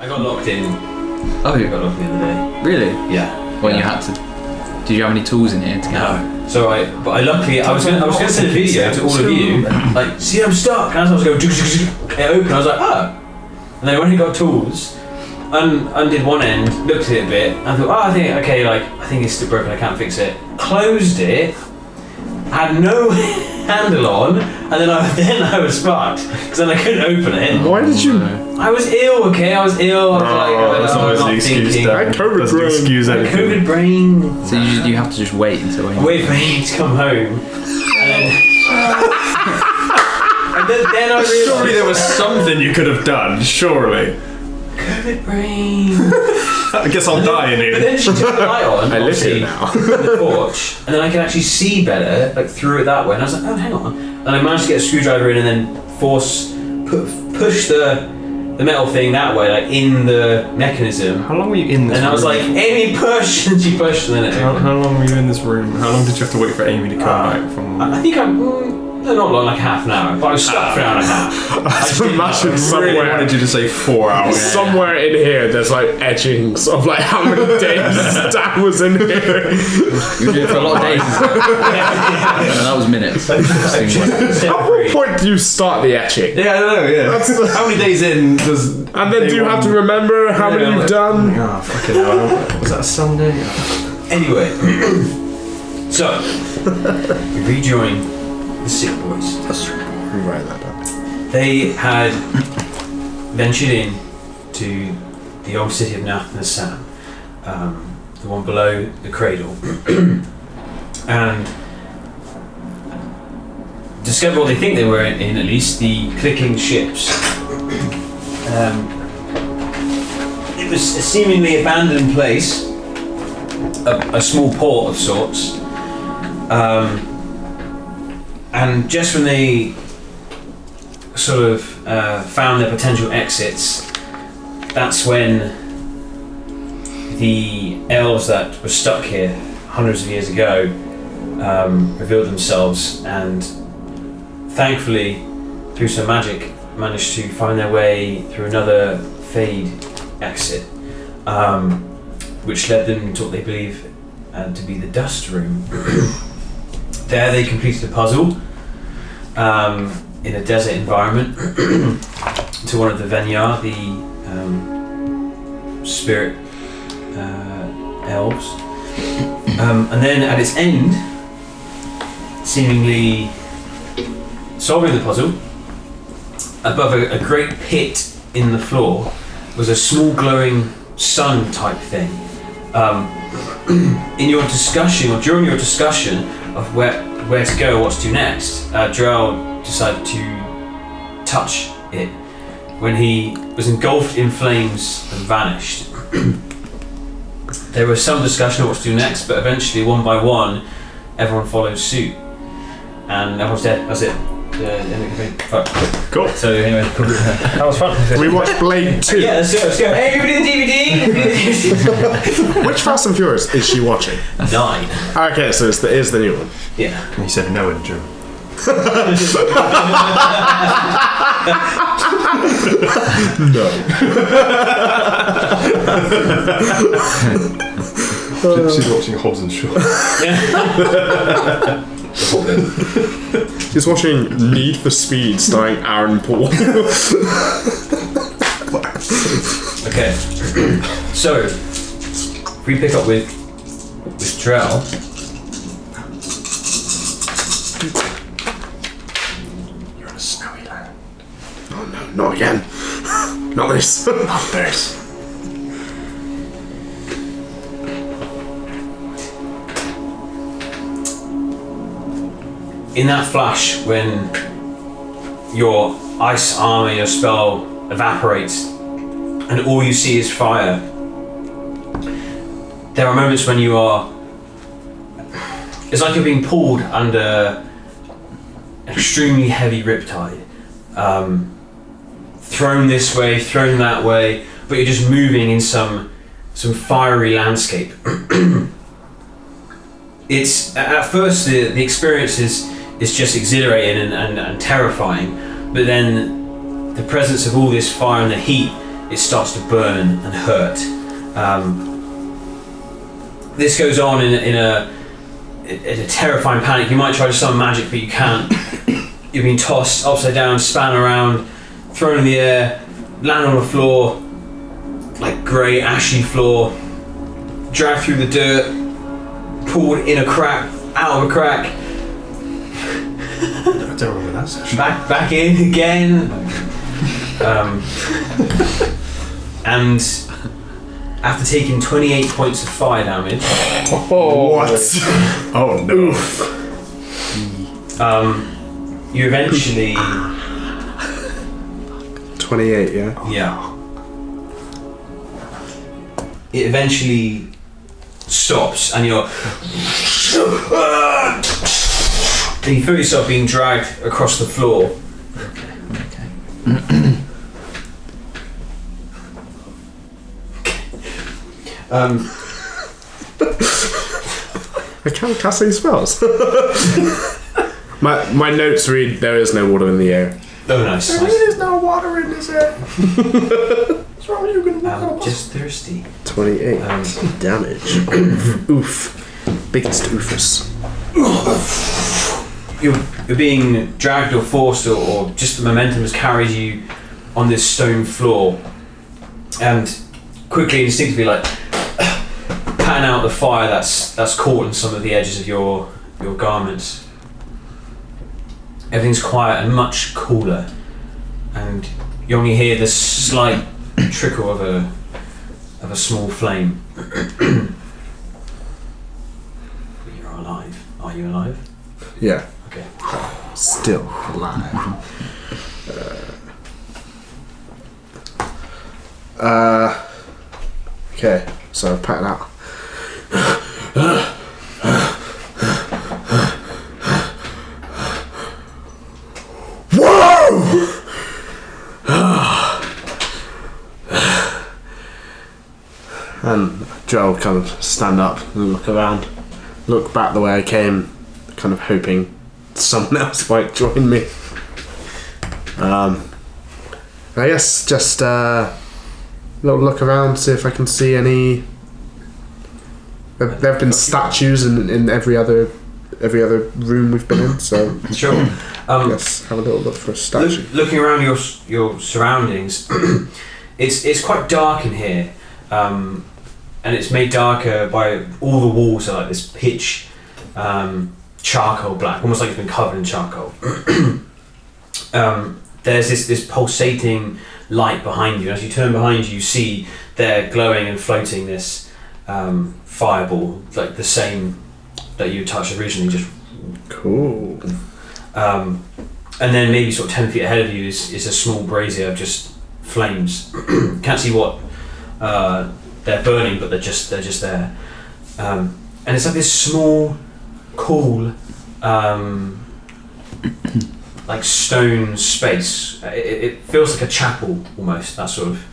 I got locked in. Oh, I got locked in the other day. really? Yeah. When you had to. Did you have any tools in here to get out? No. So I was gonna send a video to all of you, like, see, I'm stuck. And as I was going, it opened. I was like, oh. And then when I got tools, undid one end, looked at it a bit, and thought, I think it's still broken. I can't fix it. Closed it. Had no handle on, and then I was fucked because then I couldn't open it. Why did you? I was ill. Okay, I was ill. I was that's always the excuse. COVID brain. Excuse anything. COVID brain. So you have to just wait until. Wait for me to come home, and then I realised. Surely there was something you could have done. Surely. COVID brain. I guess I'll die in But here. then she took the light on. I live here now. On the porch, and then I could actually see better, like through it that way. And I was like, oh, hang on. And I managed to get a screwdriver in, and then push the metal thing that way, like in the mechanism. How long were you in this room? And I was like, Amy, push! And she pushed, and then it. How long were you in this room? How long did you have to wait for Amy to come back from? I think not long, like half an hour, but I was stuck for an hour and a half. I imagine somewhere. I wanted you to say 4 hours. Somewhere in here, there's like etchings of like how many days Dan was in here. You did it for a lot of days. And that was minutes. At what point do you start the etching? Yeah, I don't know. Yeah. How many days in does? And then do you have to remember how many you've done? Oh, fucking hell. Was that a Sunday? Anyway, so we rejoin the Sik Bois. That's true. Rewrite that down. They had ventured in to the old city of Nath Nassam, the one below the cradle, and discovered what they think they were in, at least, the clicking ships. It was a seemingly abandoned place, a small port of sorts. And just when they sort of found their potential exits, that's when the elves that were stuck here hundreds of years ago revealed themselves, and thankfully, through some magic, managed to find their way through another Fade exit, which led them to what they believe to be the Dust Room. There they completed a puzzle in a desert environment to one of the Venyar, the spirit elves. And then at its end, seemingly solving the puzzle, above a great pit in the floor was a small glowing sun type thing. In your discussion, or during your discussion of where to go, what to do next, Drell decided to touch it when he was engulfed in flames and vanished. There was some discussion of what to do next, but eventually, one by one, everyone followed suit, and everyone's dead. That's it. Cool. So anyway, that was fun. We watched Blade 2. Yeah, let's go. Hey, we did a DVD. Which Fast and Furious is she watching? 9. Okay, so it's the new one. Yeah. He said no in German. No. She's watching Hobbs and Shaw. She's watching Need for Speed starring Aaron Paul. Okay. So we pick up with Drell. You're in a snowy land. Oh no, not again. Not this. Not this. In that flash, when your ice armor, your spell evaporates, and all you see is fire, there are moments when you are. It's like you're being pulled under an extremely heavy riptide, thrown this way, thrown that way, but you're just moving in some fiery landscape. It's at first the experience is just exhilarating and terrifying, but then the presence of all this fire and the heat it starts to burn and hurt. This goes on in a terrifying panic. You might try to summon magic, but you can't. You're being tossed upside down, span around, thrown in the air, land on the floor, like grey, ashy floor, dragged through the dirt, pulled in a crack, out of a crack, I don't remember that session. back in again, and after taking 28 points of fire damage, What? Oh no. you eventually, 28, yeah? yeah, it eventually stops, and you're, and you feel yourself being dragged across the floor. I can't cast any spells. my notes read, there is no water in the air. Oh, nice. There is no water in this air. What's wrong with you? I'm just thirsty. 28 damage. Oof. Biggest oofus. You're being dragged or forced, or just the momentum has carried you on this stone floor, and quickly, instinctively, like patting out the fire that's caught in some of the edges of your garments. Everything's quiet and much cooler, and you only hear the slight trickle of a small flame. But you're alive. Are you alive? Yeah. Okay. Still alive. Okay, so pat it out. Whoa! And Joel kind of stand up and look around, look back the way I came, kind of hoping someone else might join me. I guess just little look around, see if I can see any. There have been statues in every other room we've been in, so Sure. I guess have a little look for a statue. Looking around your surroundings, it's quite dark in here, and it's made darker by all the walls are like this pitch charcoal black, almost like it's been covered in charcoal. There's this pulsating light behind you. As you turn behind you, you see there glowing and floating this fireball, like the same that you touched originally, just Cool. and then maybe sort of 10 feet ahead of you is a small brazier of just flames. Can't see what they're burning, but they're just there. And it's like this small, cool, like stone space. It feels like a chapel almost, that sort of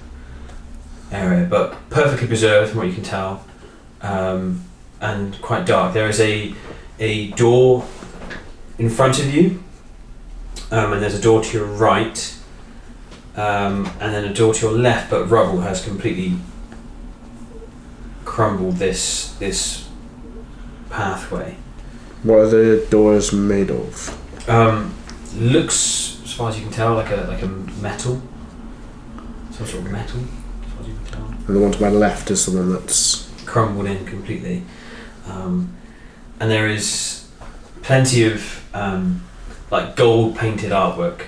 area, but perfectly preserved from what you can tell, and quite dark. There is a door in front of you, and there's a door to your right, and then a door to your left, but rubble has completely crumbled this pathway. What are the doors made of? Looks, as far as you can tell, like a metal, some sort of metal, as far as you can tell. And the one to my left is the one that's Crumbled in completely, and there is plenty of like gold painted artwork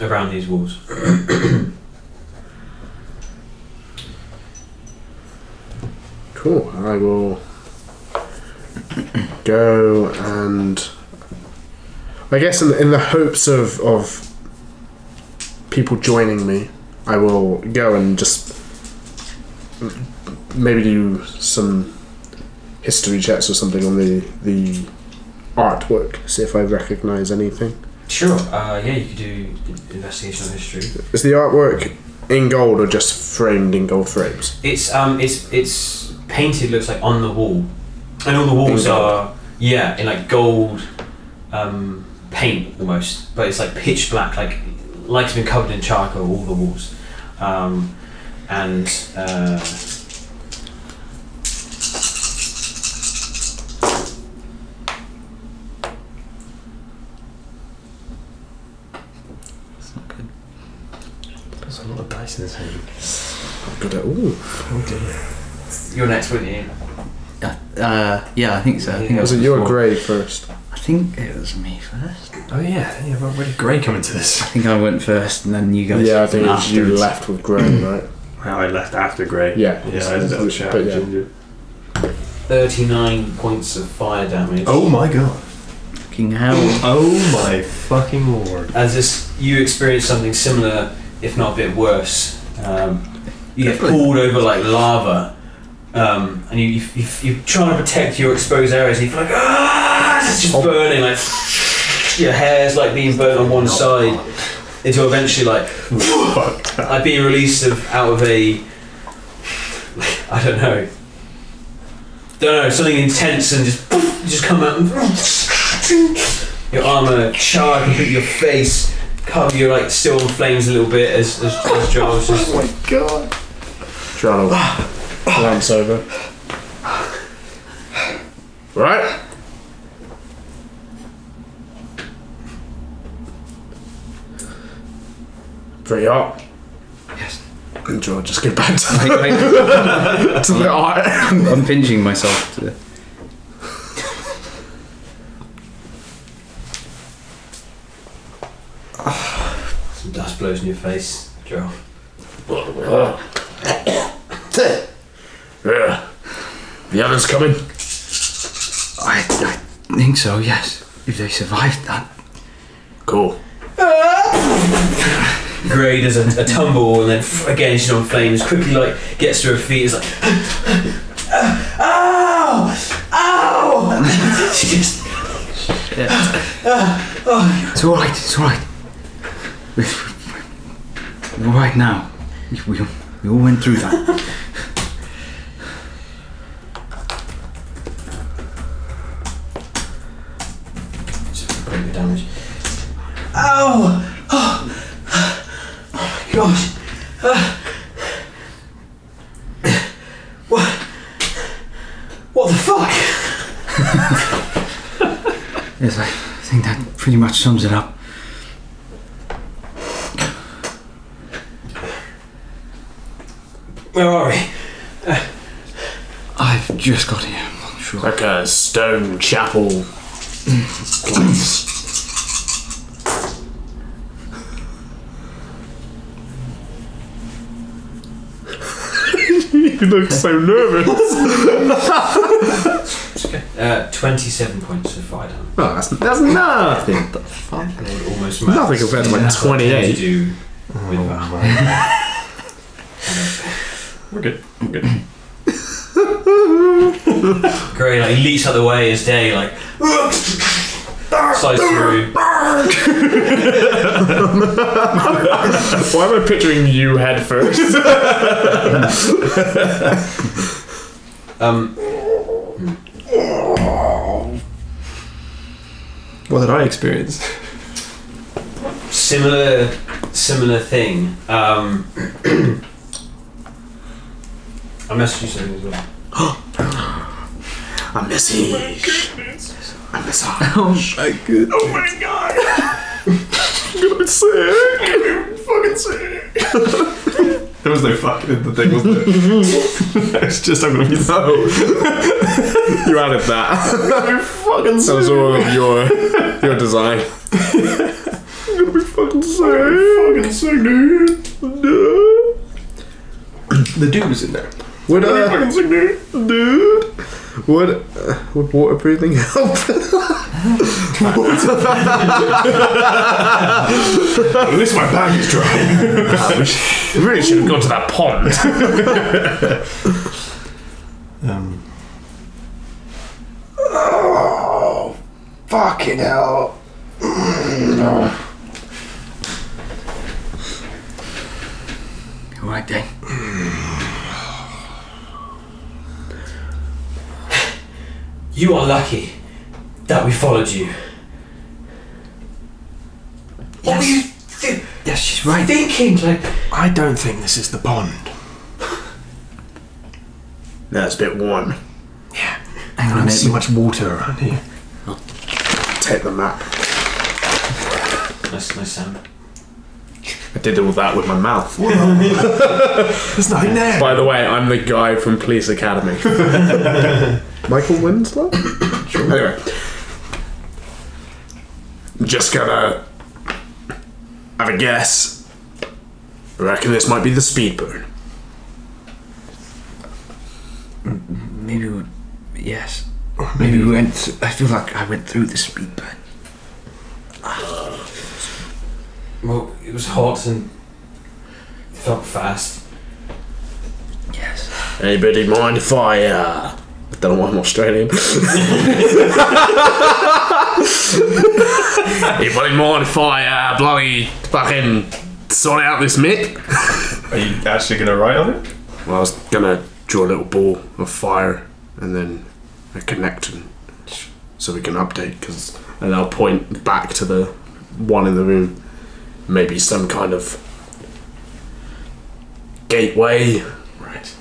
around these walls. cool. I will go and I guess in the hopes of people joining me, I will go and just maybe do some history checks or something on the artwork, see if I recognise anything. Sure. Yeah, you could do investigation on history. Is the artwork in gold or just framed in gold frames? It's painted, looks like, on the wall, and all the walls are in like gold paint almost, but it's like pitch black, like it's been covered in charcoal, all the walls. and It's not good. There's a lot of dice in this hand. Good at all. Oh dear. you're next, weren't you? Yeah, I think so. I think, Was it your grade first? I think it was me first. Oh yeah. Yeah. Where did Gray come into this? I think I went first, and then you guys. Yeah, I think it was you afterwards. left with Graham, right? Well, I left after Gray. Yeah. Yeah. I did shout. But yeah. Ginger. 39 points of fire damage. Oh my god. Fucking hell. Oh my fucking lord. As this, you experience something similar, if not a bit worse. You get Definitely. pulled over like lava, and you trying to protect your exposed areas, and you feel like it's just burning, like your hair's like being burnt on one side, until eventually like being released out of a I don't know something intense, and just come out and your armor charred completely, your face cover, you're like still in flames a little bit as Giles just. Oh my god. Trying to glance over. Right. Pretty hot. Yes. Good job. Just get back to I, to the art. I'm pinching myself to. Some dust blows in your face, Joe. Yeah. The others coming. I think so. Yes. If they survived that. Cool. Gray does a tumble, and then again she's on flames. Quickly, like gets to her feet. Is like, ow! She just. It's all right. It's all right. We're all right now. We all went through that. Just break the damage. Ow! Oh my gosh! What the fuck? Yes, I think that pretty much sums it up. Where are we? I've just got here. I'm not sure. Like a stone chapel place. You look so nervous. It's okay. 27 points of fire damage. Oh, that's nothing. The fuck? Almost Nothing compared to my That's what I tend to 28. do with that. We're good. I'm good. Gray like leaps out the way as Day like slides through. Why am I picturing you head first? What did I experience? Similar thing. I messaged you something as well. A message. A message. Oh my god. Oh my god! I'm gonna be sick. I'm fucking sick. There was no fucking in the thing, wasn't it? It's just I'm gonna be sick. You added that. I'm fucking sick. That was all of your design. I'm gonna be fucking sick. I'm fucking sick, dude. The dude was in there. Would Fucking sick, dude. would water breathing help? At least my bag is dry. We really should have gone to that pond. Oh, fucking hell. All right then. You are lucky that we followed you. What were you Yes, she's right. thinking? Like, I don't think this is the pond. That's a bit warm. Yeah. I don't see much water around here. Take the map. Nice sound. I did all that with my mouth. There's nothing there. By the way, I'm the guy from Police Academy. Michael Winslow? Sure. Anyway. Just gonna have a guess. I reckon this might be the speed burn. Maybe yes. Maybe we went. I feel like I went through the speed burn. Well, it was hot and felt fast. Yes. Anybody mind if I don't know why I'm Australian. Anybody mind if I bloody fucking sort out this mitt? Are you actually going to write on it? Well, I was gonna draw a little ball of fire and then a connection so we can update, and I'll point back to the one in the room. Maybe some kind of gateway. Right.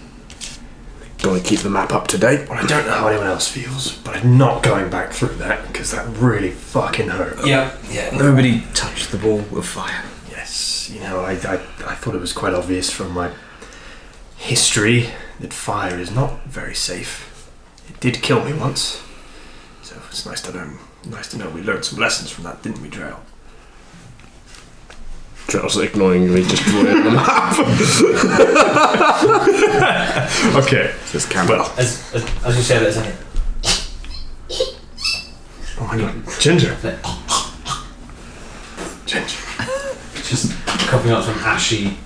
Gotta keep the map up to date. Well, I don't know how anyone else feels, but I'm not going back through that because that really fucking hurt. Yeah. Nobody touched the ball of fire. Yes, I thought it was quite obvious from my history that fire is not very safe. It did kill me once, so it's nice to know we learned some lessons from that, didn't we, Drell? Just ignoring me, just drawing the map. Okay. This camera. Well, As you said, it's like oh my god, Ginger. Ginger. just coughing up some ashy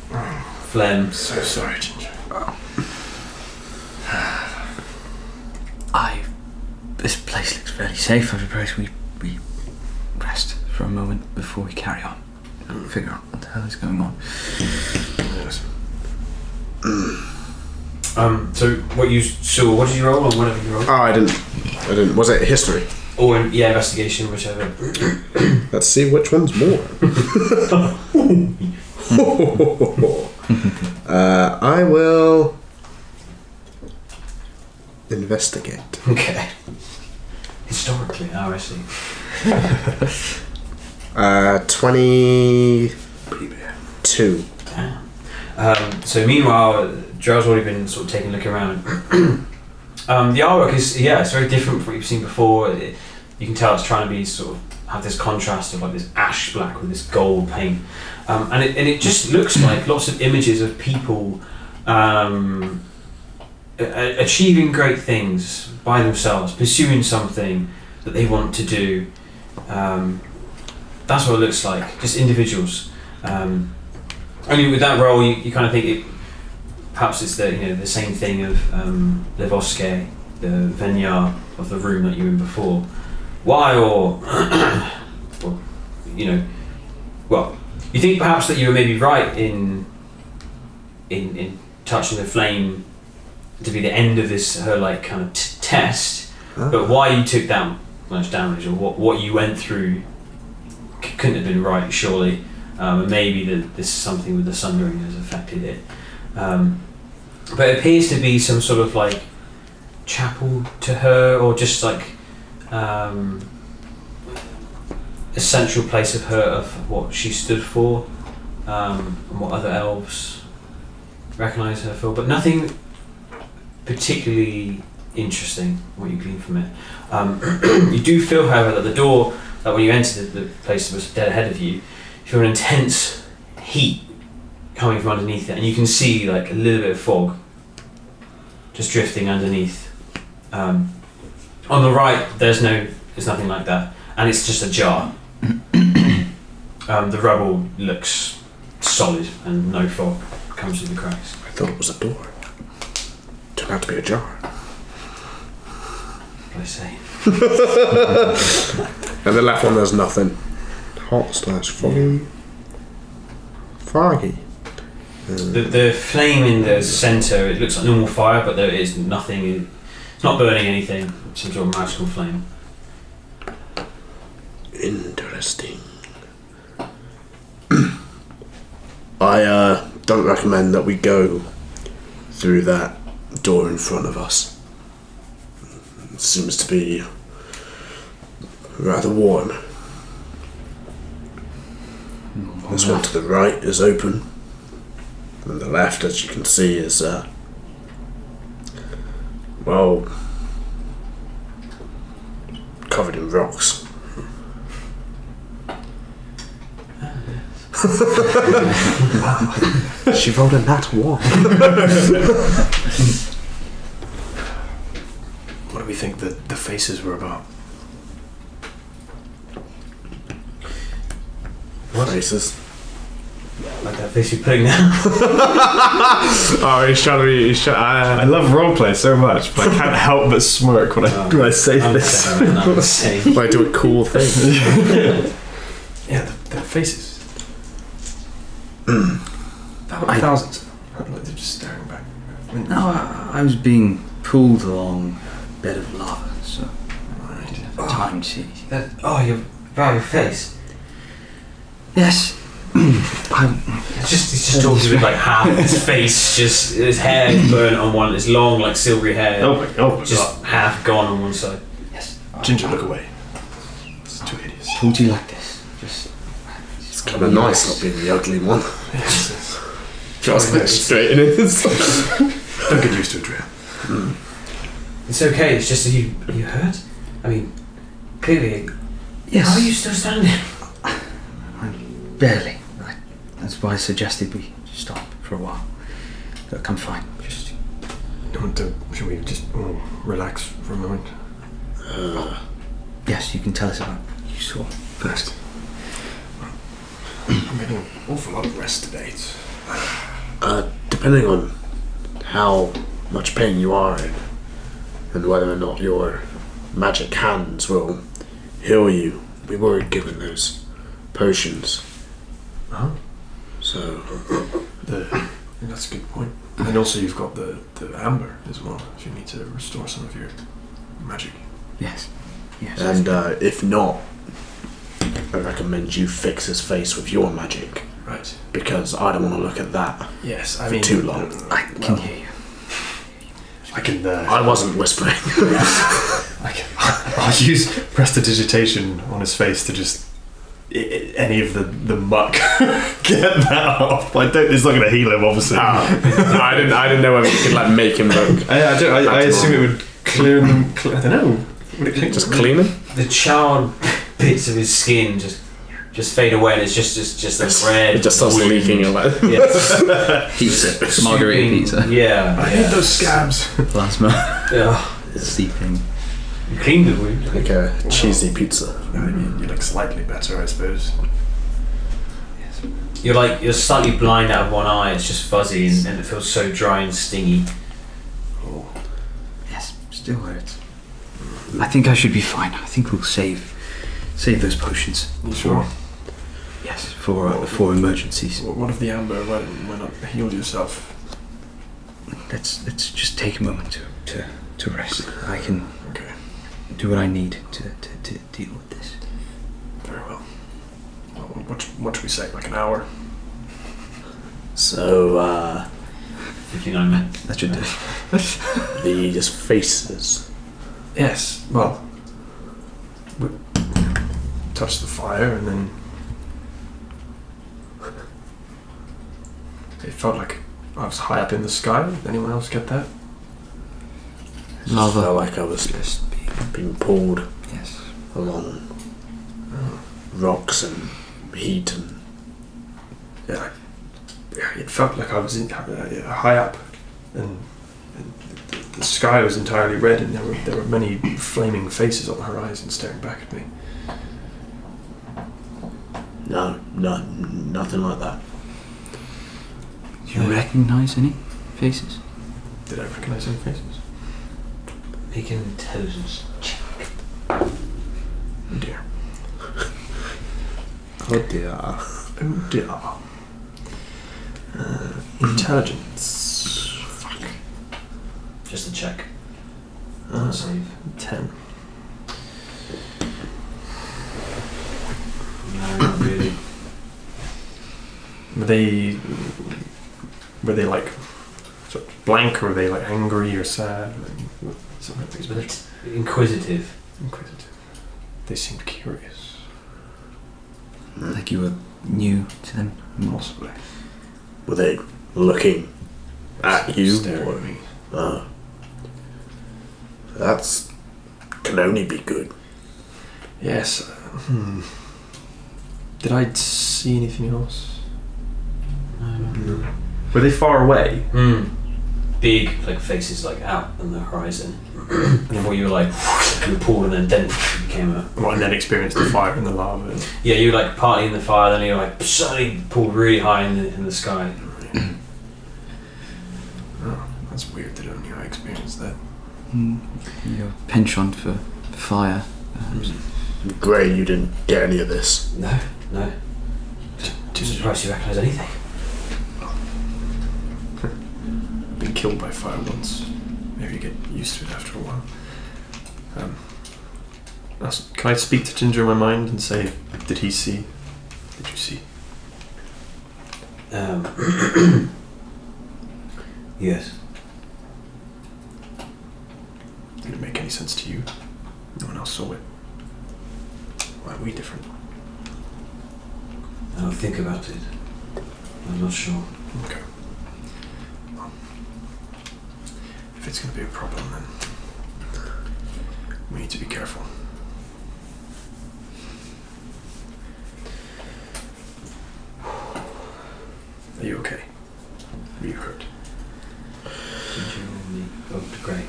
phlegm. So sorry, Ginger. This place looks fairly safe. I propose we rest for a moment before we carry on. Figure out what the hell is going on. Yes. So what you saw? What did you roll on? Whatever you rolled. Oh, I didn't. Was it history? Or investigation, whichever. Let's see which one's more. I will investigate. Okay. Historically, I see. 22. Damn. So meanwhile, Joe's already been sort of taking a look around. The artwork is it's very different from what you've seen before. You can tell it's trying to be sort of have this contrast of like this ash black with this gold paint, and it just looks like lots of images of people achieving great things by themselves, pursuing something that they want to do. That's what it looks like, just individuals. Only with that role, you kind of think perhaps it's the same thing of Le Bosque, the Veniard of the room that you were in before. Why or you think perhaps that you were maybe right in touching the flame to be the end of her like kind of test, but why you took that much damage or what you went through couldn't have been right, surely. And maybe this is something with the sundering has affected it. But it appears to be some sort of like chapel to her, or just like a central place of her, of what she stood for, and what other elves recognise her for, but nothing particularly interesting what you glean from it. You do feel, however, that the door, that when you entered the place that was dead ahead of you, you feel an intense heat coming from underneath it, and you can see like a little bit of fog just drifting underneath. On the right, there's nothing like that, and it's just a jar. The rubble looks solid, and no fog comes through the cracks. I thought it was a door. Turned out to be a jar. What I say. And the left one, there's nothing. Hot / foggy. Foggy. The flame in the centre, it looks like normal fire, but there is nothing. It's not burning anything. Some sort of magical flame. Interesting. I don't recommend that we go through that door in front of us. It seems to be rather warm. This one to the right is open, and the left, as you can see, is covered in rocks. She rolled a nat 1. What do we think the faces were about? What? Faces. Like that face you're putting down. Oh, he's trying to be. I love roleplay so much, but I can't help but smirk when I say this. I'm the same. When I do a cool thing. Yeah, the faces. Thousands. Like they're just staring back. No, I was being pulled along a bed of lava, so time to see. Your face. Yes. It's just talking with like half his face, just his hair is burnt on one, his long like silvery hair. Oh my god. Just half gone on one side. Yes. Ginger, look away. It's too hideous. Pulled you like this. It's kind of nice not being the ugly one. Yes. Just straight in it. Don't get used to it, Drea. It's okay. It's just that you hurt. I mean, clearly. Yes. How are you still standing? Barely. That's why I suggested we stop for a while. Look, I'm fine. Just. Should we just relax for a moment? Yes, you can tell us about what you saw first. I'm getting an awful lot of rest today. Depending on how much pain you are in, and whether or not your magic hands will heal you, we were given those potions. Huh? So that's a good point. And also you've got the amber as well, if you need to restore some of your magic. Yes. And if not, I recommend you fix his face with your magic. Right. Because I don't want to look at that Yes, for too long. I can hear you. I can. I wasn't whispering. I'll use prestidigitation on his face to just any of the muck get that off. It's not going to heal him, obviously. I didn't know whether you could like make him look. I assume it would clear him. I don't know. Would it Just clean him. The charred bits of his skin just fade away, and it's just like red. It just starts leaking away. Yes. Pizza. Margarita pizza. Yeah. I hate those scabs. Plasma. Yeah. Seeping. You cleaned the wound. Like a cheesy pizza. I mean, you look slightly better, I suppose. You're slightly blind out of one eye. It's just fuzzy, and it feels so dry and stingy. Oh. Yes, still hurts. I think I should be fine. I think we'll save those potions. You sure? Yes, for emergencies. What if the amber went up healed yourself? Let's just take a moment to rest. I can Okay. do what I need to deal with this. Very well. What should we say? Like an hour? So 59 minutes. That should do it. these faces. Yes. Well, we touch the fire and then it felt like I was high up in the sky. Anyone else get that? I felt like I was just being pulled Yes. along rocks and heat and Yeah. It felt like I was high up, and the sky was entirely red, and there were many flaming faces on the horizon staring back at me. no, nothing like that. Do you recognise any faces? Did I recognize any faces? Make an intelligence check. Oh dear. Oh dear. Oh dear. Intelligence. Fuck. Just a check. Save 10. No, not really. Were they Were they like sort of blank, or were they like angry or sad? Something like these. Inquisitive. Inquisitive. They seemed curious. Like you were new to them. Possibly. Were they looking at you? Staring at me. That's can only be good. Yes. Did I see anything else? No. Were they far away? Big, like faces, like out on the horizon. And before you were like, you were pulled, and then you came up. Well, and then experienced the fire and the lava. Yeah, you were like partly in the fire, then you were like suddenly pulled really high in the sky. Oh, that's weird that only I experienced that. Your penchant for fire. Great, you didn't get any of this. No. I'm surprised you recognise anything. Been killed by fire once. Maybe you get used to it after a while. Can I speak to Ginger in my mind and say, did he see? Did you see? Yes. Did it make any sense to you? No one else saw it. Why are we different? I'll think about it. I'm not sure. Okay. Well, if it's going to be a problem, then we need to be careful. Are you okay? Are you hurt? Ginger or me? Oh, great.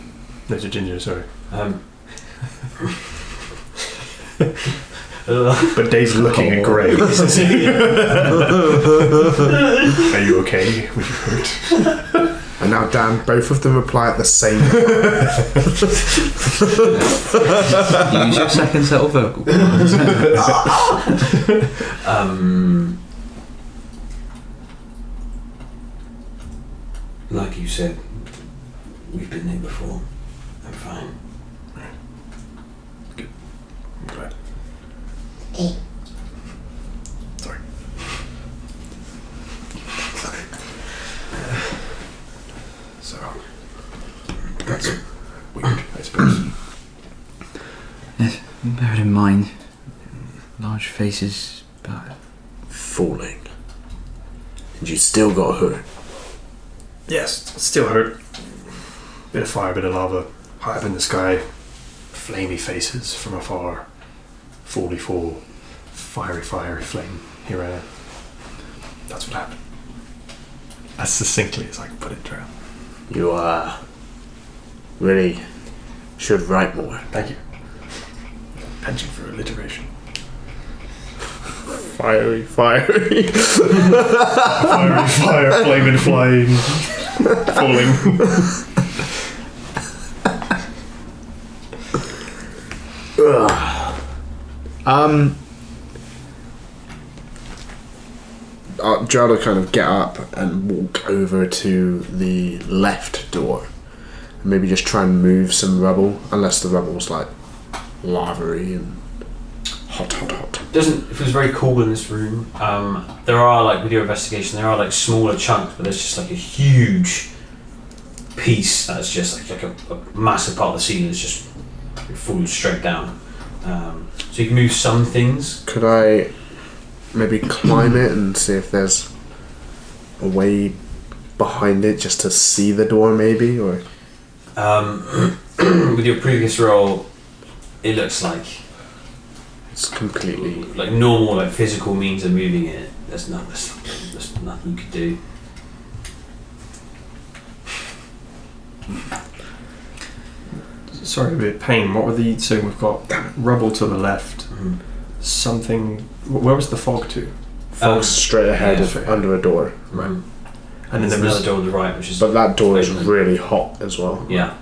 No, to Ginger, sorry. But Dave's looking at Greg. Are you okay? Were you hurt? And now, Dan, both of them reply at the same Use your second set of vocal cords. Like you said, we've been there before. I'm fine. Good. I'm glad. Sorry. So, that's weird, I suppose. Yes, bear it in mind. Large faces, but falling. And you still got hurt. Yes, it still hurt. Bit of fire, bit of lava, high up in the sky, flamey faces from afar, fiery flame. Here I am. That's what happened. As succinctly as I can put it, Drow. You really should write more. Thank you. Penchant for alliteration. Fiery. Fiery fire, flaming flying, falling. Joe will kind of get up and walk over to the left door. And maybe just try and move some rubble, unless the rubble's like lavery and hot. It feels very cool in this room. There are, like, with your investigation, there are like smaller chunks, but there's just like a huge piece that's just like a massive part of the ceiling that's just falling straight down. So you can move some things. Could I maybe climb it and see if there's a way behind it just to see the door, maybe? Or with your previous role, it looks like it's completely like normal, like physical means of moving it. There's nothing you could do. Sorry, a bit of pain. What were the... So we've got rubble to the left. Mm-hmm. Something... Where was the fog to? fog's straight ahead yeah, under a door. Right. And And then there's there was... another door on the right, which is... But that door is open. really hot as well. Yeah.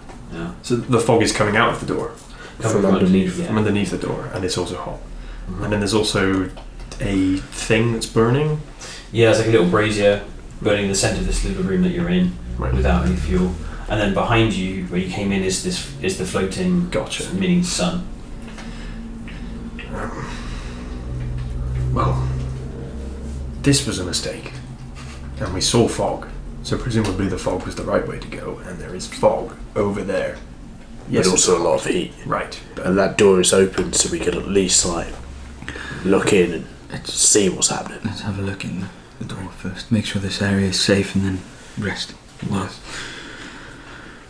So the fog is coming out of the door. From underneath. Yeah. From underneath the door. And it's also hot. Mhm. And then there's also a thing that's burning. Yeah, it's like a little brazier burning in the centre of this little room that you're in, Right. without any fuel. And then behind you, where you came in, is the floating Gotcha. mini sun. Well, this was a mistake. And we saw fog. So presumably the fog was the right way to go, and there is fog over there. Yes, but also a lot of heat. Right. And that door is open, so we could at least like look in and see what's happening. Let's have a look in the door first. Make sure this area is safe, and then rest. Yes.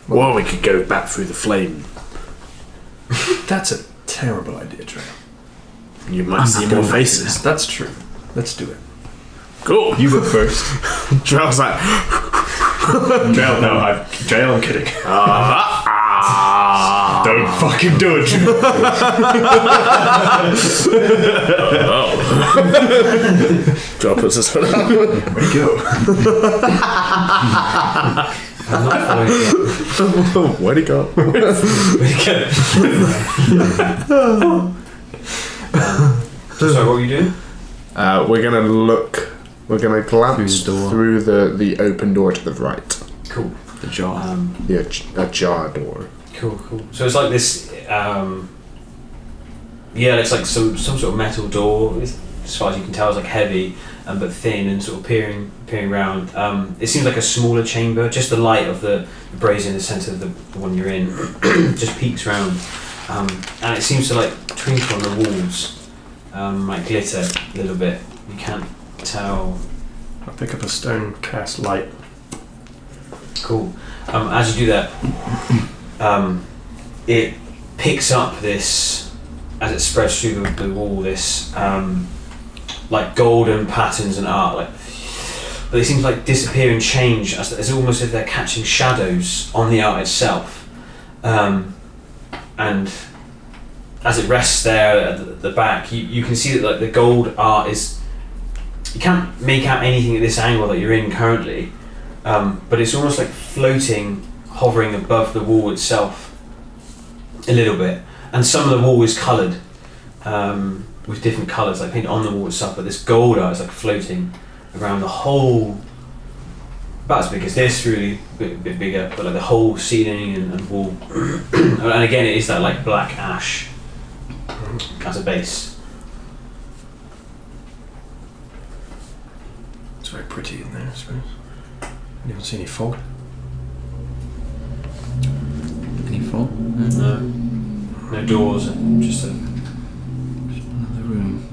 Or we could go back through the flame. That's a terrible idea, Trail. You might see more faces. That's true. Let's do it. Cool. You go first. Trail's like, Trail, no, I'm kidding. Don't fucking do it. Trail puts his foot up. Where'd he go? I'm not following you. Where'd he go? So what were you doing? We're gonna look. We're gonna glance Through the open door to the right. Cool. The jar. The ajar door. Cool. So it's like this. It's like some sort of metal door. As far as you can tell, it's like heavy, but thin and sort of peering around. It seems like a smaller chamber. Just the light of the brazier in the centre of the one you're in just peeks around, and it seems to like twinkle on the walls, like glitter a little bit. You can't tell. I'll pick up a stone, cast light. Cool. As you do that, it picks up this, as it spreads through the wall, this like golden patterns and art, but they seem to like disappear and change. It's almost as if they're catching shadows on the art itself, and as it rests there at the back, you can see that like the gold art is. You can't make out anything at this angle that you're in currently, but it's almost like floating, hovering above the wall itself a little bit. And some of the wall is coloured with different colours, like painted on the wall itself, but this gold art is like floating around the whole, about as big as this really, a bit bigger, but like the whole ceiling and wall. And again, it is that like black ash as a base. It's very pretty in there, I suppose. You don't see any fog? Any fall? No doors, just Another room.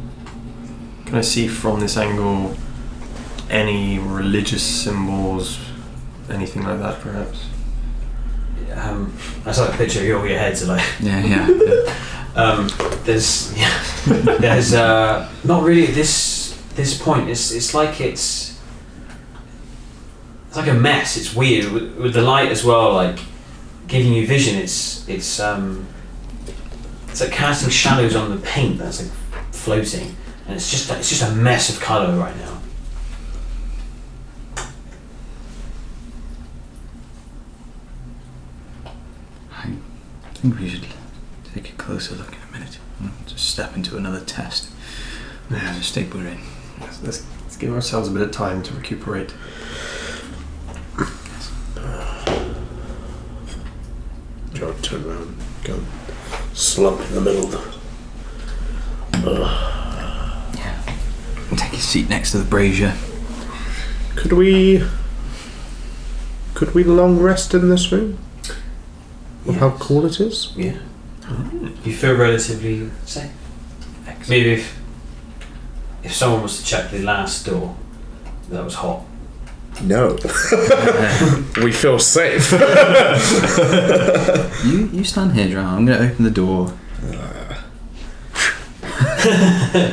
Can I see from this angle any religious symbols, anything like that, perhaps? That's like a picture of all your heads are like. Yeah. There's not really at this point. It's like it's like a mess. It's weird with the light as well, like giving you vision. It's like casting shadows on the paint that's like floating, and it's just a mess of colour right now. I think we should take a closer look in a minute. Just step into another test. The state we're in. Yes, let's give ourselves a bit of time to recuperate. John turn around, go slump in the middle. Yeah. Take a seat next to the brazier. Could we long rest in this room? With how cool it is? Yeah. You feel relatively safe. Maybe if someone was to check the last door that was hot. No. We feel safe. You stand here, Drow. I'm going to open the door.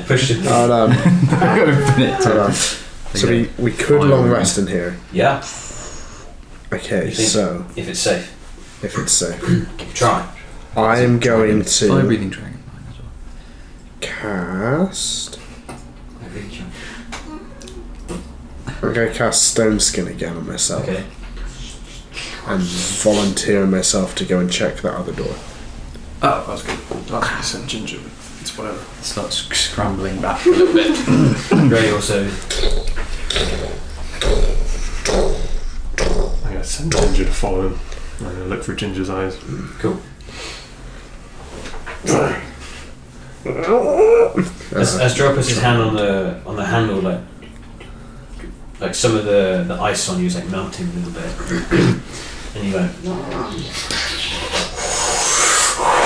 Push it. Open it. So we could long rest in here. Yeah. Okay, You think so if it's safe, if it's safe, try. I'm going Fire to breathing dragon as well. cast. I'm going to cast Stone Skin again on myself. Okay. And volunteer myself to go and check that other door. Oh, that's good. That's some ginger. It's whatever. Starts scrambling back a little bit. Ray also. I'm gonna send Ginger to follow him. I'm gonna look for Ginger's eyes. Cool. As Drow puts his hand on the handle, like like some of the ice on you is like melting a little bit, and you went,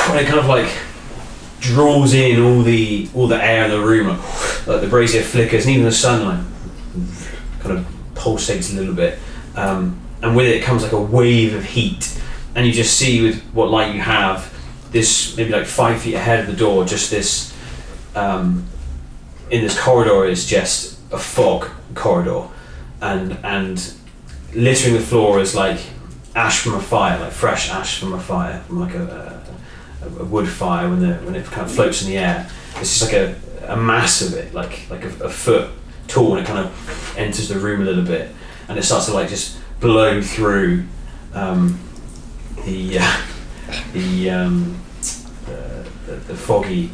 and it kind of like draws in all the air in the room, like the brazier flickers, and even the sunlight kind of pulsates a little bit, and with it comes like a wave of heat, and you just see with what light you have, this maybe like 5 feet ahead of the door, just this in this corridor is just a fog corridor, and littering the floor is like ash from a fire, like fresh ash from a fire, from like a wood fire when it kind of floats in the air. It's just like a mass of it, like a foot tall, and it kind of enters the room a little bit, and it starts to like just blow through the foggy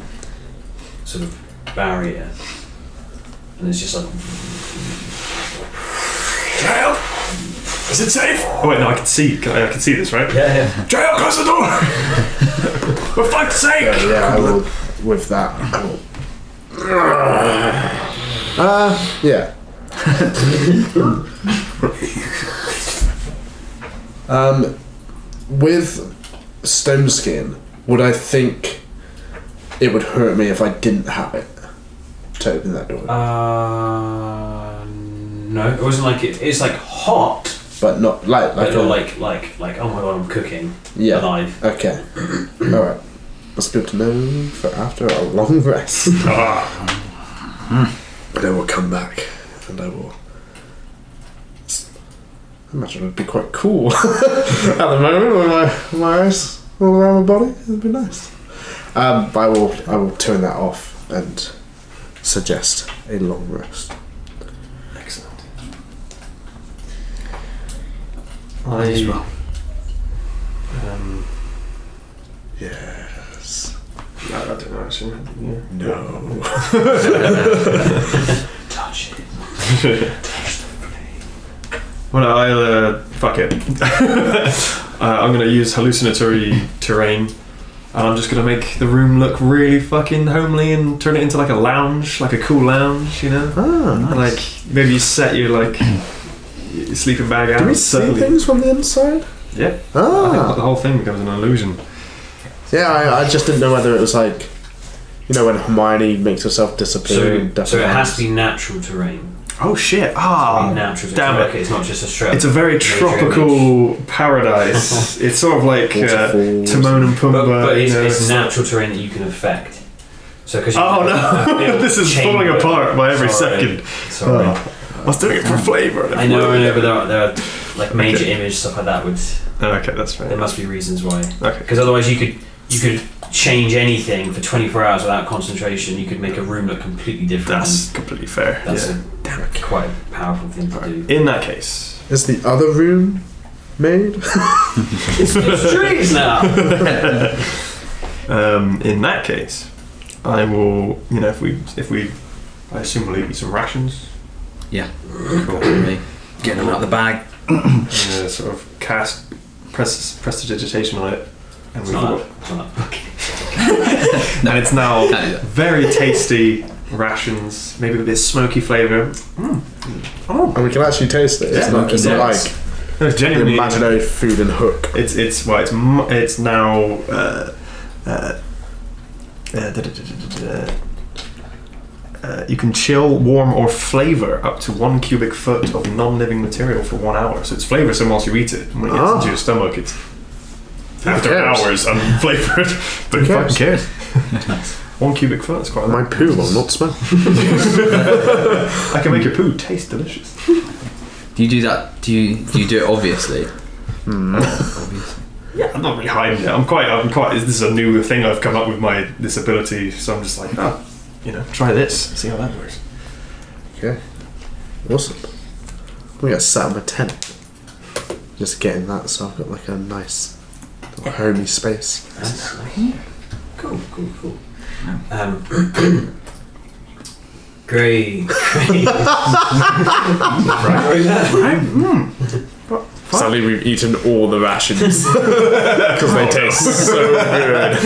sort of barrier, and it's just like, Child, is it safe? Oh wait, no, I can see. I can see this, right? yeah. Child, close the door. For fuck's sake! Yeah, I will. With that, I will. Yeah. With stone skin, would I think it would hurt me if I didn't have it to open that door? No, it wasn't like it's like hot, But not like but a, not like oh my god, I'm cooking alive. Okay. All right. That's good to know for after a long rest. But I will come back, and I will. I imagine it would be quite cool at the moment with my eyes all around my body. It'd be nice. But I will turn that off and suggest a long rest. Excellent. As well. Yes. No, I don't know actually. Yeah. No. Touch it. Well, I'll fuck it. I'm gonna use hallucinatory terrain, and I'm just gonna make the room look really fucking homely and turn it into like a lounge, like a cool lounge, you know? Ah, nice. Like maybe set your like your sleeping bag out. Do we see subtly. things from the inside? Yeah. I think Ah. the whole thing becomes an illusion. Yeah, I just didn't know whether it was like, you know, when Hermione makes herself disappear. in So it has Death to be natural terrain. Oh shit! It's natural damn terrain. it. It's not just a strip. It's a very major tropical paradise. It's sort of like Waterfalls. Timon and Pumbaa. but it's, you know, it's natural terrain that you can affect. So because Oh no! This is falling apart by every second. Sorry. I was doing it for flavour. I know, but there are like major image stuff like that. Okay, that's fair. There must be reasons why. Okay. Because otherwise you could change anything for 24 hours without concentration. You could make a room look completely different. That's completely fair. That's yeah. quite a powerful thing to do. In that case, Is the other room made? It's trees now. in that case, I will. You know, if we, I assume we'll eat some rations. Yeah. Cool. Me. Getting them out of the bag. Sort of cast prestidigitation on it, and It's we've not got, that. and it's now Can't do that. very tasty rations, maybe with a bit smoky flavour. And we can actually taste it. It's Yeah. not, it's not Yeah. like No, it's the genuinely. imaginary food and hook. It's now. You can chill, warm, or flavour up to 1 cubic foot of non-living material for 1 hour. So it's flavoursome whilst you eat it. And when it gets into your stomach, it's after cares? hours unflavoured. But who fucking cares? 1 cubic foot is quite a My lot. poo will not smell. I can make your poo taste delicious. Do you do that? Do you do it obviously? Obviously. Yeah, I'm not really hiding it. I'm quite. This is a new thing I've come up with this ability. So I'm just like, try this. See how that works. Okay. Awesome. We got sat in my tent. Just getting that, so I've got like a nice little homey space. That's cool. Great. Sadly, we've eaten all the rations because they taste so good.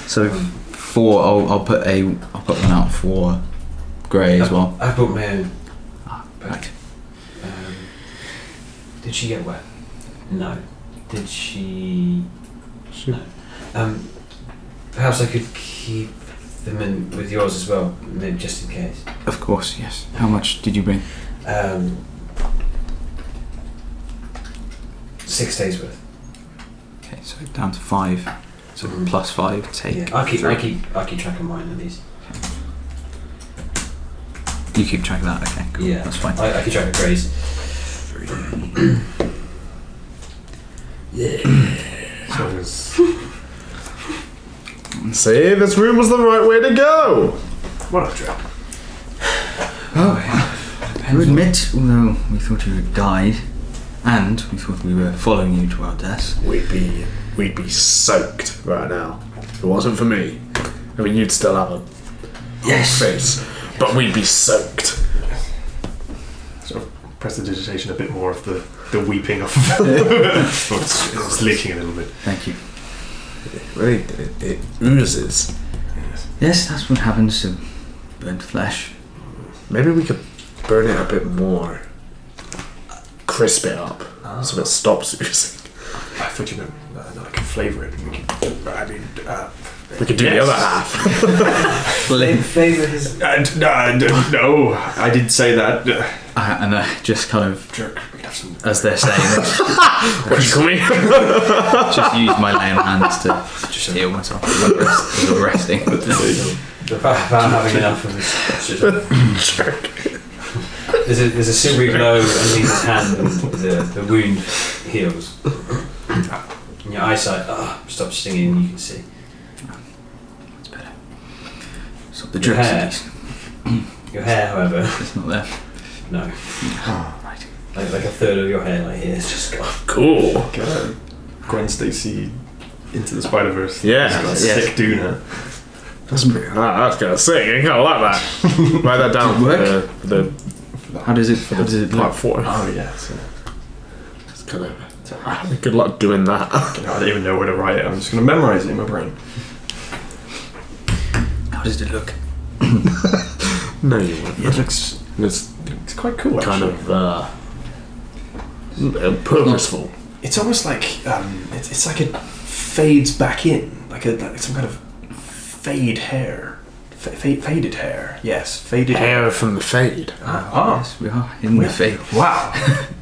So 4. I'll put one out for Grey as well. I bought my own. Right. Did she get wet? No. Did she? No. Perhaps I could keep them in with yours as well, maybe just in case. Of course, yes. How much did you bring? 6 days worth. Okay, so down to 5. So plus 5, take. Yeah, I keep track of mine at least. You keep track of that, okay, cool. Yeah, that's fine. I keep track of Grace. Yeah. So it's... See, this room was the right way to go. What a trap. Oh, yeah. You admit, although we thought you had died, and we thought we were following you to our deaths. We'd be soaked right now. If it wasn't for me, I mean, you'd still have a face, but we'd be soaked. Sort of prestidigitation a bit more of the weeping of it's leaking a little bit. Thank you. Really, it oozes. Yes, that's what happens to burnt flesh. Maybe we could burn it a bit more. Crisp it up so it stops oozing. I thought you meant I could flavour it. We could do the other half. Flavour his... no, I didn't say that. And I just kind of, Jerk. We could have some... as they're saying it, What do you call me? just use my lay on hands to just heal myself as I'm resting. The fact about having enough of this... Jerk. There's a silvery glow underneath his hand and the wound heals. And your eyesight stops stinging and you can see. It's better. Stop the Your drips hair. at least. Your hair, however, It's not there. no. Right. Like a third of your hair like here is just gone. Cool. Gwen Stacy into the Spider-Verse. Yeah. Sick Duna. That's pretty. That's kind of sick. I kind of like that. Write that down. Work? For the How does it look? part 4. Oh yeah. So, It's kind of. Good luck doing that. I don't even know where to write it. I'm just going to memorize it in my brain. How does it look? No, you won't. It looks... It's quite cool. Kind Actually. of purposeful. It's almost like it's like it fades back in, like some kind of fade hair, faded hair. Yes, faded Hair from the fade. Yes, we are in the fade. Wow.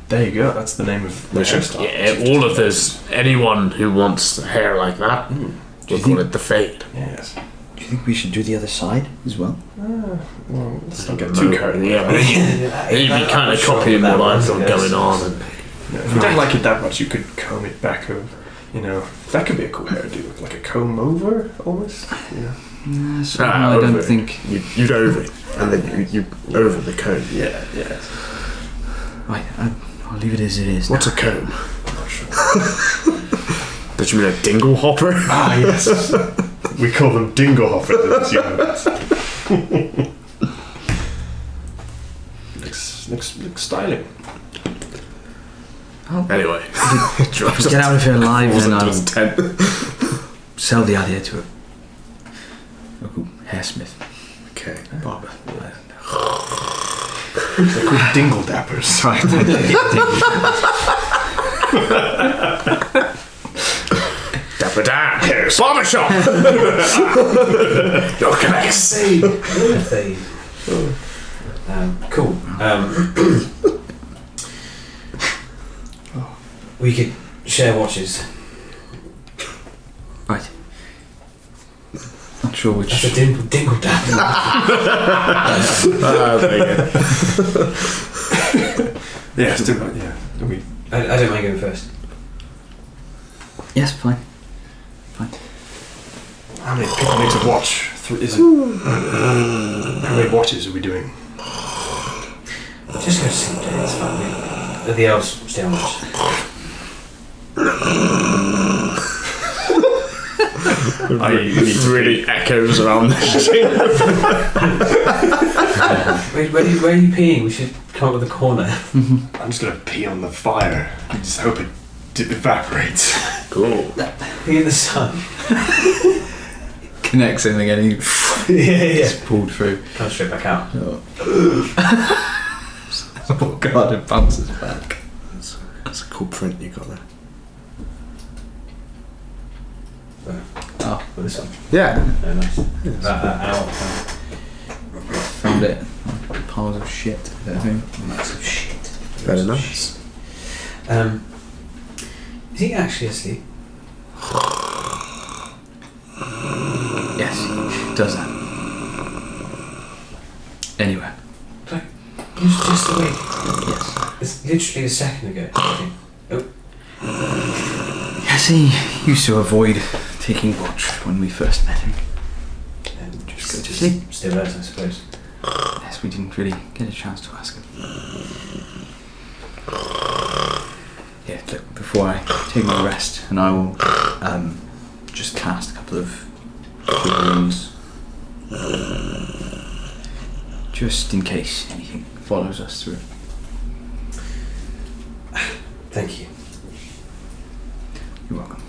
There you go. That's the name of the hairstyle. Yeah, all of there's anyone who wants hair like that. We'll call it the fade. Yes. Do you think we should do the other side as well? Well, let's not get too carried away. Yeah, you'd be kind of copying what I've got going on. And If you don't like it that much, you could comb it back. That could be a cool hairdo, like a comb over almost. Yes, I don't think... You'd over it, and then you over the comb. Yeah. Right, I'll leave it as it is. What's a comb? I'm not sure. Did you mean a dingle hopper? Ah, yes. We call them dingle hoppers. Looks styling. Anyway, Get out of here alive and wasn't I'll just 10. sell the idea to a local hairsmith. Okay. Barber. They're called dingle dappers. Right. Dapper Dan. Here's barber shop. Your connects. Cool. We could share watches. Right. Not sure which... That's a dingle dapper. There you go. Yeah, still, yeah. I don't mind going first. Yes, fine. How many people need to watch? How many watches are we doing? Just go sleep, it's fine. The elves stay on watch. It really echoes around this. Where are you peeing? We should come up with a corner. I'm just gonna pee on the fire and just hope it evaporates. Cool. Pee in the sun. Connects in again. Yeah. Pulled through. Come straight back out. Oh god, it bounces back. That's cool print you got there. Oh, Well, this one. Yeah. Oh, nice. That owl. found it. Piles of shit. I think. Lots of shit. Very Lots of nice. shit. Is he actually asleep? Yes, he does that. Anyway. He was just awake. Yes. It's literally a second ago. Yes, he used to avoid taking watch when we first met him. And Just go to sleep. Still does, I suppose. Yes, we didn't really get a chance to ask him. Yeah, look, before I take my rest, and I will just cast a couple of runes. Just in case anything follows us through. Thank you. You're welcome.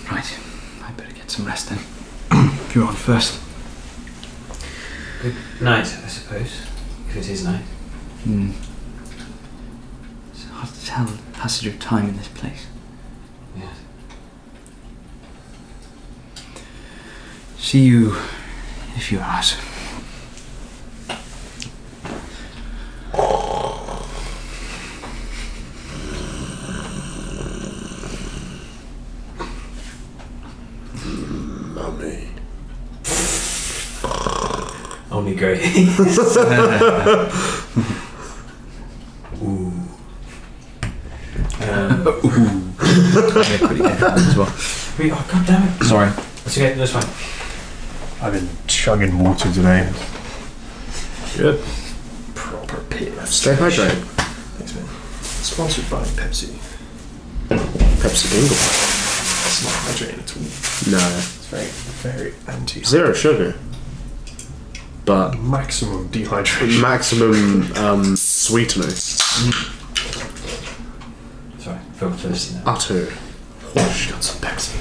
Right, I better get some rest then. You're on first. Good night, I suppose. If it is night. It's hard to tell the passage of time in this place. Yes. See you in a few hours. Mummy. Only great. Ooh. Yeah, pretty good as well. Wait, oh god damn it. Sorry. That's okay, that's fine. I've been chugging water today. Good. Proper pit. Stay hydrated. Thanks, man. Sponsored by Pepsi. Pepsi Bingo. It's not hydrating at all. No. It's very anti. Zero sugar. But Maximum dehydration. maximum sweetener. Sorry, I feel thirsty now. Utter horseshit. Got some Pepsi.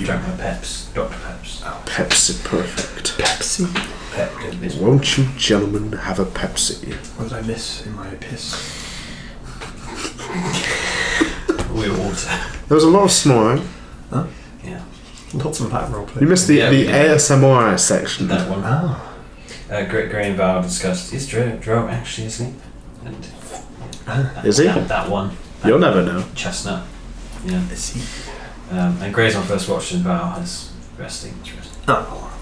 Drank my Peps, Dr. Peps. Pepsi perfect. Pepsi? Pep, good business. Won't you gentlemen have a Pepsi? What did I miss in my piss? We're water. There was a lot of snoring. Yeah. Lots of that roleplay. You missed the, Yeah, the we did. ASMR section. That one. Oh. Gray and Val discussed, is Joe actually asleep? And Is he? That one. You'll never know. Chestnut. Yeah. Is he? And Gray's on first watch and Val has resting. It's resting. Oh,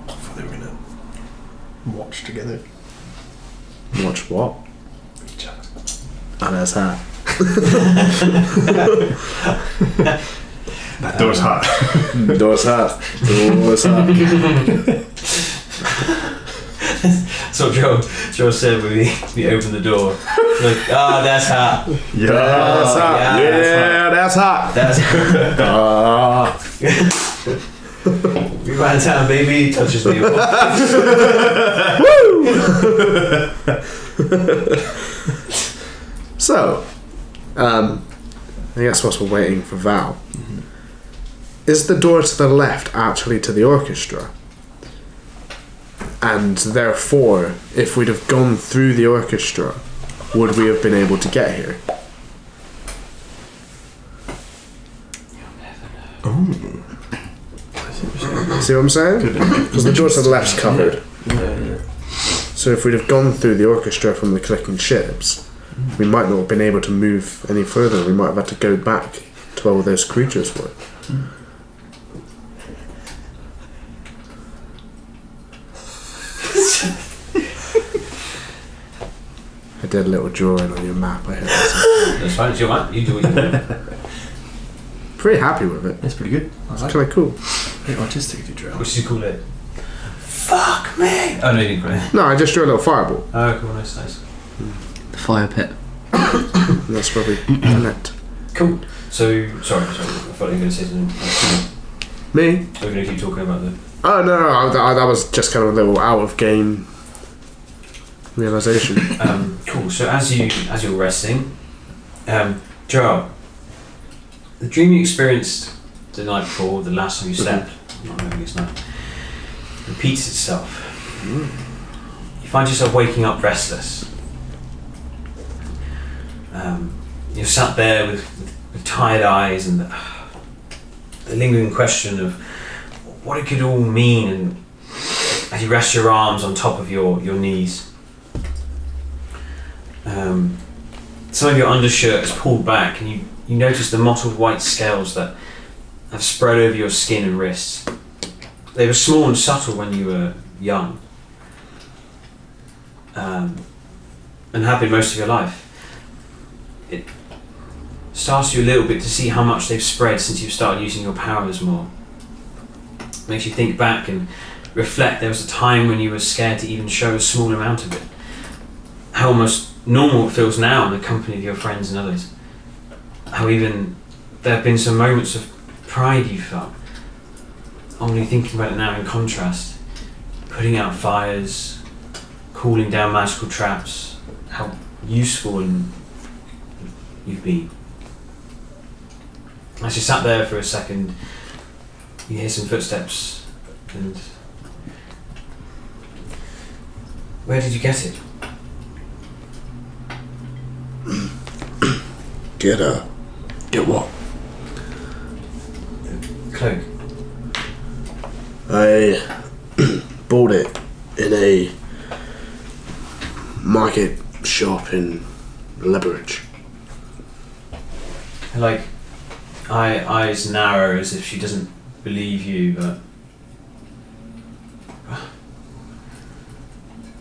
I thought they were gonna watch together. Watch what? Each other. Oh, there's that. That door's hot. Door's hot. Door's hot. So Joe said when we opened the door, like, that's hot. Yeah. That's hot. yeah, Yeah, that's hot. That's Ah. we ran town, baby. Touches me. So, I guess whilst we're waiting for Val, is the door to the left actually to the orchestra? And therefore, if we'd have gone through the orchestra, would we have been able to get here? See what I'm saying? Because the door to the left's covered. Yeah. So if we'd have gone through the orchestra from the clicking ships, we might not have been able to move any further. We might have had to go back to where all those creatures were. I did a little drawing on your map. I heard that. That's fine. It's your man. You do what you want. Pretty happy with it. It's pretty good. I It's like kind of cool. it. Very artistic if you draw. What did you call it? Fuck me. Oh no, you didn't call it. No, I just drew a little fireball. Oh, cool. Nice. The fire pit. And that's where we connect. Cool. So sorry. I thought you were going to say something. Me? We're going to keep talking about the. Oh no, that was just kind of a little out of game realization. Cool. So as you're resting, Joe, the dream you experienced the night before, the last time you slept, not remembering his night, repeats itself. You find yourself waking up restless, You're sat there with tired eyes and the lingering question of what it could all mean, and as you rest your arms on top of your knees. Some of your undershirt is pulled back, and you notice the mottled white scales that have spread over your skin and wrists. They were small and subtle when you were young, and have been most of your life. It starts you a little bit to see how much they've spread since you've started using your powers more. Makes you think back and reflect. There was a time when you were scared to even show a small amount of it. How almost normal it feels now in the company of your friends and others. How even there have been some moments of pride you felt. Only thinking about it now in contrast. Putting out fires, cooling down magical traps, how useful and you've been. As you sat there for a second, you hear some footsteps, and where did you get it? Get what? The cloak. I bought it in a market shop in Leverage. Like, eyes narrow as if she doesn't believe you, but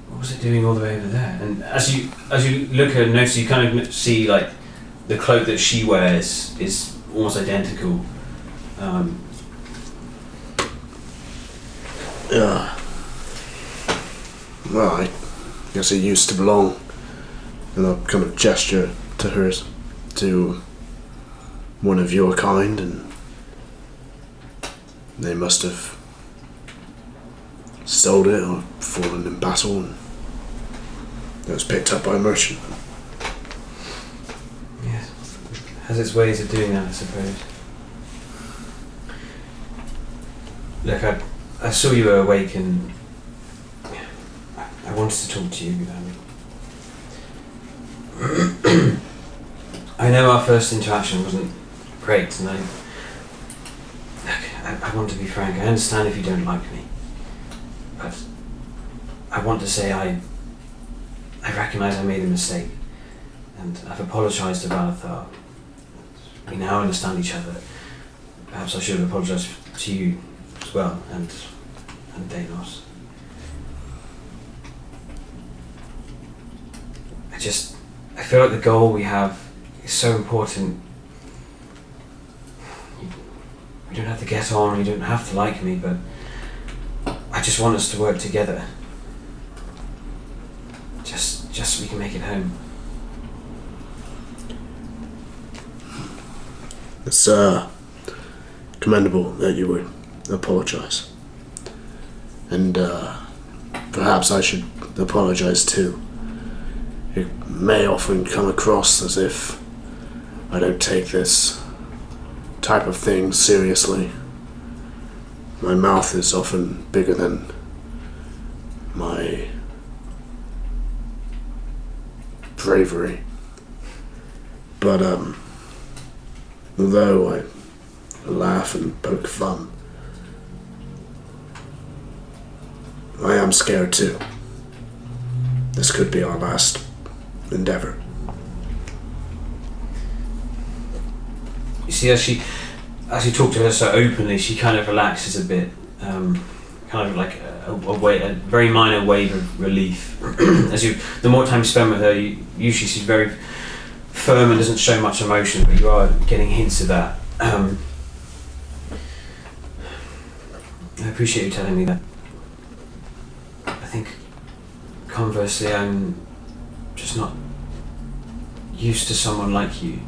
what was it doing all the way over there? And as you look at her and notice, you kind of see like the cloak that she wears is almost identical. Yeah. Well, I guess it used to belong. And I'll kind of gesture to hers, to one of your kind, and they must have stole it or fallen in battle, and it was picked up by a merchant. Yes, has its ways of doing that, I suppose. Look, I saw you were awake, and I wanted to talk to you. I know our first interaction wasn't great, and I want to be frank. I understand if you don't like me, but I want to say I recognise I made a mistake, and I've apologised to Valathar. We now understand each other. Perhaps I should have apologised to you as well, and Danos. I feel like the goal we have is so important. We don't have to get on, you don't have to like me, but I just want us to work together. Just so we can make it home. It's commendable that you would apologise. And perhaps I should apologise too. It may often come across as if I don't take this type of thing seriously. My mouth is often bigger than my bravery. But although I laugh and poke fun, I am scared too. This could be our last endeavor. You see, as you talk to her so openly, she kind of relaxes a bit, kind of like a very minor wave of relief. The more time you spend with her, usually she's very firm and doesn't show much emotion, but you are getting hints of that. I appreciate you telling me that. I think, conversely, I'm just not used to someone like you.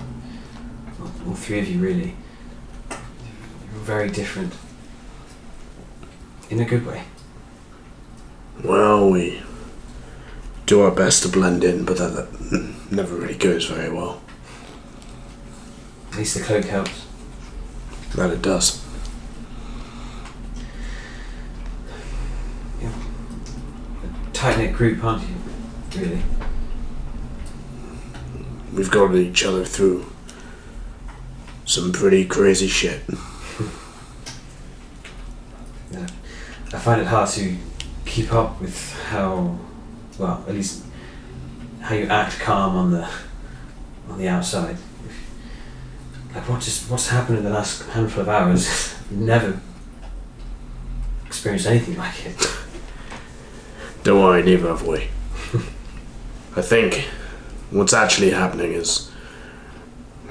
All three of you, really. You're very different. In a good way. Well, we do our best to blend in, but that never really goes very well. At least the cloak helps. That it does. You're a tight-knit group, aren't you? Really? we've gotten each other through some pretty crazy shit. Yeah. I find it hard to keep up with how, well, at least how you act calm on the outside. Like what's happened in the last handful of hours? I've never experienced anything like it. Don't worry, neither have we. I think what's actually happening is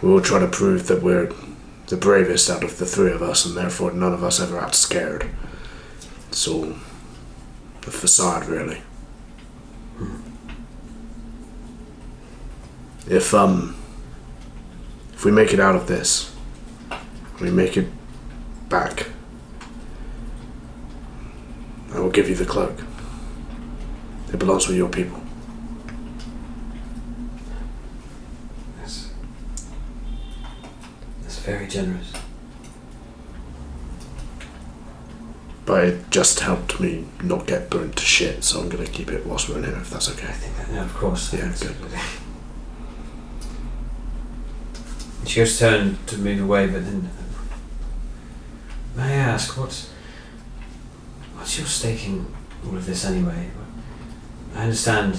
we'll try to prove that we're the bravest out of the three of us, and therefore none of us ever act scared. It's all a facade, really. If we make it out of this, we make it back, I will give you the cloak. It belongs with your people. That's very generous. But it just helped me not get burnt to shit, so I'm gonna keep it whilst we're in here, if that's okay. I think that, yeah, of course. Yeah, good. She goes to turn to move away, but then, may I ask, what's your stake in all of this anyway? I understand.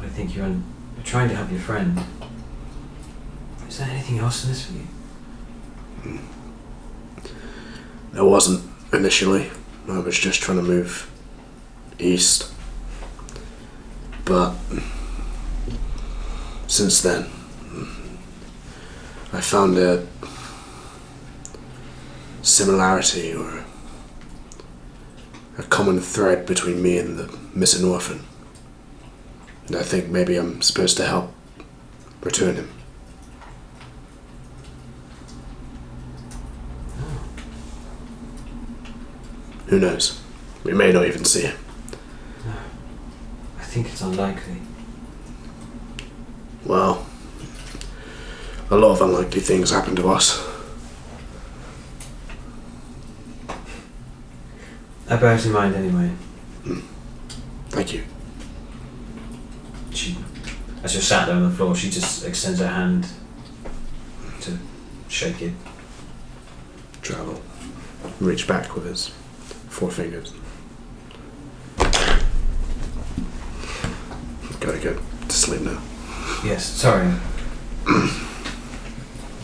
I think you're trying to help your friend. Is there anything else in this for you? There wasn't initially. I was just trying to move east. But since then, I found a similarity or a common thread between me and the missing orphan. And I think maybe I'm supposed to help return him. Who knows? We may not even see him. No. I think it's unlikely. Well, a lot of unlikely things happen to us. I bear it in mind anyway. Thank you. She, as you're sat there on the floor, she just extends her hand to shake it. Travel. Reach back with his 4 fingers. Gotta go to sleep now. Yes, sorry.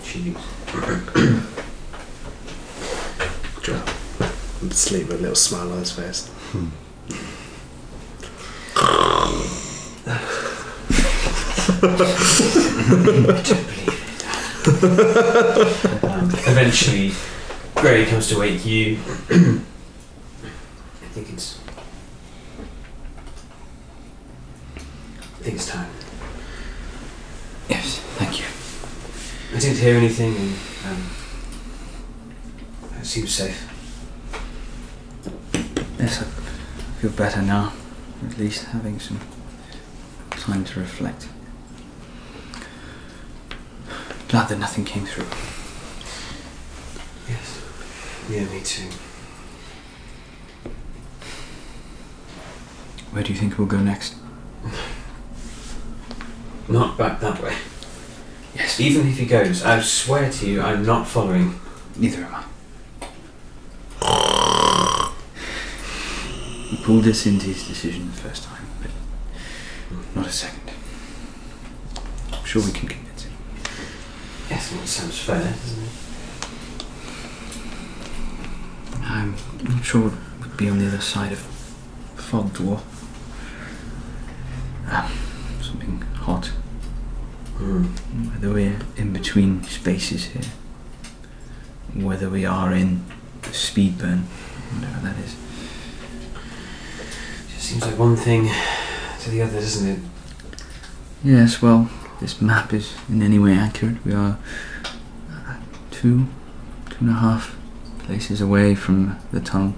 She leaves. Travel. And sleep with a little smile on his face. Eventually, Gray comes to wake you. I think it's time. Yes, thank you. I didn't hear anything, and it seems safe. Yes, I feel better now. At least having some time to reflect. Glad that nothing came through. Yes. Yeah, me too. Where do you think we'll go next? Not back that way. Yes. Even if he goes, I swear to you, I'm not following. Neither am I. He pulled us into his decision the first time, but not a second. I'm sure we can convince him. Yes, well, it sounds fair, doesn't it? I'm not sure what would be on the other side of Fog Dwarf. Something hot. Whether we're in between spaces here, whether we are in the speed burn, whatever that is. Just seems like one thing to the other, doesn't it? Yes, well, this map is in any way accurate. We are 2.5 places away from the tunnel.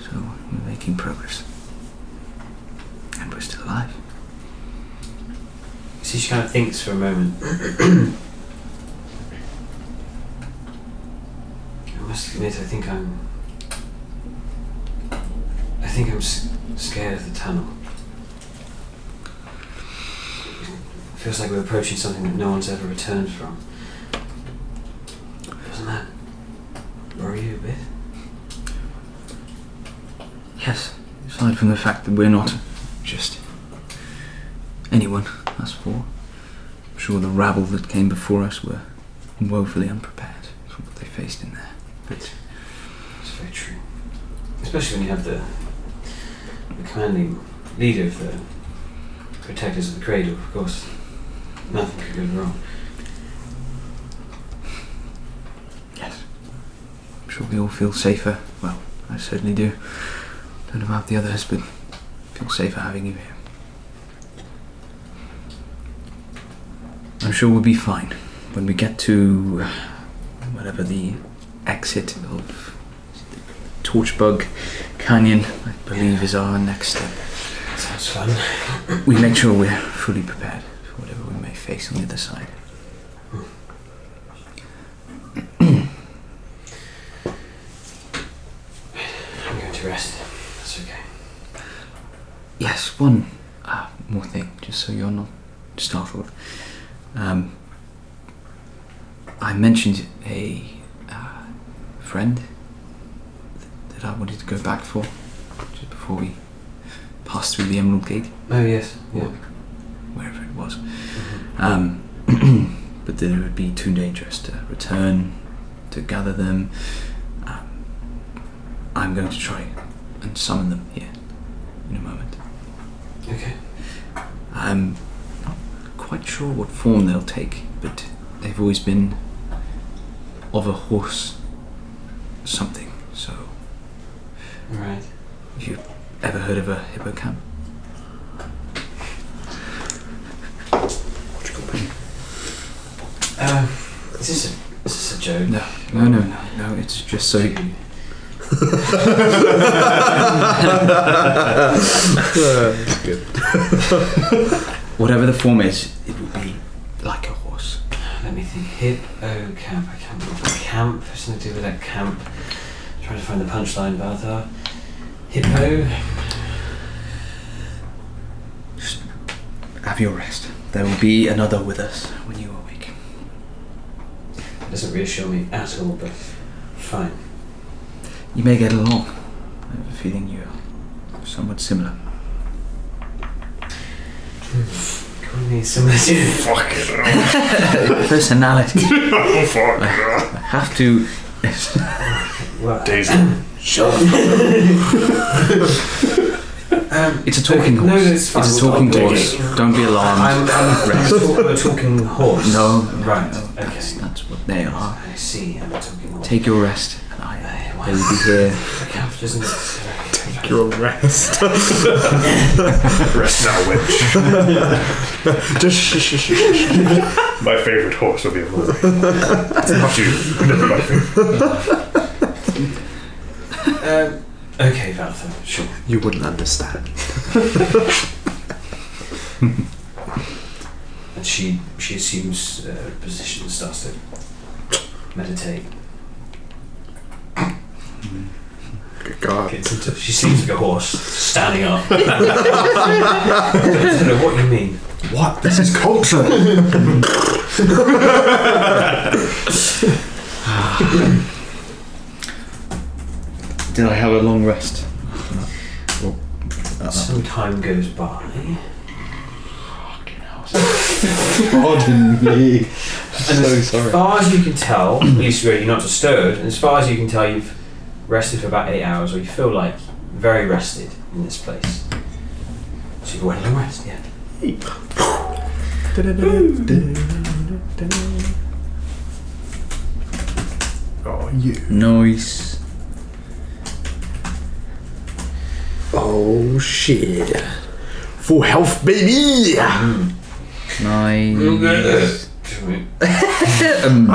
So we're making progress. And we're still alive. See, she kind of thinks for a moment. I must admit, I think I'm scared of the tunnel. It feels like we're approaching something that no one's ever returned from. Doesn't that worry you a bit? Yes, aside from the fact that we're not just anyone, us four. I'm sure the rabble that came before us were woefully unprepared for what they faced in there. It's very true. Especially when you have the commanding leader of the Protectors of the Cradle, of course. Nothing could go wrong. Yes. I'm sure we all feel safer. Well, I certainly do. Don't know about the others, but feel safer having you here. I'm sure we'll be fine when we get to whatever the exit of Torchbug Canyon, I believe, is our next step. Sounds fun. We make sure we're fully prepared for whatever we may face on the other side. I'm going to rest. That's okay. Yes, one more thing, just so you're not startled. I mentioned a friend that I wanted to go back for just before we passed through the Emerald Gate. Oh yes, yeah. Wherever it was. Mm-hmm. But that it would be too dangerous to return, to gather them. I'm going to try and summon them here in a moment. Okay. I'm not quite sure what form they'll take, but they've always been of a horse something, so... Right. Have you ever heard of a hippocamp? Is this a joke? No, it's just so... That's good. Whatever the form is, it will be like a horse. Let me think. Hippocamp. I can't remember. Camp. Something to do with that camp. Trying to find the punchline, Balthar. Hippo. Just have your rest. There will be another with us when you awake. That doesn't reassure me at all, but fine. You may get along. I have a feeling you're somewhat similar. Calling me similar to Fucking Personality. fuck. I have to... well, Daisy. Sure. It's a talking horse. No, it's fine. It's a talking I'll horse. take it. Don't be alarmed. I'm a talking horse. No. Right. That's Okay. what they are. I see. I'm a talking horse. Take your rest, and I Well, will be here. the camp doesn't. Take your rest. Rest now, witch. Just shh. My favourite horse will be a boy. Not you. Never my favourite. Okay, Valtham, sure. You wouldn't understand. And she assumes position and starts to meditate. Good God. She seems like a horse, standing up. I don't know what you mean. What? This is culture. Did I have a long rest? Some time goes by. Pardon me. And So as sorry. far as you can tell, at least you're not disturbed, and as far as you can tell, you've rested for about 8 hours, or you feel like very rested in this place. So you've had a long rest, yeah. Oh, you. Nice. Oh shit. Full health, baby! Nice. I am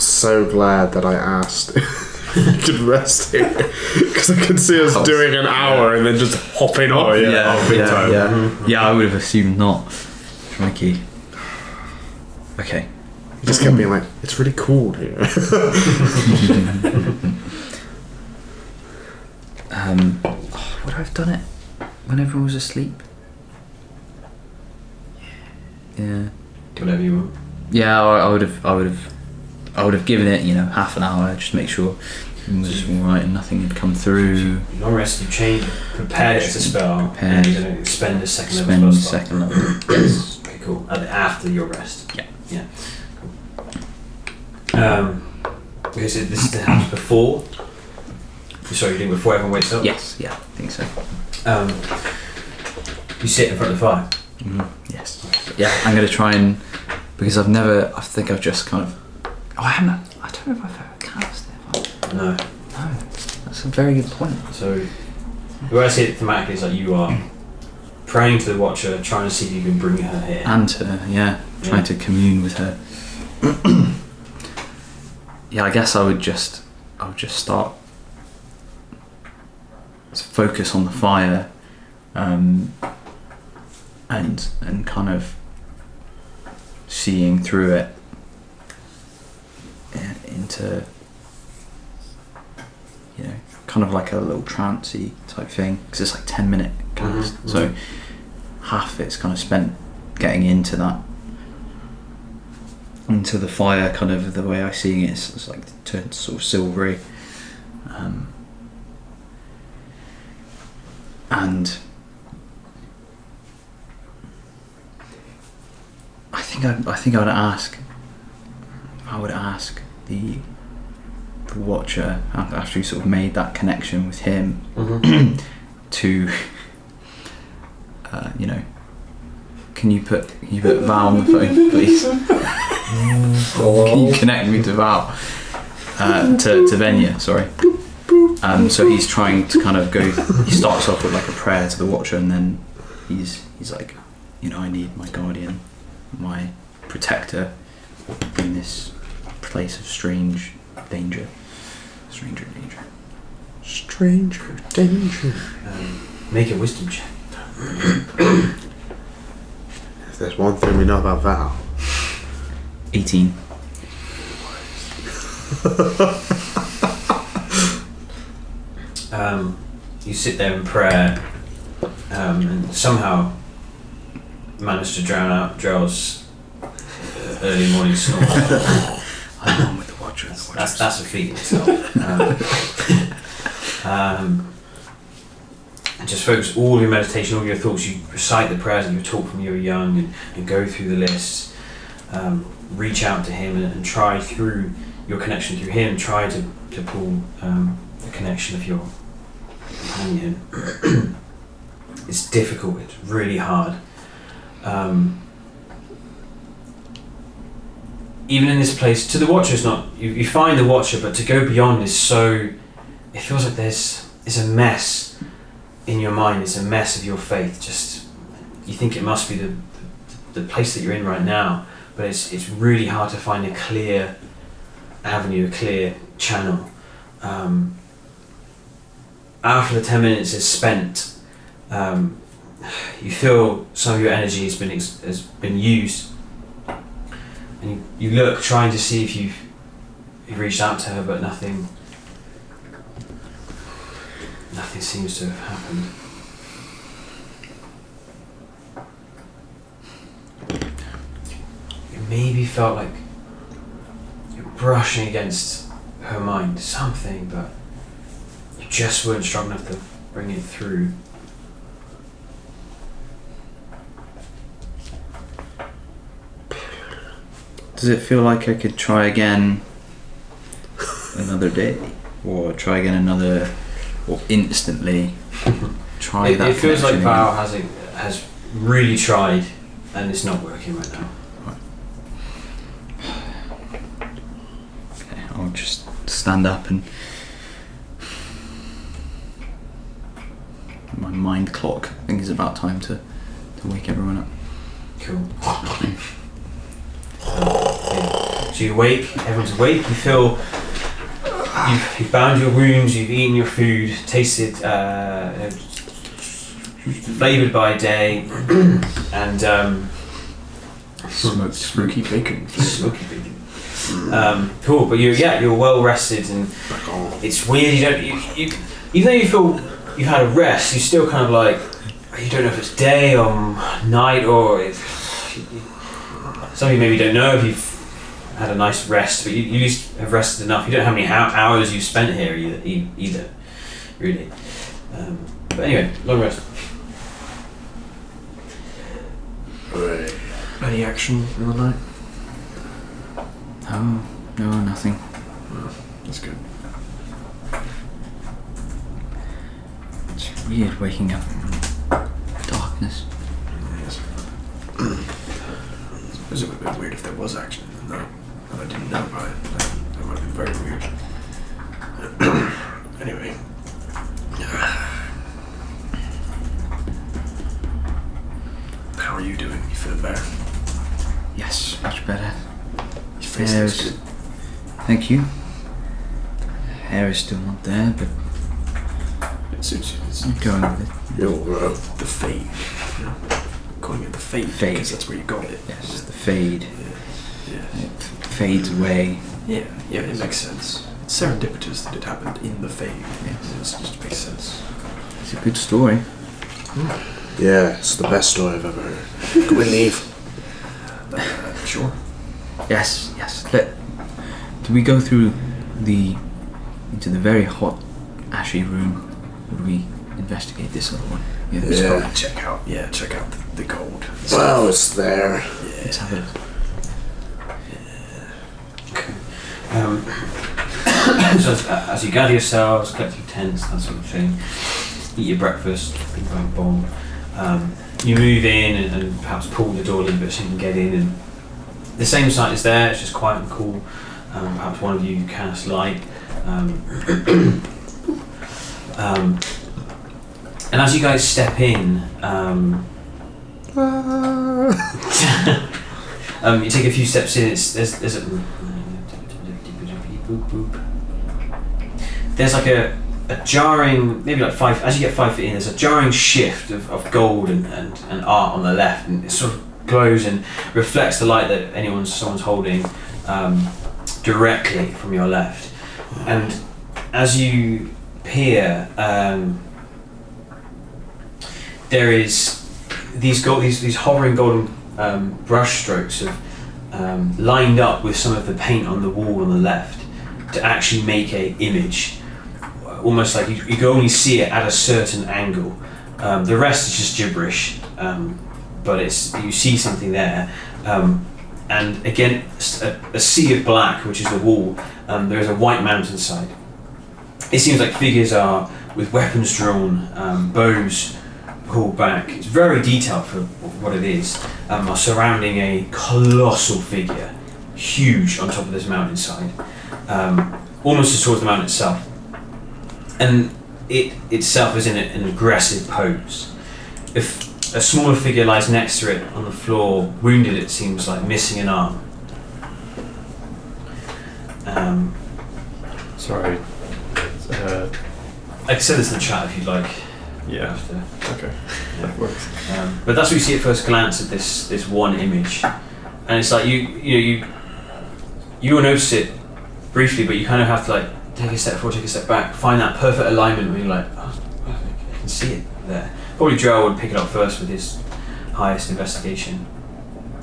so glad that I asked if you could rest here. Because I could see us doing an hour and then just hopping off. Big time. Yeah, I would have assumed not. Crikey. Okay. He just kept being like, it's really cool here. Would I have done it when everyone was asleep? Yeah. Whatever you want. Yeah, I would have given it, half an hour just to make sure it was all right and nothing had come through. Long rest. You prepared it as a spell, Prepared. and you're going to spend a second Spend level the spell. second level. Yes. Okay, cool. After your rest. Yeah. Yeah. Cool. Okay, so this happens before. Sorry, you're doing before everyone wakes up. Yes. Yeah. I think so. You sit in front of the fire. Yes. Yeah. I'm going to try and, because I think I've just kind of. Oh, I don't know if I've ever cast it. No. No. That's a very good point. So, the way I see it thematically is like you are praying to the Watcher, trying to see if you can bring her here. And her, trying to commune with her. Yeah, I guess I would just start to focus on the fire, and kind of seeing through it into, kind of like a little trancey type thing, because it's like 10-minute cast, so half of it's kind of spent getting into the fire. Kind of the way I see it, it's like turned sort of silvery, and I think I would ask the Watcher, after you sort of made that connection with him, to can you put Val on the phone, please? Can you connect me to Val? To Venya, sorry. So he's trying to kind of go. He starts off with like a prayer to the Watcher, and then he's like, I need my guardian, my protector, in this place of stranger danger. Make a wisdom check. If there's one thing we know about Val. 18. You sit there in prayer, and somehow manage to drown out Drell's early morning snore. I'm on with the Watcher. That's a feat in itself. And just focus all your meditation, all your thoughts. You recite the prayers that you were taught from you were young, and go through the lists. Reach out to him and try through your connection through him. Try to pull the connection of your companion. It's difficult. It's really hard. Even in this place, to the Watcher, it's not. You find the Watcher, but to go beyond is so. It feels like it's a mess in your mind. It's a mess of your faith. Just you think it must be the place that you're in right now, but it's really hard to find a clear avenue, a clear channel. After the 10 minutes is spent, you feel some of your energy has been used, and you look, trying to see if you've reached out to her, but nothing seems to have happened. You maybe felt like you're brushing against her mind, something, but you just weren't strong enough to bring it through. Does it feel like I could try again another day, or try again or instantly try that? It feels like connection Val again? has really tried, and it's not working right now. Okay, I'll just stand up and my mind clock. I think it's about time to wake everyone up. Cool. Yeah. So you wake, everyone's awake, you feel you've bound your wounds, you've eaten your food, tasted flavoured by day, and Smoked smoky bacon. smoky bacon. Cool, but you're well rested, and it's weird. You even though you feel you've had a rest, you still kind of like you don't know if it's day or night, or some of you maybe don't know if you've had a nice rest, but you at least have rested enough. You don't know how many hours you've spent here either really. But anyway, long rest. Right. Any action in the night? Oh, no, nothing. That's good. It's weird waking up in darkness. Yes. I suppose it would have been weird if there was action in the night, and I didn't know about it. That would have been very weird. Anyway. How are you doing? You feeling better? Yes, much better. Your face looks good. Thank you. Hair is still not there, but It suits you. It's I'm going with it. the fade. You know? Calling it the fade, Fade. because that's where you got it. Yes, the fade. Yeah. It fades away. Yeah, it makes sense. It's serendipitous that it happened in the fade. Yes. It just makes sense. It's a good story. Yeah, it's the best story I've ever heard. Can we leave? Sure. Yes. Do we go through into the very hot, ashy room? Would we investigate this other one? Yeah. Let's Yeah. probably check out the gold. Well, it's there. Yeah. Let's have it. So as you gather yourselves, collect your tents, that sort of thing, eat your breakfast, bing bang bong, you move in and perhaps pull the door a little bit so you can get in, and the same sight is there, it's just quiet and cool. Perhaps one of you cast light. And as you guys step in, you take a few steps in. There's like a jarring, maybe like 5. As you get 5 feet in, there's a jarring shift of gold and art on the left, and it sort of glows and reflects the light that someone's holding directly from your left. And as you peer, there is these hovering golden brush strokes of lined up with some of the paint on the wall on the left to actually make a image, almost like you can only see it at a certain angle. The rest is just gibberish, but you see something there. And against a sea of black, which is the wall, there is a white mountainside. It seems like figures are with weapons drawn, bows pulled back. It's very detailed for what it is. Are surrounding a colossal figure, huge on top of this mountainside, almost as tall as the mountain itself. And it itself is in an aggressive pose. If a smaller figure lies next to it on the floor, wounded, it seems like, missing an arm. Sorry. I can send this in the chat if you'd like. Yeah. After. Okay. That works. But that's what you see at first glance at this one image, and it's like you will notice it briefly, but you kind of have to like take a step forward, take a step back, find that perfect alignment where you're like, oh, I can see it there. Probably Joe would pick it up first with his highest investigation.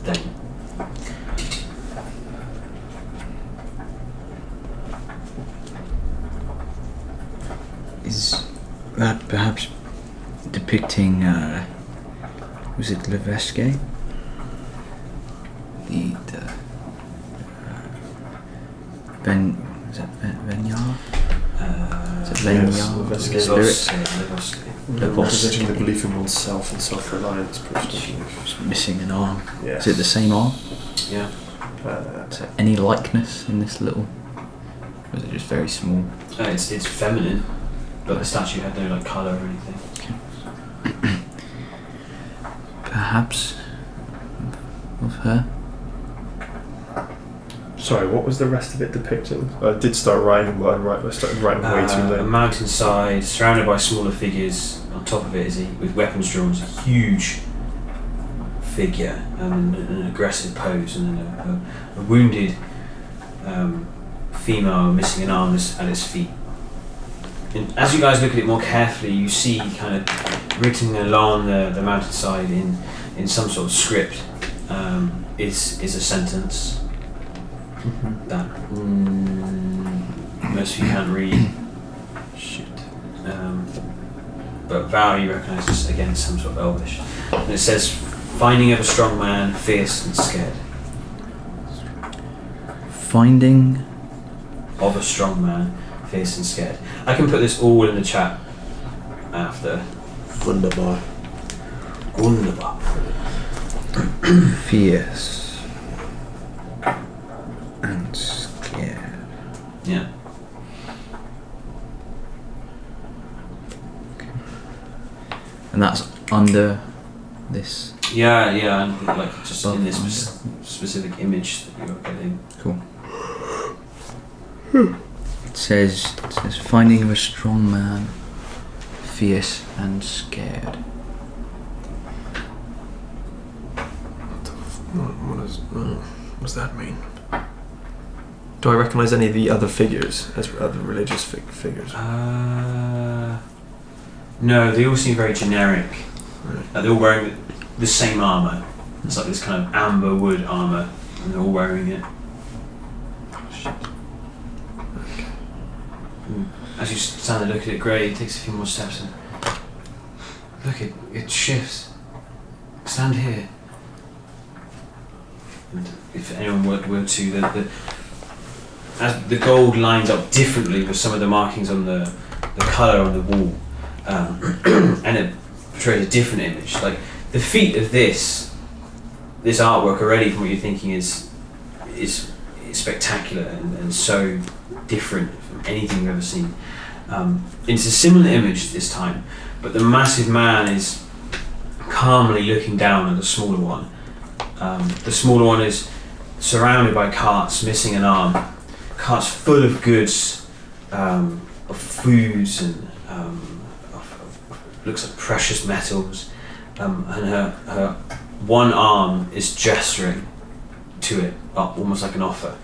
Then. Is that perhaps depicting, was it Levesque? Is that Venyar? Is it Venyar? Levesque. Spirit? Representing the belief in oneself and self-reliance, personal belief. Just missing an arm. Yes. Is it the same arm? Yeah. Is there any likeness in this little? Or is it just very small? It's feminine, but the statue had no like colour or anything. Perhaps of her. Sorry, what was the rest of it depicting? I did start writing, but I started writing way too late. A mountainside surrounded by smaller figures. On top of it is with weapons drawn. It's a huge figure and an aggressive pose, and then a wounded female missing an arm at its feet. And as you guys look at it more carefully, you see kind of written along the mountainside in some sort of script, is a sentence that most of you can't read. Shit. But Val, you recognise this again, some sort of Elvish. And it says, "Finding of a strong man, fierce and scared." Finding Of a strong man, fierce and scared. I can put this all in the chat after. Wunderbar. Wunderbar. fierce and scared. Yeah. And that's under this. Yeah, and like just in this Above, specific image that you're getting. Cool. It says finding of a strong man, fierce and scared. What does that mean? Do I recognise any of the other figures as other religious figures? No, they all seem very generic. Right. Like they're all wearing the same armour. It's like this kind of amber wood armour, and they're all wearing it. Shit. As you stand and look at it, Gray takes a few more steps and look, it shifts. Stand here. And if anyone were to, as the gold lines up differently with some of the markings on the colour on the wall, and it portrays a different image. Like the feat of this artwork already, from what you're thinking, is spectacular and so different from anything you've ever seen. It's a similar image this time, but the massive man is calmly looking down at the smaller one. The smaller one is surrounded by carts, missing an arm. Carts full of goods, of foods and looks like precious metals. And her one arm is gesturing to it, almost like an offer.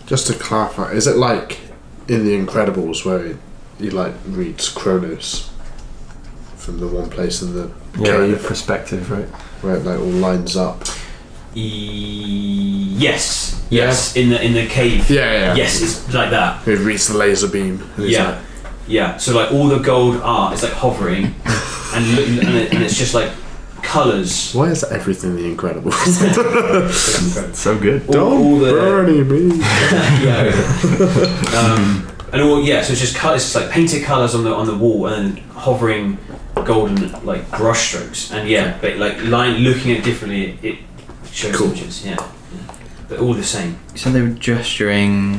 Just to clarify, is it like in The Incredibles where he like reads Kronos from the one place in the The cave perspective, right? where it like all lines up? Yes, in the cave. Yeah. Yes, it's like that. He reads the laser beam. And he's like, Yeah. So like all the gold art is like hovering, and it's just like colours. why is everything The Incredibles? So good. All the Bernie me. and all so it's just it's just like painted colours on the wall and then hovering golden like brush strokes and but like looking at it differently it shows Cool. images but all the same. So they were gesturing.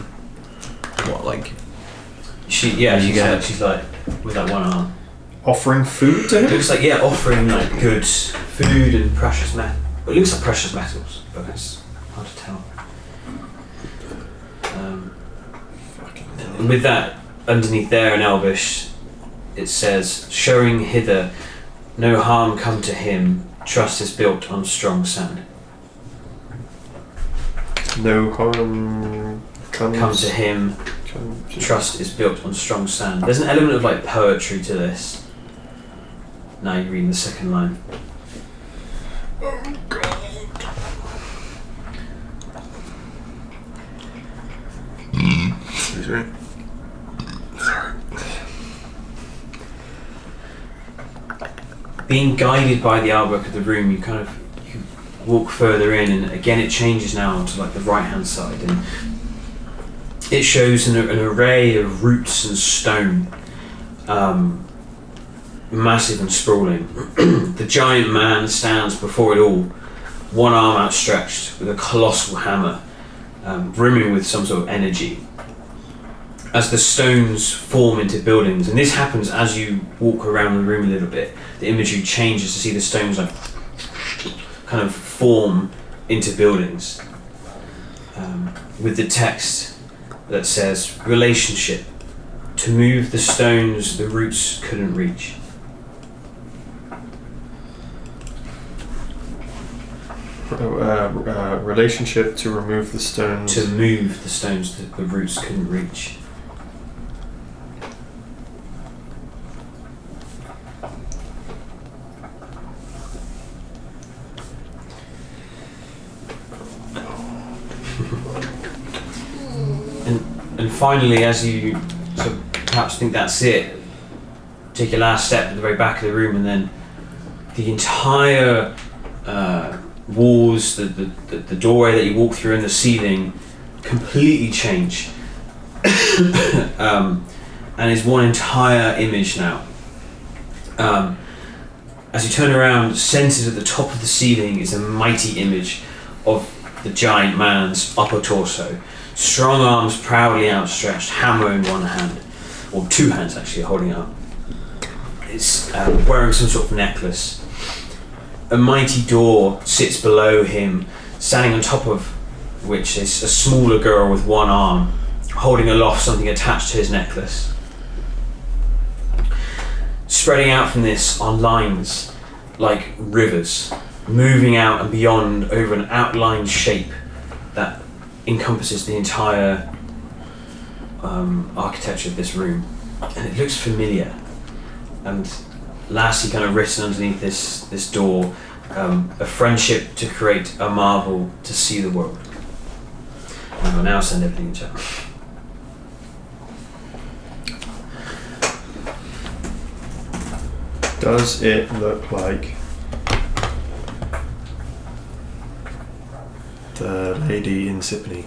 What, like? She's like with like one arm. Offering food to It him? looks like offering like goods, food and precious metal. It looks like precious metals, but it's hard to tell. And with that underneath there in Elvish, it says, "Showing hither, no harm come to him. Trust is built on strong sand." No harm comes Come to him. Trust is built on strong sand. There's an element of like poetry to this. Now you're reading the second line. Excuse me. Sorry. Being guided by the artwork of the room, you walk further in, and again it changes now to like the right hand side, and it shows an array of roots and stone, massive and sprawling. The giant man stands before it all, one arm outstretched with a colossal hammer, brimming with some sort of energy. As the stones form into buildings, and this happens as you walk around the room a little bit, the imagery changes to see the stones like kind of form into buildings, with the text that says, "Relationship, to move the stones the roots couldn't reach." Relationship to remove the stones. To move the stones that the roots couldn't reach. And finally, as you sort of perhaps think that's it, take your last step to the very back of the room, and then the entire walls, the doorway that you walk through, and the ceiling completely change, and is one entire image now. As you turn around, centered at the top of the ceiling is a mighty image of the giant man's upper torso, strong arms proudly outstretched, hammer in one hand, or two hands actually holding it up. It's wearing some sort of necklace. A mighty door sits below him, standing on top of which is a smaller girl with one arm, holding aloft something attached to his necklace. Spreading out from this are lines like rivers, moving out and beyond over an outlined shape that encompasses the entire architecture of this room. And it looks familiar. And lastly, kind of written underneath this door, a friendship to create a marvel to see the world. And I will now send everything in chat. Does it look like the lady in Sipney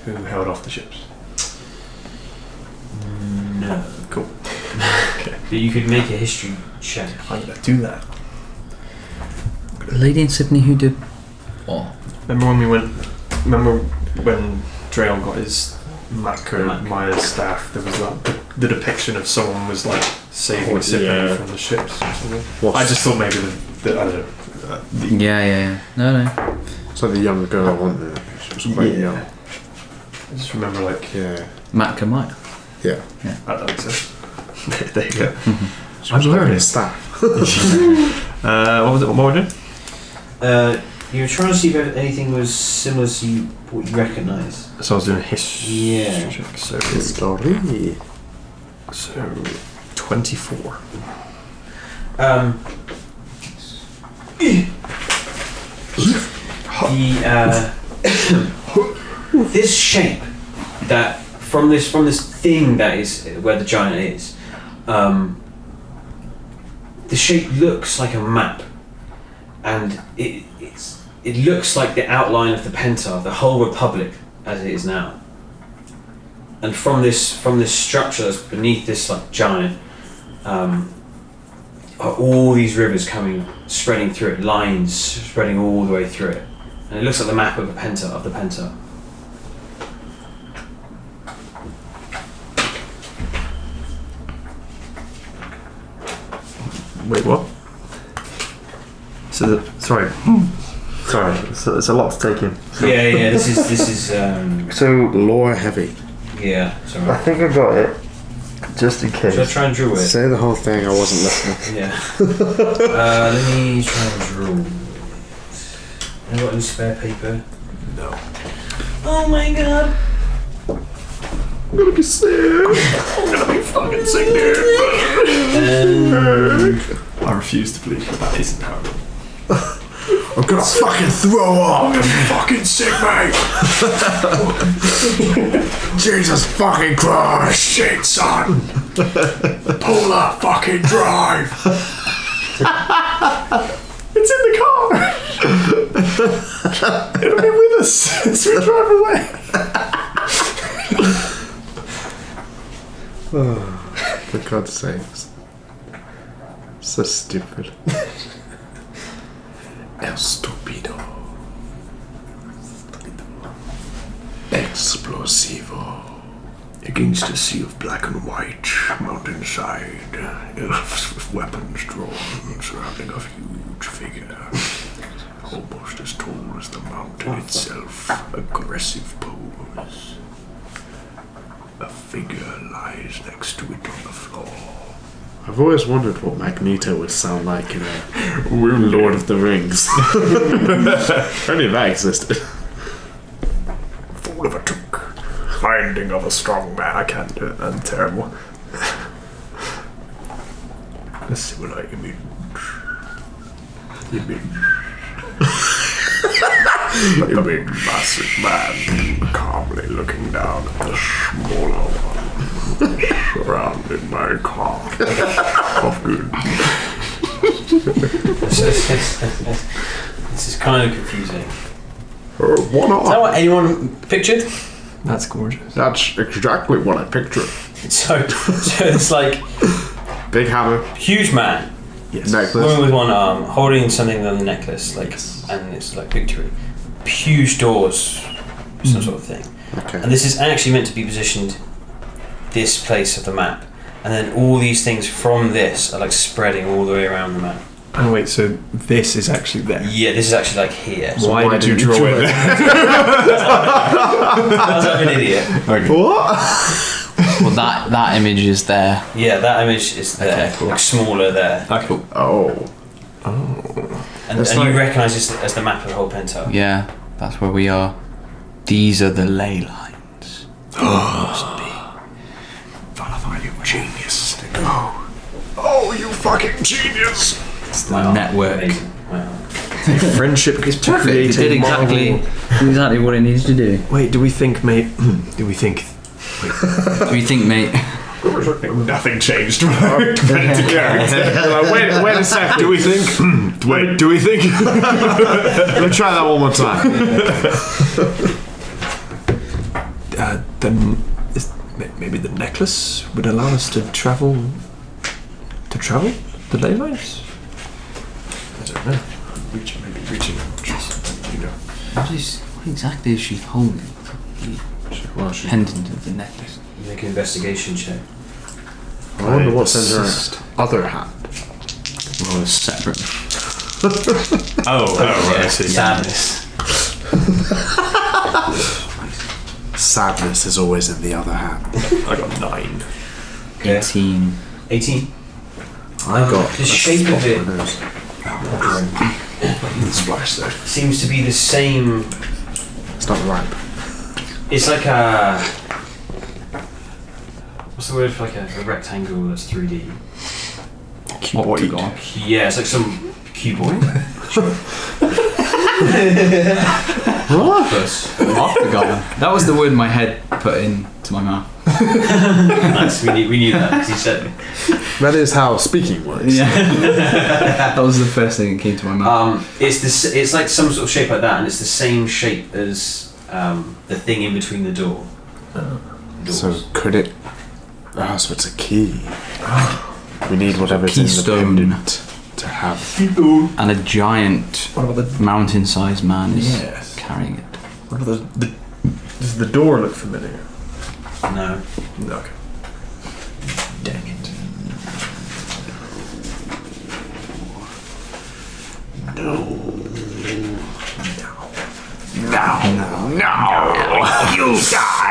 who held off the ships? No. Cool. Okay. But you could make a history check. I'm gonna do that. The lady in Sydney who did what? Remember when Drael got his Maya's staff? There was the depiction of someone was like saving Sipney from the ships or something. I just thought maybe I don't know. Yeah. No. It's like the younger girl, wasn't it? She was quite young. I just remember Matka Mike. Yeah. I don't think so. There you go. I'm learning staff. What was it? What were we doing? You were trying to see if anything was similar to what you recognise. So I was doing a history check. So 24. This shape that from this thing that is where the giant is, the shape looks like a map, and it looks like the outline of the Penta, of the whole Republic as it is now. And from this structure that's beneath this like giant, are all these rivers spreading through it, lines spreading all the way through it, and it looks like the map of the Penta. Wait, what? So sorry, it's a lot to take in. Yeah. This is. So lore heavy. Yeah. I Sorry. think I got it. Just in case. Should I try and draw it? Say the whole thing. I wasn't listening. Yeah. Let me try and draw it. Have you got any spare paper? No. Oh my god. I'm gonna be sick. I'm gonna be fucking sick, dude. I refuse to believe that isn't how it is. I'm gonna fucking throw up. I'm fucking sick, mate. Jesus fucking Christ. Shit, son. Pull up fucking drive. It's in the car. It'll be with us as we drive away. For God's sakes. So stupid. El stupido. Explosivo. Against a sea of black and white, mountainside, elves with weapons drawn, surrounding a huge figure, almost as tall as the mountain itself. Aggressive pose. A figure lies next to it on the floor. I've always wondered what Magneto would sound like in a Lord of the Rings. Only that existed. Fall of a took. Finding of a strong man. I can't do it. I'm terrible. A similar image. The big massive man calmly looking down at the smaller one, surrounded by a calf of good. This is kind of confusing. What Is that are? what anyone pictured? That's gorgeous. That's exactly what I pictured. So it's like Big hammer. huge man, Yes. woman Necklace. with one arm, holding something on the necklace, like, and it's like victory. Huge doors, some sort of thing. Okay. And this is actually meant to be positioned this place of the map, and then all these things from this are like spreading all the way around the map. And wait, so this is actually there. Yeah, this is actually like here. So Why did you didn't you draw draw it? because I'm an idiot. What? Well, that image is there. Yeah, that image is there, Okay, cool. like smaller there, Okay. Oh. and It's you like- recognise this as the map of the whole Pentar. Yeah, that's where we are. These are the ley lines. Must be. Valafine, you genius. Oh, you fucking genius. It's the network. Amazing. Wow. Friendship is Perfect. It did exactly what it needs to do. Wait, do we think, mate? Do we think? What do you think, mate? Nothing changed when I went to character. Like, wait a second. Do we think? Wait, do we think? Let me try that one more time. Then maybe the necklace would allow us to travel. To travel the ley lines. I don't know. Maybe reaching. You know. What exactly is she holding? Well, The pendant of the necklace. Make an investigation check. I wonder what's in her Assist. other hand. Well, it's separate. Oh, Yeah, I see. sadness. Sadness is always in the other hand. I got 9. Okay. 18. 18. I got The shape of it Splash though. seems to be the same. It's not ripe. It's like a. What's the word for like a rectangle that's 3D? Octagon. Yeah, it's like some cuboid. Octagon. That was the word my head put into my mouth. Nice, we knew that because he said it. That is how speaking works. Yeah. That was the first thing that came to my mouth. It's like some sort of shape like that, and it's the same shape as the thing in between the door. Doors. So could it? Oh, so it's a key. We need whatever's in the Keystone. pendant to have. And a giant What about the? mountain-sized man is Yes. carrying it. What about the? Does the door look familiar? No. No. Okay. Dang it.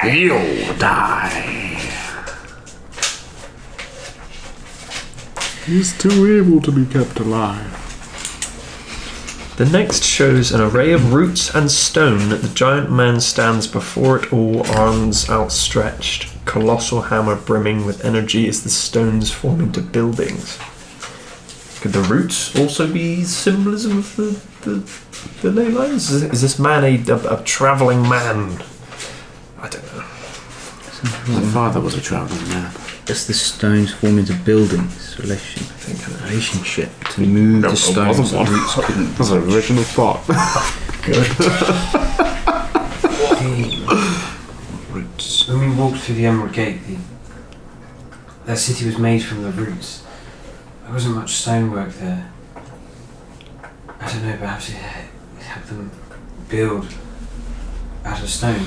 You'll die. He's too evil to be kept alive. The next shows an array of roots and stone. The giant man stands before it all, arms outstretched, colossal hammer brimming with energy as the stones form into buildings. Could the roots also be symbolism of the ley lines? Is this man a travelling man? I don't know. My father was a travelling man. As the stones form into buildings, relationship to move No, the it stones, wasn't the one. roots couldn't. That's an original thought. Roots. When we walked through the Emerald Gate, that city was made from the roots. There wasn't much stonework there. I don't know, perhaps it helped them build out of stone.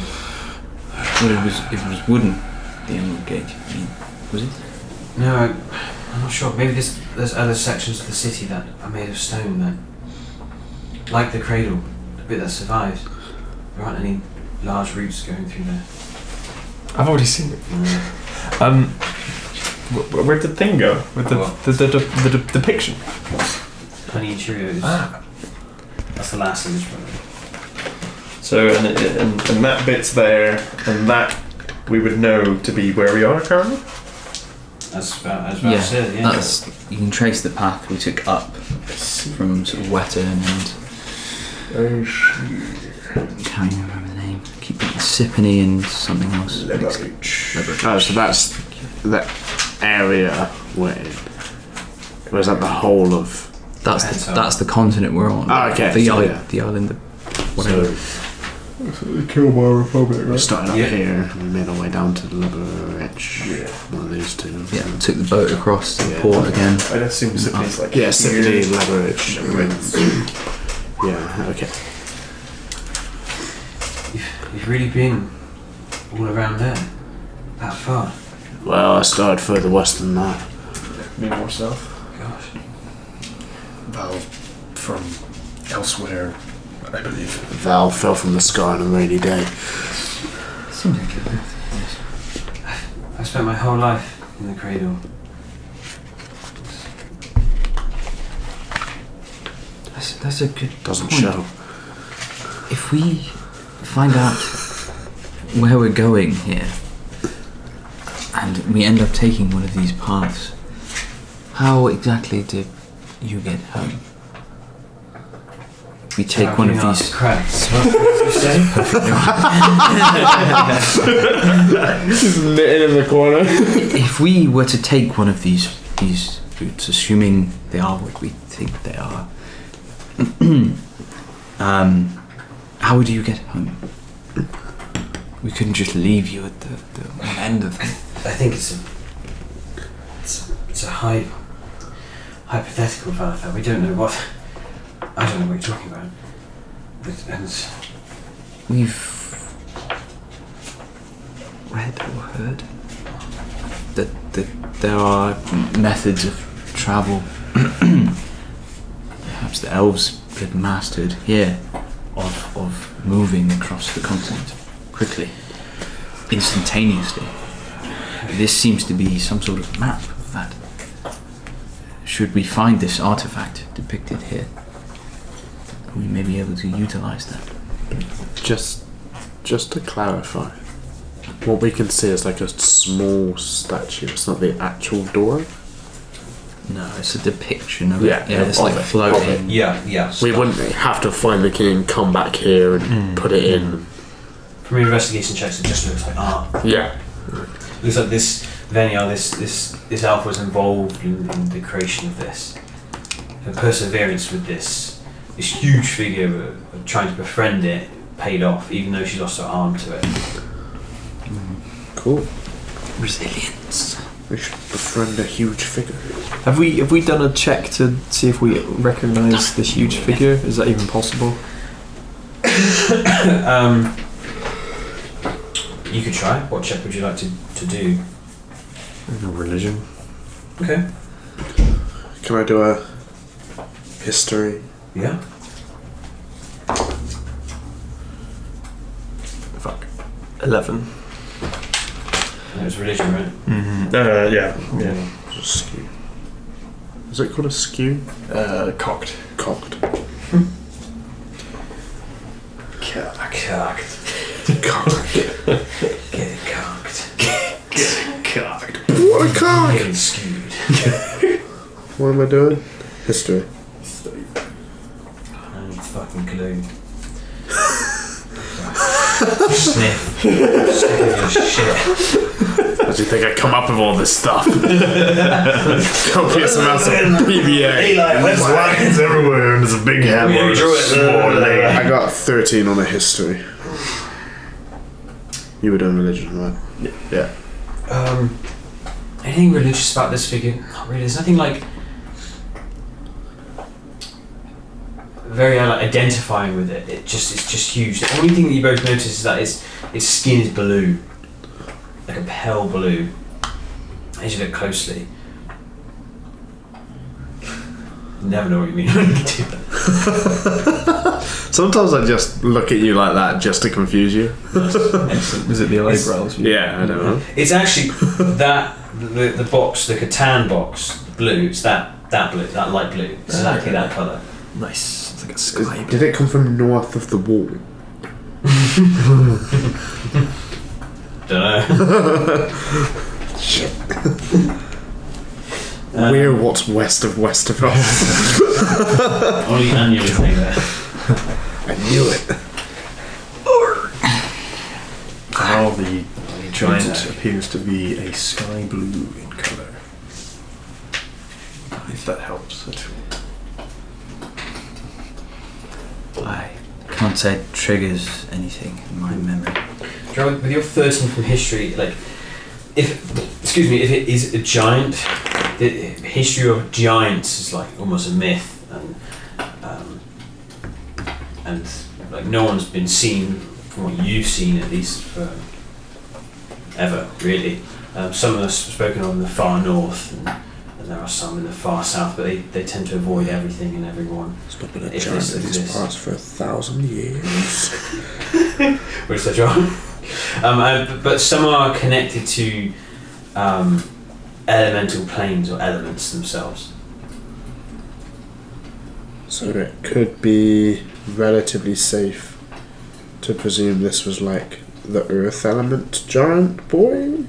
Well, it was wooden. The Emerald Gate. I mean, was it? No, I'm not sure. Maybe there's other sections of the city that are made of stone then. Like the cradle, the bit that survived. There aren't any large roots going through there. I've already seen it. Where'd the thing go? With the depiction? Honey Cheerios. Ah. That's the last image from it. So, and that bit's there, and that we would know to be where we are currently? That's about Yeah, it, yeah. that's. You can trace the path we took up from sort of Wetton and can't even remember the name. Keep Sippany and something else. Oh, so that's the area we're in. Or is that the whole of... That's the continent we're on. Oh, okay. The So, island, yeah. the island, whatever. So, kill my republic, right? We started up Yeah. here and we made our way down to the Liberich. One of these two. Yeah, took the boat across to the Yeah. port again. I'd assume Sydney's like. Yeah, Sydney, Liberich. Yeah, okay. You've really been all around there, that far. Well, I started further west than that. Me more south. Gosh. Val from elsewhere, I believe. Val fell from the sky on a rainy day. Seems like it. I've spent my whole life in the cradle. That's a good Doesn't point. show. If we find out where we're going here, and we end up taking one of these paths, how exactly do you get home? If we take one of these... cracks. Just knitting in the corner. If we were to take one of these routes, assuming they are what we think they are, how would you get home? We couldn't just leave you at the one end of it. I think it's a hypothetical Valentine. We don't know what. I don't know what you're talking about. And We've read or heard that there are methods of travel, perhaps the elves had mastered here, of moving across the continent quickly, instantaneously. This seems to be some sort of map of that. Should we find this artifact depicted here, we may be able to utilize that. Just to clarify, what we can see is like a small statue. It's not the actual door. No, it's a depiction of Yeah, it. Yeah, it's of like it. floating. yeah. We wouldn't have to find the key and come back here and put it in. From your investigation checks, it just looks like art. Yeah. Looks like this Veniar, this elf was involved in the creation of this. The perseverance with this huge figure of trying to befriend it paid off, even though she lost her arm to it. Cool. Resilience. We should befriend a huge figure. Have we done a check to see if we recognise this huge figure? Is that even possible? You could try. What check would you like to do? Religion. Okay. Can I do a history? Yeah. Fuck. 11. It was religion, right? Mm-hmm. Yeah. Skew. Is it called a skew? Cocked. Cocked. Cocked. Cocked. Get it cocked. Cocked. What a cock! Getting skewed. What am I doing? History. I'm fucking glued. Sniff. Sniff your shit. How do you think I come up with all this stuff? Copious amounts of PBA. There's lines everywhere and there's a big hammer. Yeah, we drew it. I got 13 on a history. You were doing religion, right? Yeah. Anything religious about this figure? Not really. There's nothing like very like identifying with it. It's just huge. The only thing that you both notice is that its skin is blue, like a pale blue. As you look closely, you never know what you mean when you do that. Sometimes I just look at you like that just to confuse you. Excellent. Is it the eyebrows? Yeah, I don't know. It's actually that the box, the Catan box, the blue. It's that blue, that light blue. It's exactly that colour. Nice. It's like a sky. Did it come from north of the wall? Don't know. Shit. We're what's west of us. Only annually thing there. I knew it. now the giant appears to be a sky blue in colour. If that helps at all. I can't say it triggers anything in my memory. Joe, with your 13 from history, like, if it is a giant, the history of giants is like almost a myth, and like no one's been seen from what you've seen at least for ever really. Some are spoken of in the far north, and there are some in the far south, but they tend to avoid everything and everyone. It's not been a If giant this in these exists. parts for 1,000 years. Which they're wrong. But some are connected to elemental planes or elements themselves. So it could be relatively safe to presume this was like the earth element giant boy?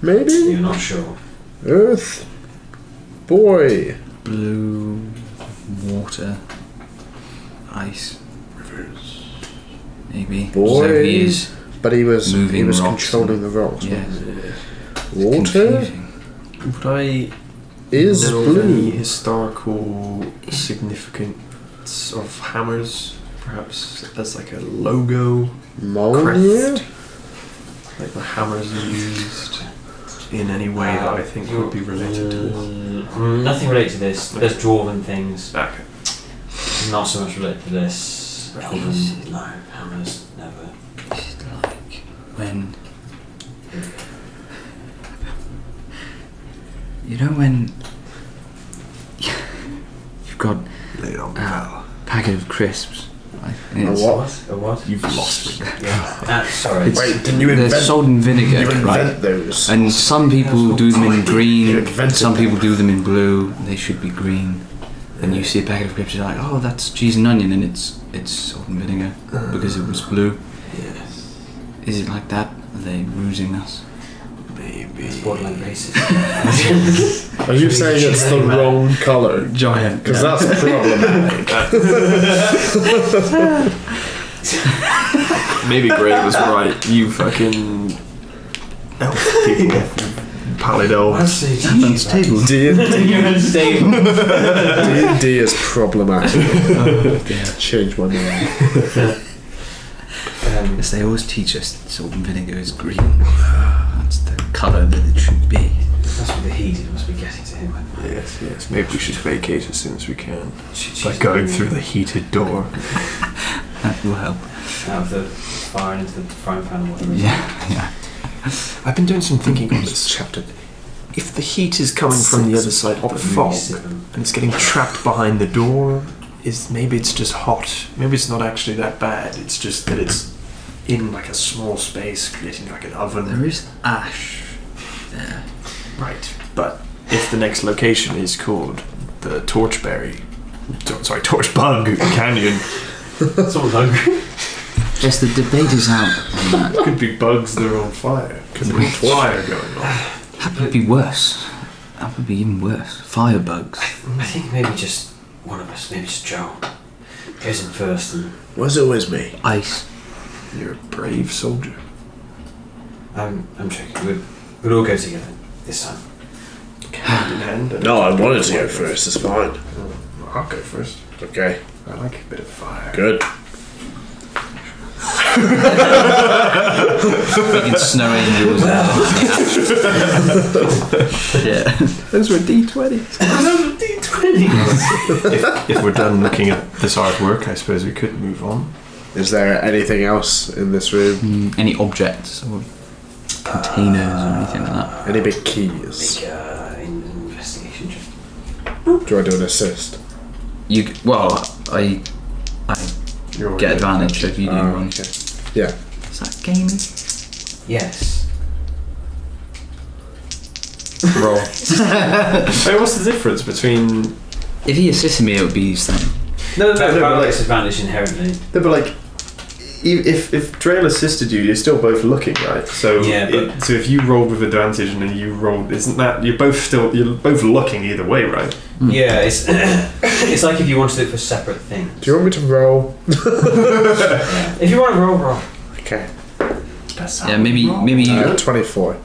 Maybe? You're not sure. Earth boy. Blue, water, ice, Rivers. maybe. Boy. So he is But he was moving rocks controlling and- the rocks. yes. Water Confusing. Would I is know of any blue. historical significance of hammers? Perhaps as like a logo, Mjolnir? crest? Like the hammers are used in any way that I think would be related to this. Nothing related to this. There's dwarven things. Okay. Not so much related to this. Elven, no. Hammers, never. It's like when when you've got Lay it on a packet of crisps. Like, and A it's- what? A what? You've lost me. Yeah. Sorry. Wait, didn't you They're invent? salt and vinegar, You invent right? those. And some people do them in You green, invented some them. people do them in blue. They should be green. And you see a packet of crisps, you're like, oh, that's cheese and onion, and it's salt and vinegar because it was blue. Yes. Is it like that? Are they rusing us? Maybe. It's borderline racist. Are you saying it's the wrong colour? Giant. Because that's problematic. Maybe Gray was right. You fucking elf people. Pallid elves. That unstable. D&D is problematic. Change my mind. Yes, they always teach us that salt and vinegar is green. That's the colour that it should be. Must be the heat. It must be getting to him. Yes, yes. Maybe we should vacate as soon as we can. She's By going through the heated door. That will help. out of the fire and into the frying pan or whatever. Yeah. I've been doing some thinking on this chapter. If the heat is coming from the other side of the fog and it's getting trapped behind the door, maybe it's just hot. Maybe it's not actually that bad. It's just that it's in like a small space, creating like an oven. There is ash there. Right, but if the next location is called the Torchbug Canyon, Someone's hungry. Yes, the debate is out on that. could be bugs that are on fire. Could be fire going on. That would be worse. That would be even worse. Firebugs. I think maybe just one of us, maybe just Joe, goes in first and Was it always me? Ice. You're a brave soldier. I'm joking. We'll all go together this time. Hand in hand. No, I wanted to go first. It's fine. I'll go first. Okay, I like a bit of fire. good. Freaking snow angels. Yeah. Those were D20s. If we're done looking at this artwork, I suppose we could move on. Is there anything else in this room? Any objects or containers or anything like that? Any big keys? Make investigation check. Do I do an assist? I You're get advantage if you do one. Okay. Yeah. Is that gaming? Yes. Roll. Hey, what's the difference between? If he assisted me, it would be something. No, Advantage disadvantage inherently. No, but like, if Drail assisted you, you're still both looking, right? So Yeah, but- so if you rolled with advantage and then you rolled, isn't that you're both looking either way, right? Yeah, it's it's like if you wanted it for separate things. Do you want me to roll? Yeah. If you want to roll. Okay. best. Yeah, maybe you. 24.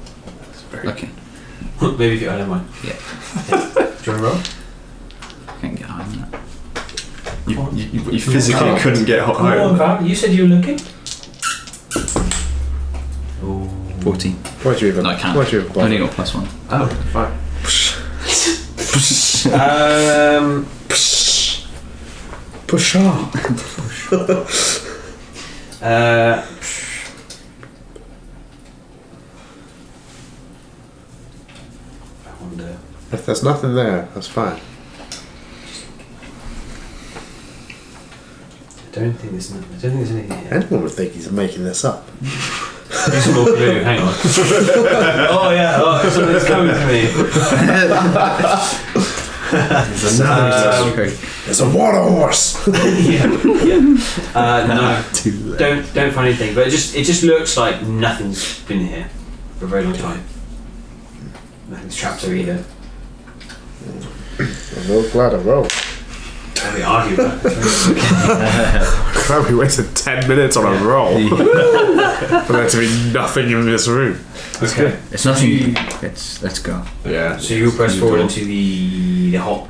Okay. Maybe if you. I don't mind. Yeah. Do you want to roll? Can't get higher than that. You physically couldn't get Come higher. on, Val. You said you were looking. Ooh. 14. Why'd you even? No, I can't. Why'd you even bother? Only got +1. Oh, fine. Push up. I wonder. If there's nothing there, that's fine. I don't think there's anything here. Anyone would think he's making this up. Use some more glue. Hang on. Oh yeah. Oh, something's coming to me. There's a water horse. Yeah. No. Don't find anything. But it just looks like nothing's been here for a very long time. Nothing's trapped here either. I'm real glad I rolled. Can we argue about it? Glad we wasted 10 minutes on a roll for there to be nothing in this room. Okay. It's nothing. Let's go. Yeah. So you press forward into the hot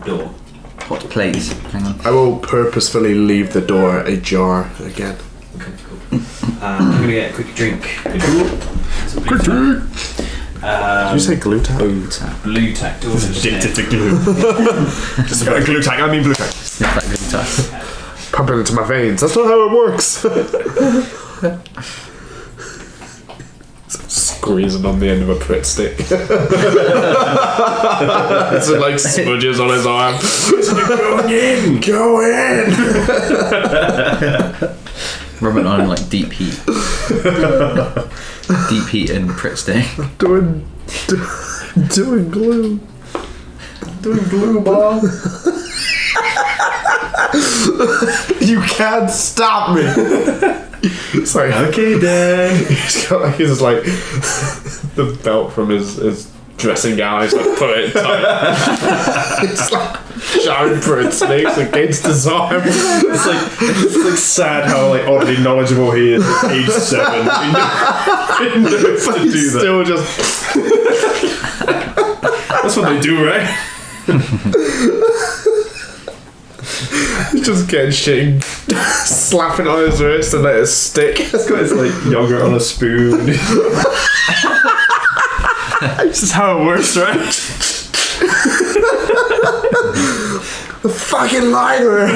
door. Hot plates. Hang on. I will purposefully leave the door ajar again. Okay, cool. I'm gonna get a quick drink. Quick drink. Did you say glue tap? Blue tap. Blue tack door. Addicted to glue. Just a glue tag. I mean blue tag. Sniff that blue tap. Pump it into my veins. That's not how it works. Squeezing on the end of a Pritt stick. It's like smudges on his arm. Go in! Go in! Rubbing on like deep heat. Deep heat and Pritt stick. Doing glue. Doing glue, Bob. You can't stop me. It's like, okay, Dad. He's got like his like the belt from his dressing gown. He's like put it tight. It's like giant Pritt snakes against his arm. It's like sad how like oddly knowledgeable he is at age 7. He knows to do that. Still just. That's what they do, right? He's just getting shit, slapping on his wrist and let it stick. He's got his like yogurt on a spoon. This is how it works, right? The fucking lighter!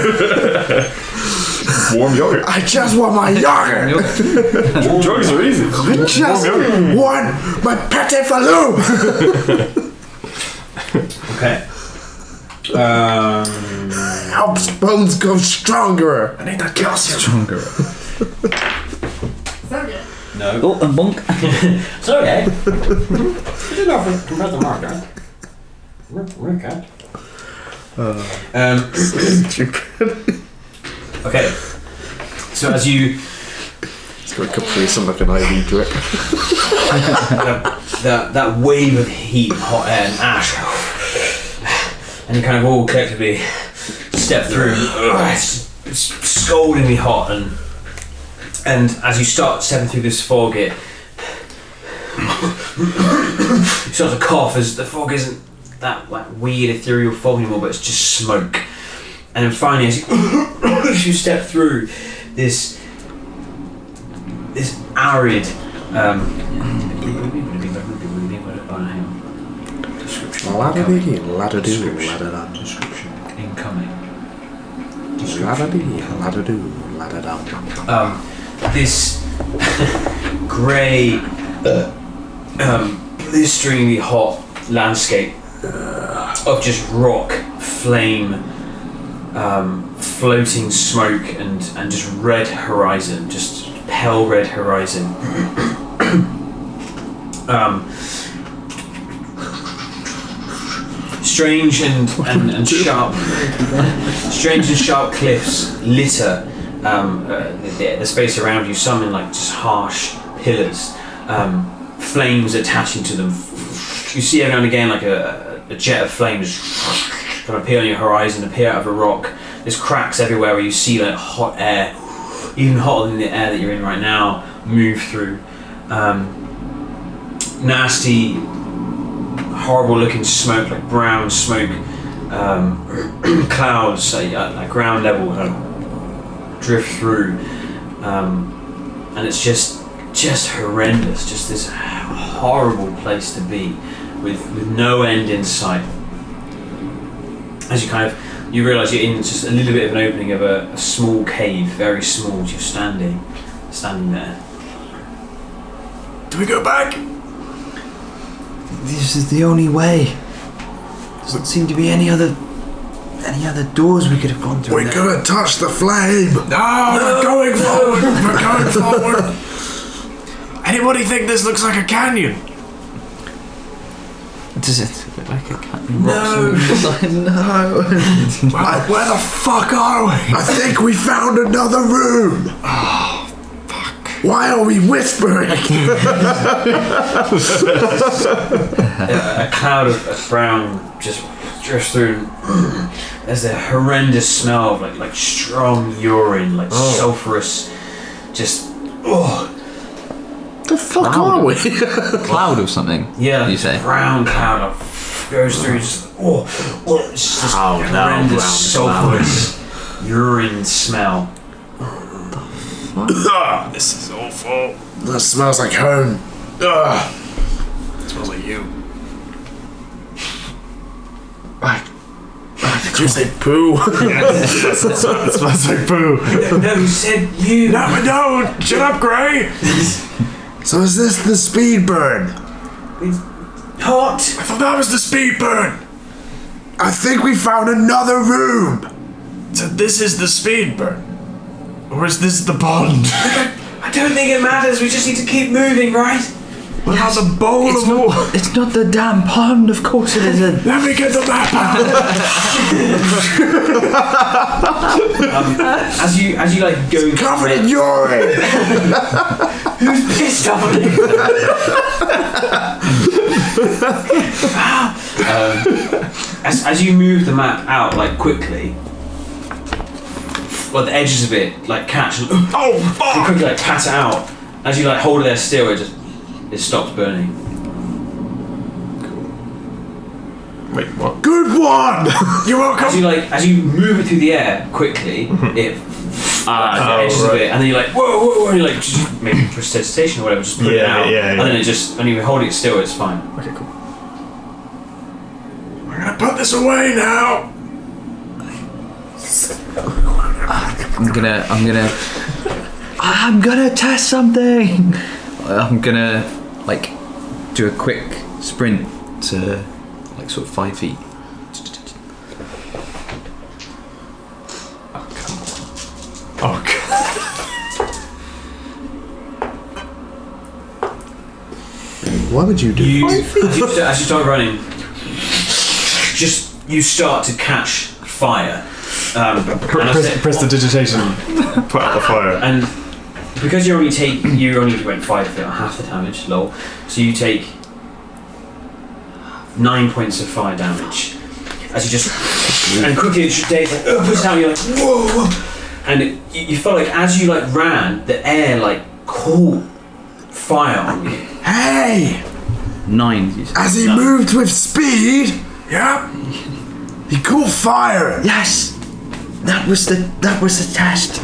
Warm yogurt. I just want my yogurt! Drugs are easy. I just want my pate faloo! Okay. Helps bones go stronger! I need that calcium. Stronger. No. Oh, and bunk. It's okay. It's enough compared to Margaret. Okay. Okay. So as you It's got a Caprice and like an IV drip. that wave of heat, hot air, and ash, and you kind of all collectively step through. It's scaldingly hot, and as you start stepping through this fog, you start to cough as the fog isn't that like weird ethereal fog anymore, but it's just smoke. And then finally, as you step through this arid description incoming. This grey blisteringly hot landscape of just rock, flame, floating smoke and just red horizon, just pale red horizon. Strange and sharp, strange and sharp cliffs litter the space around you. Some in like just harsh pillars, flames attaching to them. You see every now and again like a jet of flames kind of appear on your horizon, appear out of a rock. There's cracks everywhere where you see like hot air even hotter than the air that you're in right now, move through. Nasty, horrible-looking smoke, like brown smoke, clouds at ground level drift through, and it's just horrendous. Just this horrible place to be, with no end in sight. As you realise you're in just a little bit of an opening of a small cave, very small. You're standing there. Do we go back? This is the only way. Doesn't seem to be any other doors we could have gone through. We're gonna touch the flame. No, we're going forward. We're going forward. Anybody think this looks like a canyon? Does it look like a canyon? No. No. Where the fuck are we? I think we found another room. Oh, fuck. Why are we whispering? A cloud of brown just drifts through. There's a horrendous smell of like strong urine, like sulphurous, just The fuck are we? Cloud or something? yeah, like You say? brown cloud goes through. Just it's just this horrendous sulphurous urine smell. This is awful. That smells like home. Ugh. It smells like you. Did you say poo? It smells like poo. No, you said you. No, we don't. Shut up, Gray. So is this the speed burn? Hot. I thought that was the speed burn. I think we found another room. So this is the speed burn, or is this the pond? I don't think it matters. We just need to keep moving, right? What about the bowl of water? It's not the damn pond, of course it isn't. Let me get the map out. As you like go Covered in urine. Who's pissed on me? As you move the map out like quickly, well, the edges of it like catch and Oh you fuck! quickly like pat it out. As you like hold it there still, it stops burning. Wait, what? Good one. You're welcome. As you move it through the air quickly, it like, the edges of it, and then you're like whoa, and you like just maybe precipitation or whatever, just put it Yeah, out, yeah, and then it just when you hold it still, it's fine. Okay, cool. We're gonna put this away now. I'm gonna test something. I'm gonna like do a quick sprint to like sort of 5 feet. Oh god. Why would you do? As you start running, you start to catch fire. Press the digitation. Put out the fire. And because you only went 5 foot, half the damage, lol. So you take 9 points of fire damage as you just and quickly Dave's like push out. You're like whoa, and you felt like as you like ran, the air like caught fire on you. Hey! 9. You said. As he No. moved with speed, Yep. he caught fire. Yes, that was the test.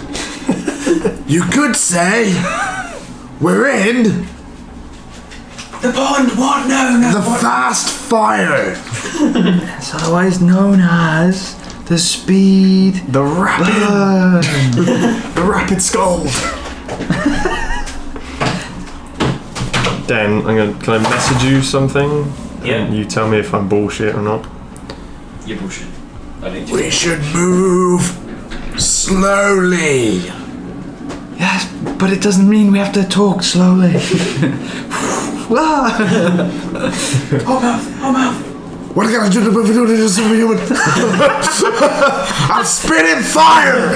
You could say we're in The pond? What? No. the what? fast fire. It's otherwise known as the speed The rapid. burn. The rapid scold. Dan, can I message you something? Yeah. And you tell me if I'm bullshit or not. You're bullshit. I need to. We should move slowly. Yes, but it doesn't mean we have to talk slowly. Oh mouth. What can I do to this human? I'm spitting fire.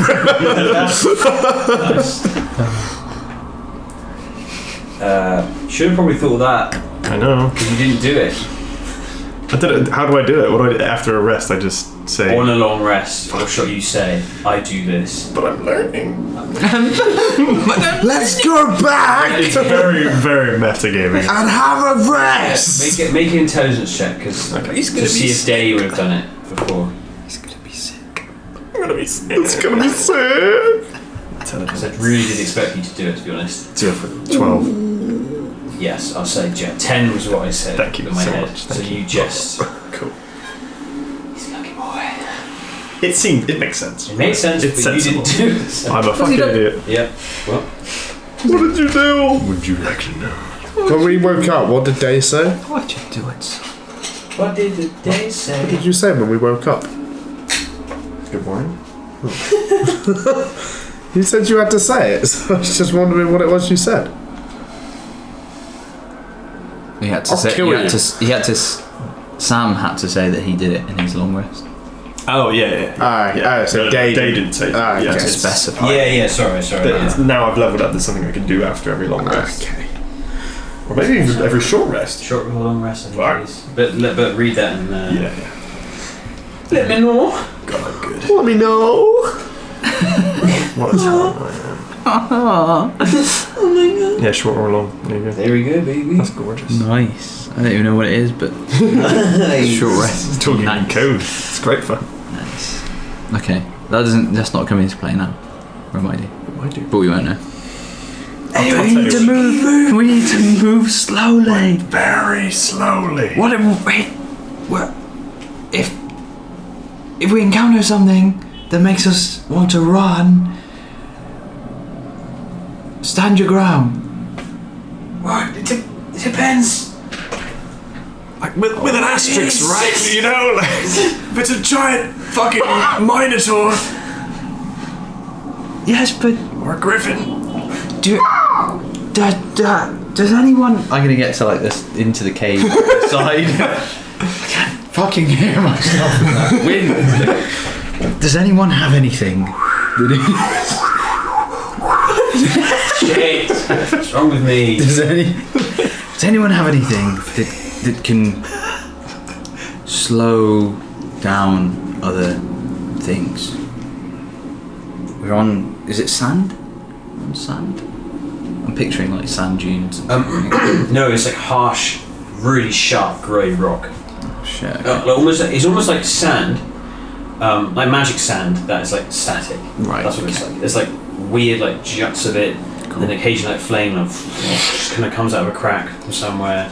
Should have probably thought of that I know. because you didn't do it. I did it. How do I do it? What do I do? After a rest, I just say, on a long rest, or shall you say, I do this? but I'm learning. Let's go back It's very, very metagaming. and have a rest. Make an intelligence check, because He's gonna to see be if Day would have done it before. He's gonna be sick. I'm gonna be sick. It's gonna be sick. Because I really did expect you to do it, to be honest. 12. Yes, I'll say 10 was what I said Thank you in my so head. much. So Thank you you. just... Cool. He's a lucky boy. It makes sense. It makes sense, It's but you sensible. didn't do it. So. I'm a fucking idiot. Yeah, well... What did you do? Would you like to know? When we woke up, what did Day say? Why'd you do it, son? What did the day say? What did you say when we woke up? Good morning. You said you had to say it, so I was just wondering what it was you said. He had to I'll say. kill you. Sam had to say that he did it in his long rest. Oh, yeah. So Day didn't say that. okay. Yeah, To it's- specify. Yeah, sorry. But it's, now I've leveled up. There's something I can do after every long rest. Okay. Or maybe even every short rest. Short or long rest, I think Fuck. it is. But read that and... Yeah. Let me know. God, I'm good. Let me know. What a talent I am. Yeah, short or long. There you go. There we go, baby. That's gorgeous. Nice. I don't even know what it is, but short rest. Talking Nice. in code. It's great fun. Nice. Okay, that's not coming into play now. Or might do? I do. But we won't know. I'll We need tell to you. move. We need to move slowly. Very slowly. What if we encounter something that makes us want to run? Stand your ground. What? It depends. Like with an asterisk, right? You know, like if it's a giant fucking minotaur Yes, but or a griffin. does anyone? I'm gonna get to like this into the cave side. I can't fucking hear myself in that wind. Does anyone have anything? Shit. What's wrong with me? Does anyone have anything that can slow down other things? We're on. Is it sand? On sand? I'm picturing like sand dunes. No, it's like harsh, really sharp grey rock. Shit. It's almost like sand, like magic sand that is like static. Right. That's what it's like. There's like weird like juts of it, and then occasionally like flame just kind of comes out of a crack from somewhere.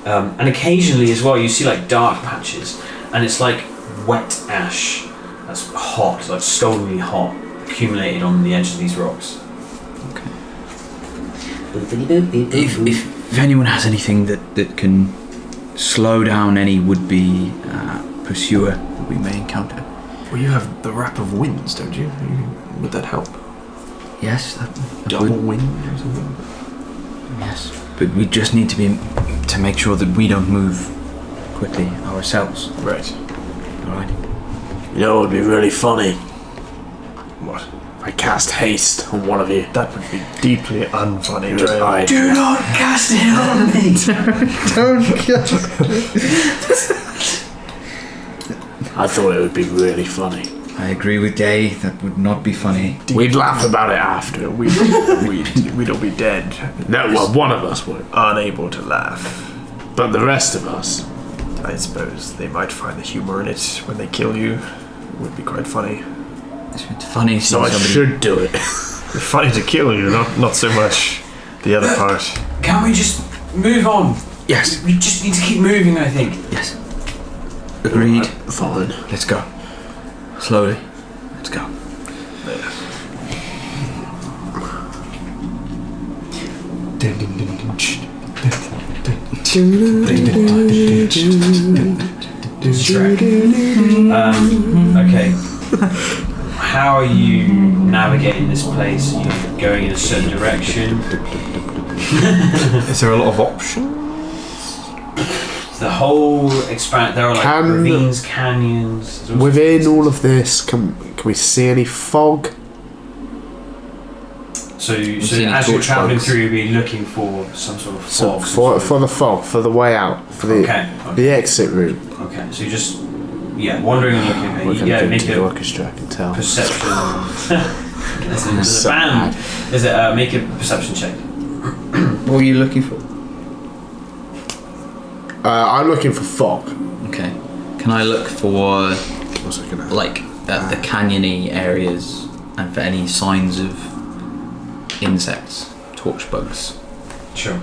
And occasionally as well, you see like dark patches, and it's like wet ash that's hot, like scaldingly hot, accumulated on the edge of these rocks. If anyone has anything that can slow down any would-be pursuer that we may encounter. Well, you have the rap of winds, don't you? Would that help? Yes, that Double would. wind or something? Yes, but we just need to make sure that we don't move quickly ourselves. Right. All right. You know what would be really funny? What? If I cast haste on one of you. That would be deeply unfunny, It was Dre. I. Do not cast it on me. Don't cast. I thought it would be really funny. I agree with Day. That would not be funny. We'd laugh about it after. We'd all be dead. No, well, one of us would. Unable to laugh. But the rest of us. I suppose they might find the humour in it when they kill you. It would be quite funny. It's funny So I seeing somebody. should do it. Funny to kill you, not so much the other part. Can we just move on? Yes. We just need to keep moving, I think. Yes. Agreed. Fine. Let's go. Slowly. Let's go. Okay. How are you navigating this place? Are you going in a certain direction? Is there a lot of options? The whole there are like Can- ravines, canyons. there's all Within sorts of all of this, can we see any fog? places. So see any as you're torch travelling bugs? through, you'll be looking for some sort of So fog. some for sort the fog, for the way out, for the Okay. the exit route. Okay. So you just Yeah, wandering and looking. We're Okay. gonna Yeah, go make to the a orchestra, I can tell. perception. There's a So band. Is it? Make a perception check. What are you looking for? I'm looking for fog. Okay. Can I look for What's I gonna like the canyony areas and for any signs of insects, torch bugs, Sure.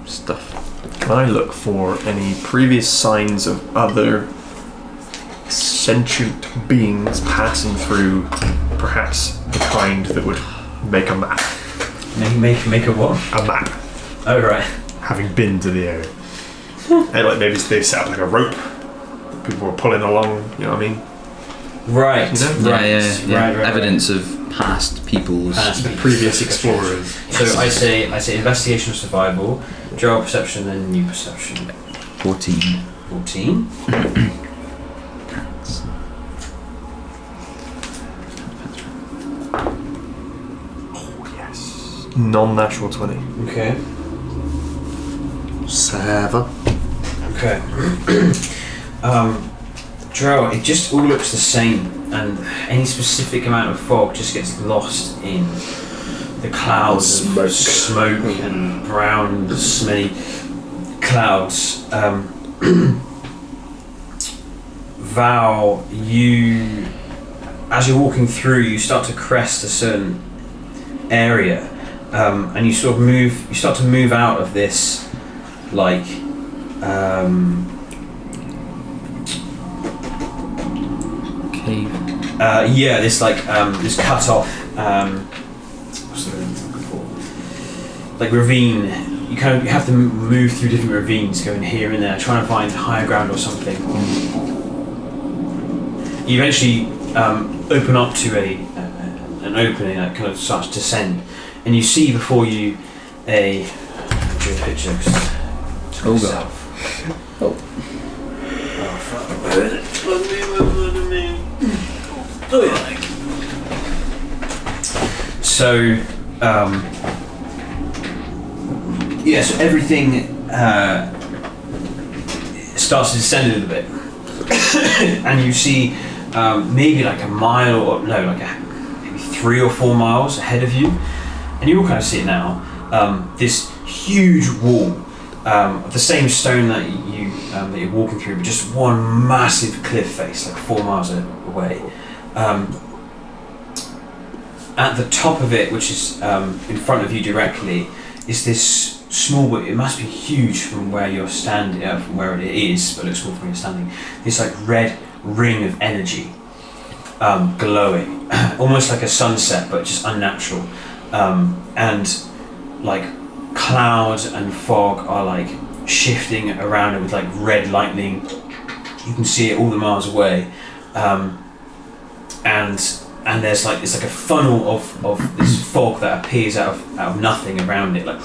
stuff? Can I look for any previous signs of other sentient beings passing through, perhaps the kind that would make a map? Make a what? A map. Oh right. Having been to the area. And like maybe they set up like a rope. People were pulling along, you know what I mean? Right. You know? Right. Yeah. Evidence of past people's. Past Previous explorers. So I say investigation or survival, general perception, then new perception. 14. 14. Non-natural 20. Okay. 7. Okay. Drow, it just all looks the same, and any specific amount of fog just gets lost in the clouds of smoke and brown, smelly clouds. Val, as you're walking through, you start to crest a certain area, and you start to move out of this, like, Cave. this like this cut off, what's the word I'm looking for? Like ravine. You have to move through different ravines, going here and there, trying to find higher ground or something. You eventually open up to an opening that kind of starts to descend, and you see before you a picture. Oh god. Oh fuck. Oh yeah. So, so everything starts to descend a little bit, and you see maybe like a mile or maybe 3 or 4 miles ahead of you, and you all kind of see it now. This huge wall of the same stone that you're walking through, but just one massive cliff face, like 4 miles away. At the top of it, which is in front of you directly, is this small, but it must be huge from where you're standing, from where it is, but it looks small from where you're standing. This like red ring of energy, glowing, almost like a sunset, but just unnatural. And like clouds and fog are like shifting around it with like red lightning. You can see it all the miles away, and there's like it's like a funnel of this fog that appears out of nothing around it, like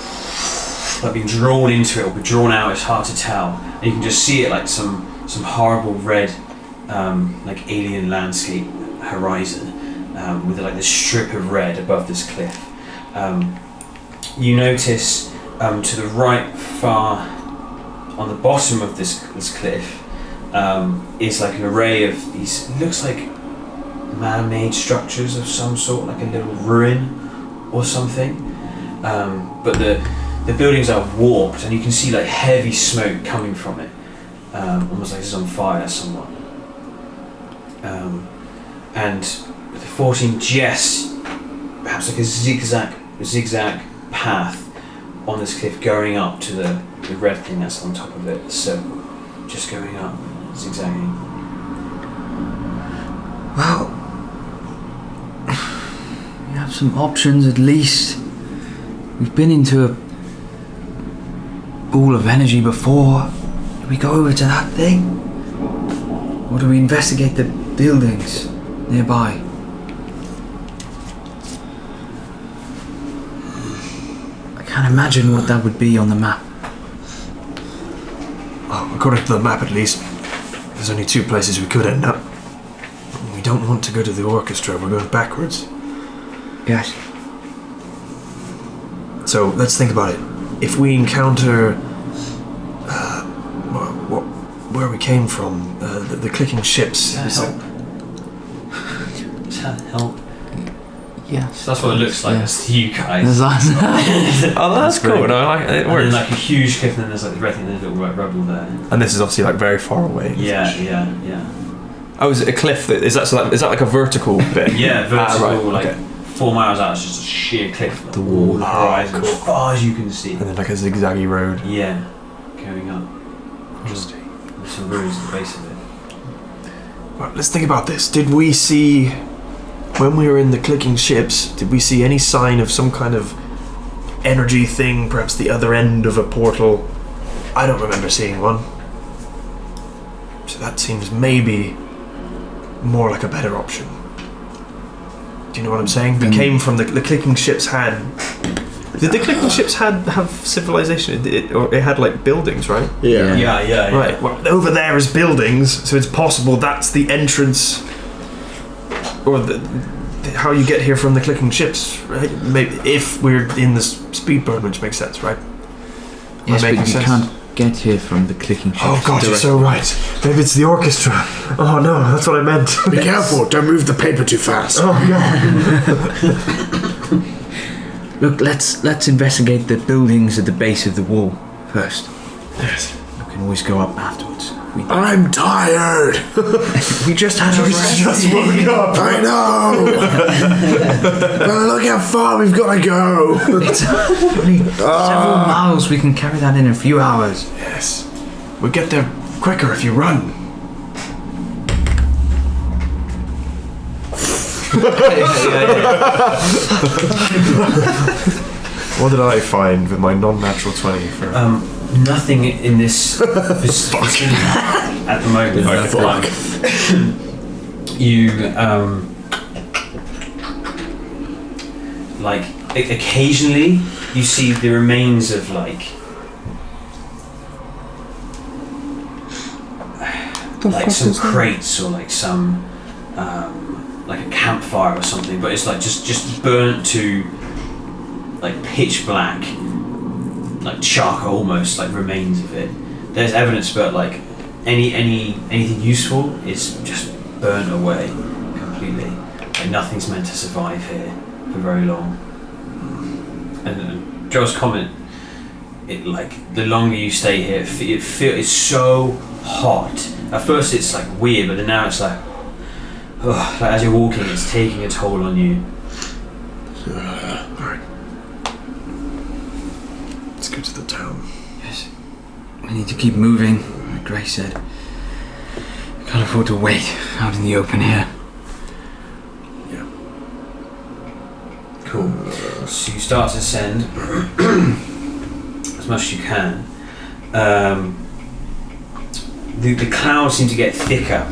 being drawn into it or be drawn out. It's hard to tell, and you can just see it like some horrible red, like alien landscape horizon, with like this strip of red above this cliff. You notice to the right, far on the bottom of this cliff, is like an array of these. It looks like man-made structures of some sort, like a little ruin or something. But the buildings are warped, and you can see like heavy smoke coming from it, almost like it's on fire somewhat. And the 14 just perhaps like a zigzag path on this cliff going up to the red thing that's on top of it, the circle, just going up, zigzagging. Well, we have some options at least. We've been into a ball of energy before. Do we go over to that thing? Or do we investigate the buildings nearby? I can't imagine what that would be on the map. Well, according to the map at least, there's only 2 places we could end up. We don't want to go to the orchestra, we're going backwards. Yes. So let's think about it. If we encounter, where we came from. The clicking ships. Does that help? Yes. That's what it looks like. Yeah. It's you guys. There's that. Oh, that's cool. No, I like it. It And then works. like a huge cliff, and then there's like the red thing, there's a little like rubble there. And this is obviously like very far away. Yeah. Oh, is it a cliff? Is that like a vertical bit? Yeah, vertical, right, like okay. 4 miles out, it's just a sheer cliff. Like, The wall. all the horizon, as far as you can see. And then like a zigzaggy road. Yeah, going up. Interesting. There's some ruins at the base of it. Right, let's think about this. Did we see, when we were in the clicking ships, did we see any sign of some kind of energy thing, perhaps the other end of a portal? I don't remember seeing one. So that seems maybe more like a better option. Do you know what I'm saying? We came from the clicking ships had... Did the clicking ships have civilization? Or it had like buildings, right? Yeah. Yeah. Right, well, over there is buildings, so it's possible that's the entrance, or how you get here from the clicking ships, right? Maybe if we're in this speed burn, which makes sense, right? Yes, but making you sense? can't get here from the clicking ships. Oh God, you're so right. Maybe it's the orchestra. Oh no, that's what I meant. Be careful! Don't move the paper too fast. Oh God. Look, let's investigate the buildings at the base of the wall first. Yes. We can always go up afterwards. I'm tired. We just had a rest. Just woke up. I know. But look how far we've got to go. It's only several miles. We can carry that in a few hours. Yes. We'll get there quicker if you run. What did I find with my non-natural 20 for? Nothing in this vicinity at the moment. You like occasionally you see the remains of like some crates or like some like a campfire or something, but it's like just burnt to like pitch black, like charcoal almost, like remains of it. There's evidence, but like anything useful is just burnt away completely. Like nothing's meant to survive here for very long. And Joel's comment, it like the longer you stay here, it's so hot. At first it's like weird, but then now it's like, like as you're walking, it's taking a toll on you. Alright. Let's go to the town. Yes. We need to keep moving, like Grace said. We can't afford to wait out in the open here. Yeah. Cool. So you start to ascend as much as you can. The clouds seem to get thicker,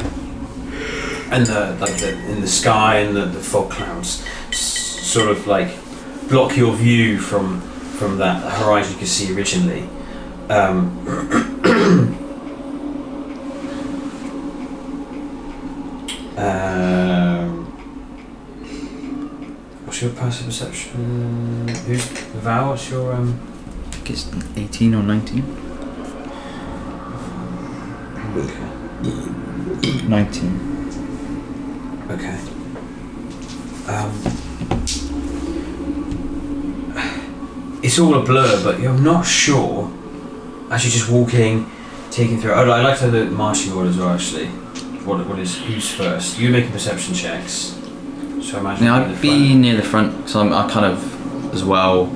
and in the sky and the fog clouds sort of like block your view from that horizon you could see originally. What's your passive perception? Who's Val? What's your I think it's 18 or 19. 19. Okay. It's all a blur, but you're not sure as you're just walking, taking through. I'd like to know the marching order as well, actually. What is who's first? You're making perception checks. So I imagine. Now I'd be near the front, so I kind of as well.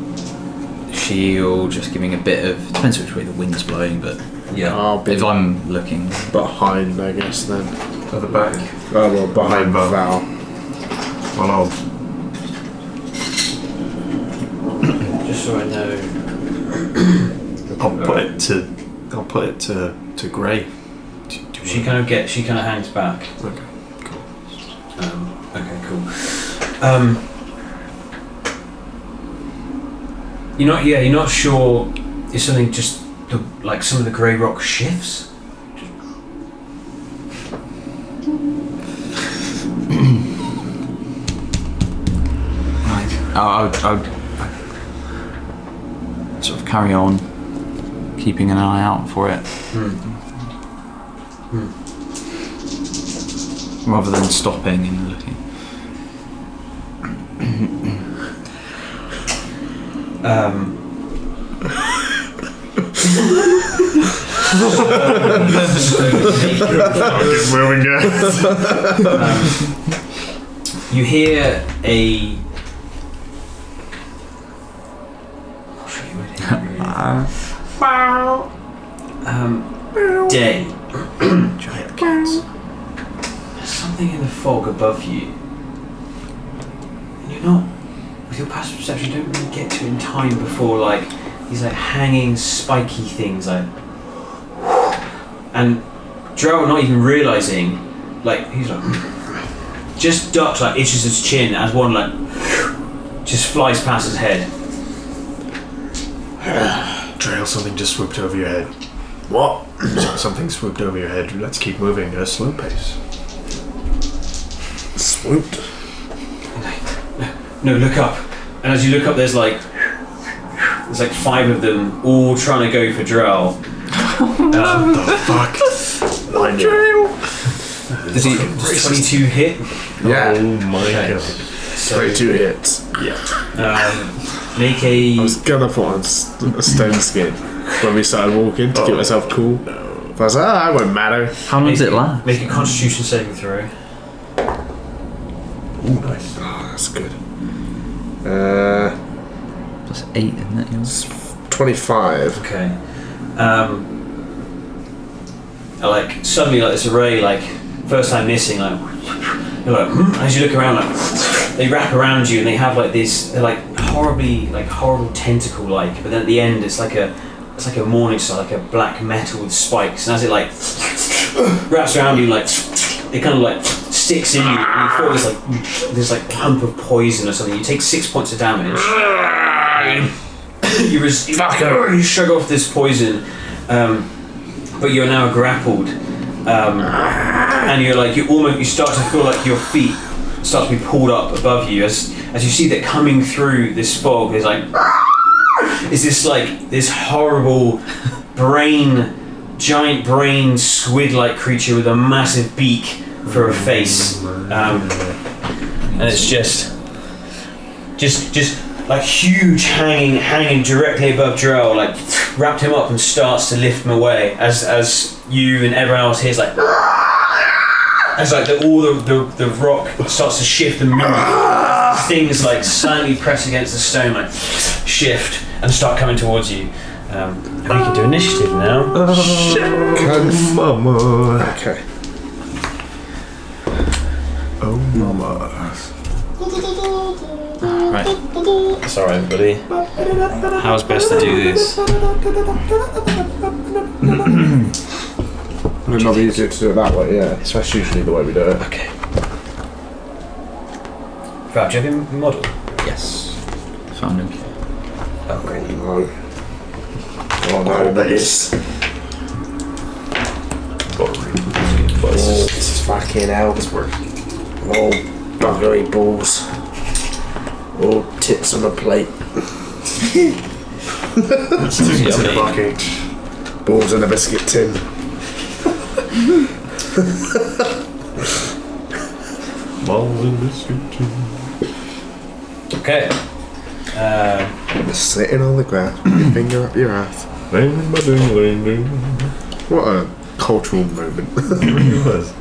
Shield, just giving a bit of. Depends which way the wind's blowing, but Yeah. I'll be if I'm looking, behind, I guess, then. At the back. Oh, well, behind Val. Val. Well, I'll Just so I know. I'll put it to Gray. She kind of hangs back. Okay, cool. Okay, cool. You're not sure if something just like some of the grey rock shifts. right? I would sort of carry on, keeping an eye out for it. Rather than stopping and looking. Fucking moving guys. You hear a. I'll show you what it is. Day. Giant cats. There's something in the fog above you. And you're not, with your passive perception, you don't really get to it in time before like these like hanging spiky things like, and Drow not even realising, like he's like just ducks, like itches his chin as one like just flies past his head. Trail, something just swooped over your head. What? Something swooped over your head. Let's keep moving at a slow pace. Swooped. No, look up. And as you look up, there's like 5 of them all trying to go for Drell. What the fuck? Does he? Does 22 hit? Yeah. Oh my god. So 22 hits. make I a. was gonna put on a stone skin when we started walking to keep myself cool. But I was like, it won't matter. How long does it last? Make a Constitution saving throw. Ooh, nice. Oh, that's good. Plus 8, isn't it? Yours? 25. Okay. Like suddenly, like this array, like first time missing, like you're like as you look around, like they wrap around you and they have like this, they're like horrible tentacle like, but then at the end it's like a morning star, like a black metal with spikes, and as it like wraps around you, like it kind of like sticks in you, and you feel this like clump of poison or something. You take 6 points of damage. You shrug off this poison, but you're now grappled, and you start to feel like your feet start to be pulled up above you as you see that coming through this fog. There's like this horrible giant brain squid-like creature with a massive beak for a face, and it's just like huge, hanging directly above Drell, like wrapped him up and starts to lift him away as you and everyone else hears like as like all the rock starts to shift and move. Things like silently press against the stone, like shift and start coming towards you. And we can do initiative now. Mama. Okay. Oh, mama. Right. Sorry, everybody. How's best to do this? It would not be easier to do it that way, yeah. So that's usually the way we do it. Okay. Fab, do you have your model? Yes. Found him. Oh, great. No. Oh no, this. Oh, it's fucking hell. It's working. Oh, buggery balls. Oh, tits on a plate. Yummy. Balls in a biscuit tin. Balls in biscuit tin. Okay. Just sitting on the grass with your finger up your ass. What a cultural moment. It really was.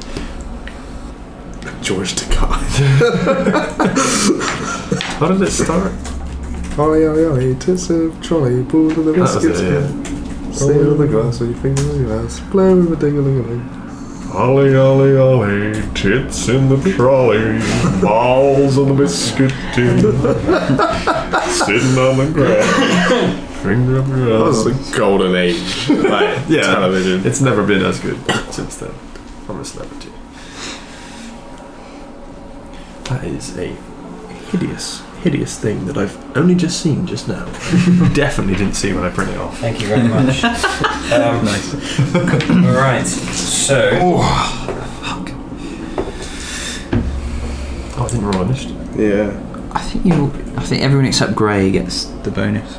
George Takei. How did it start? Ollie, ollie, ollie, tits of trolley, balls in the That was biscuit it, tin. Sitting on the grass with your finger on your ass. Blow with a ding-a-ling-a-ling. Ollie, ollie, ollie, tits in the trolley, balls on the biscuit tin, sitting on the ground, finger up your That ass. was a golden age. Like, Yeah, television. it's never been as good since then. I'm a celebrity. That is a hideous thing that I've only just seen just now. Definitely didn't see when I printed it off. Thank you very much. Nice. Alright, so. Oh, I didn't roll initiative. Yeah. I think everyone except Gray gets the bonus.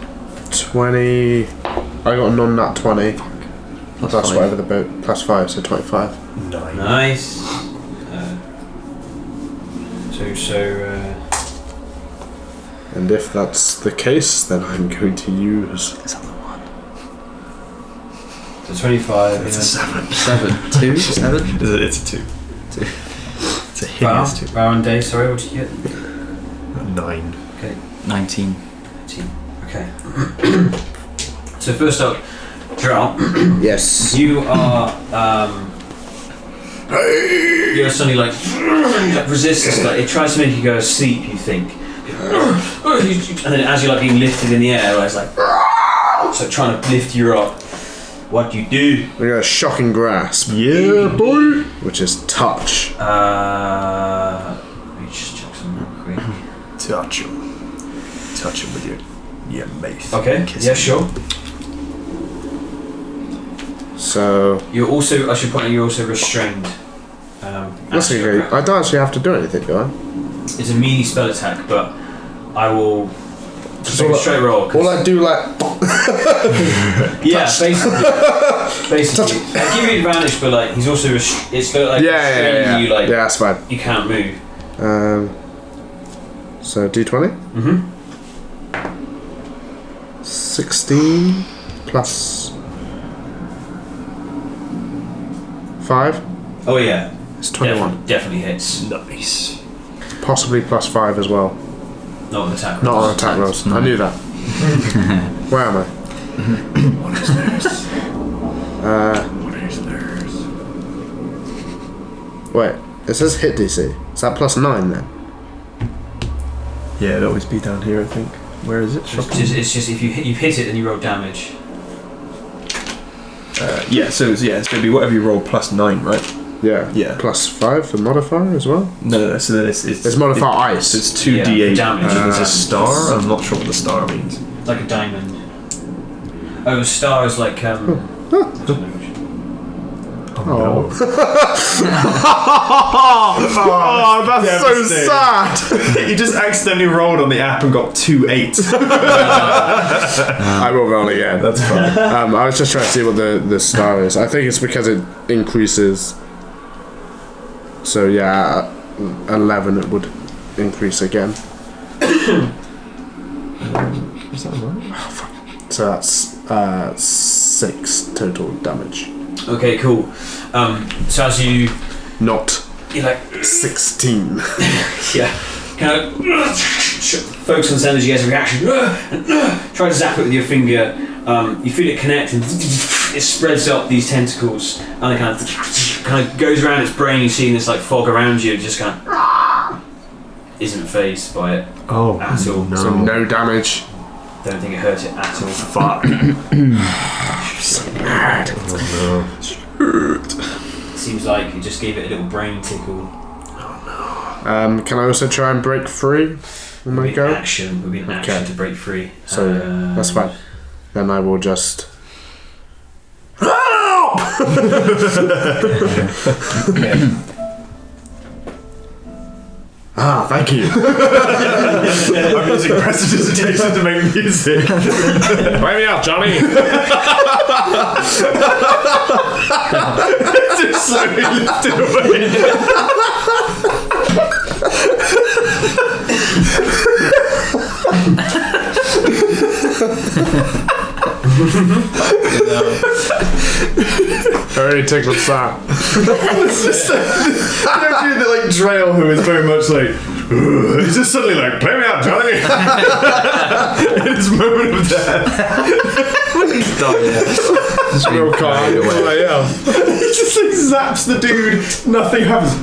20. I got a non-nat 20. Plus That's 5. whatever the boat. Plus 5, so 25. 9. Nice. And if that's the case, then I'm going to use. This other one. So 25. It's a 7. 7. 2? 7? It's a 2. It's a hideous 2. Round day, sorry, what did you get? 9. Okay. 19. 19. Okay. So first up, Drow, Yes. you are you're suddenly like resistance, like it tries to make you go asleep, you think. And then as you're like being lifted in the air, it's like so trying to lift you up. What do you do? We got a shocking grasp. Yeah, boy! Which is touch. Let me just check something real quick. Touch him with your mace. Okay, Kiss yeah, him. sure. So. You're also, I should point out, you're also restrained. That's okay. I don't actually have to do anything, do I? It's a melee spell attack, but I will just make a straight roll. All I do, like. Yeah, basically. I give you advantage, but like he's also it's like Yeah. you like Yeah, that's fine. you can't move. So D20? Mm-hmm. 16 plus 5. Oh yeah, It's 21. definitely hits. Nice. Possibly plus 5 as well. Not on attack rolls. Not on attack rolls. I knew that. Where am I? What is theirs? What is theirs? Wait, it says hit DC. Is that plus 9 then? Yeah, it'd always be down here, I think. Where is it? It's just if you've hit it, then you roll damage. Yeah, so it's going to be whatever you roll plus 9, right? Yeah. Yeah. Plus 5 for modifier as well? No. So then it's modifier ice. It's 2d8 Yeah, damage. There's a star. I'm not sure what the star means. It's like a diamond. Oh, a star is like I don't know. Oh. That's so sad. You just accidentally rolled on the app and got 2 8s. I will roll again. That's fine. I was just trying to see what the star is. I think it's because it increases. So yeah, 11 it would increase again. Is that right? So that's 6 total damage. Okay, cool. So as you're like 16. yeah, kind of focus on this energy as a reaction. Try to zap it with your finger. You feel it connect and it spreads up these tentacles and it kind of goes around its brain. You're seeing this like fog around you. It just kind of isn't phased by it at all. No. So no damage. Don't think it hurt it at all. Fuck. Seems like it just gave it a little brain tickle. Can I also try and break free when I go? Would be an action to break free. So that's fine. Then I will just. Ah, thank you. I'm using prestidigitation to make music. Write me out, Johnny. Just slowly lift it I already tickled Sam. It's just you don't do the like Drail who is very much like he's just suddenly like, play me out, Johnny. In his moment of death. He's done, yeah. It's real calm. He just like zaps the dude, nothing happens.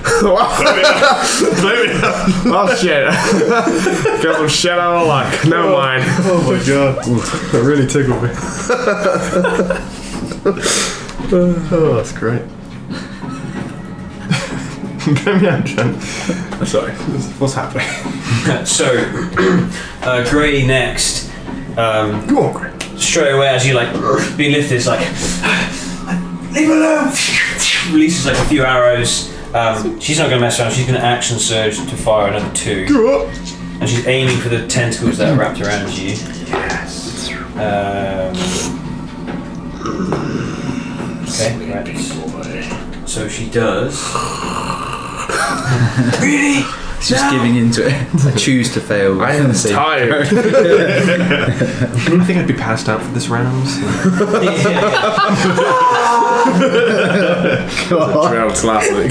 Play me out. Oh shit. Got some shit out of luck. Never mind. Oh my god. That really tickled me. Oh, that's great. Play me out, John. Sorry, what's happening? So, Gray next. Go on, Greg. Straight away as you like being lifted, it's like leave it alone. Releases like a few arrows. She's not going to mess around. She's going to action surge to fire another 2. And she's aiming for the tentacles that are wrapped around you. Yes. Okay, right. So she does. Really? It's just giving into it. I choose to fail. I am tired. I think I'd be passed out for this round. So. Trail classic.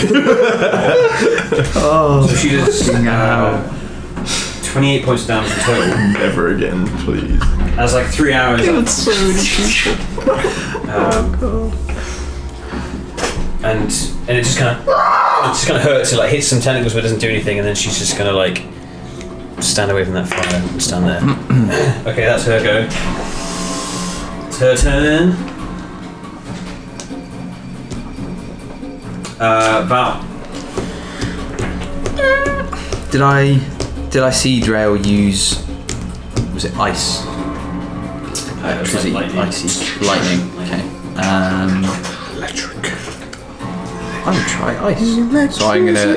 So she does 28 points of damage in total. Never again, please. That's like 3 hours. So many people. And it just kind of hurts. It like hits some tentacles but doesn't do anything, and then she's just gonna like stand away from that fire and stand there. Okay, that's her go. It's her turn. Val. Did I see Drail use? Was it ice? Electricity, lightning. icy, lightning. Okay. Electric. I would try ice. So I'm gonna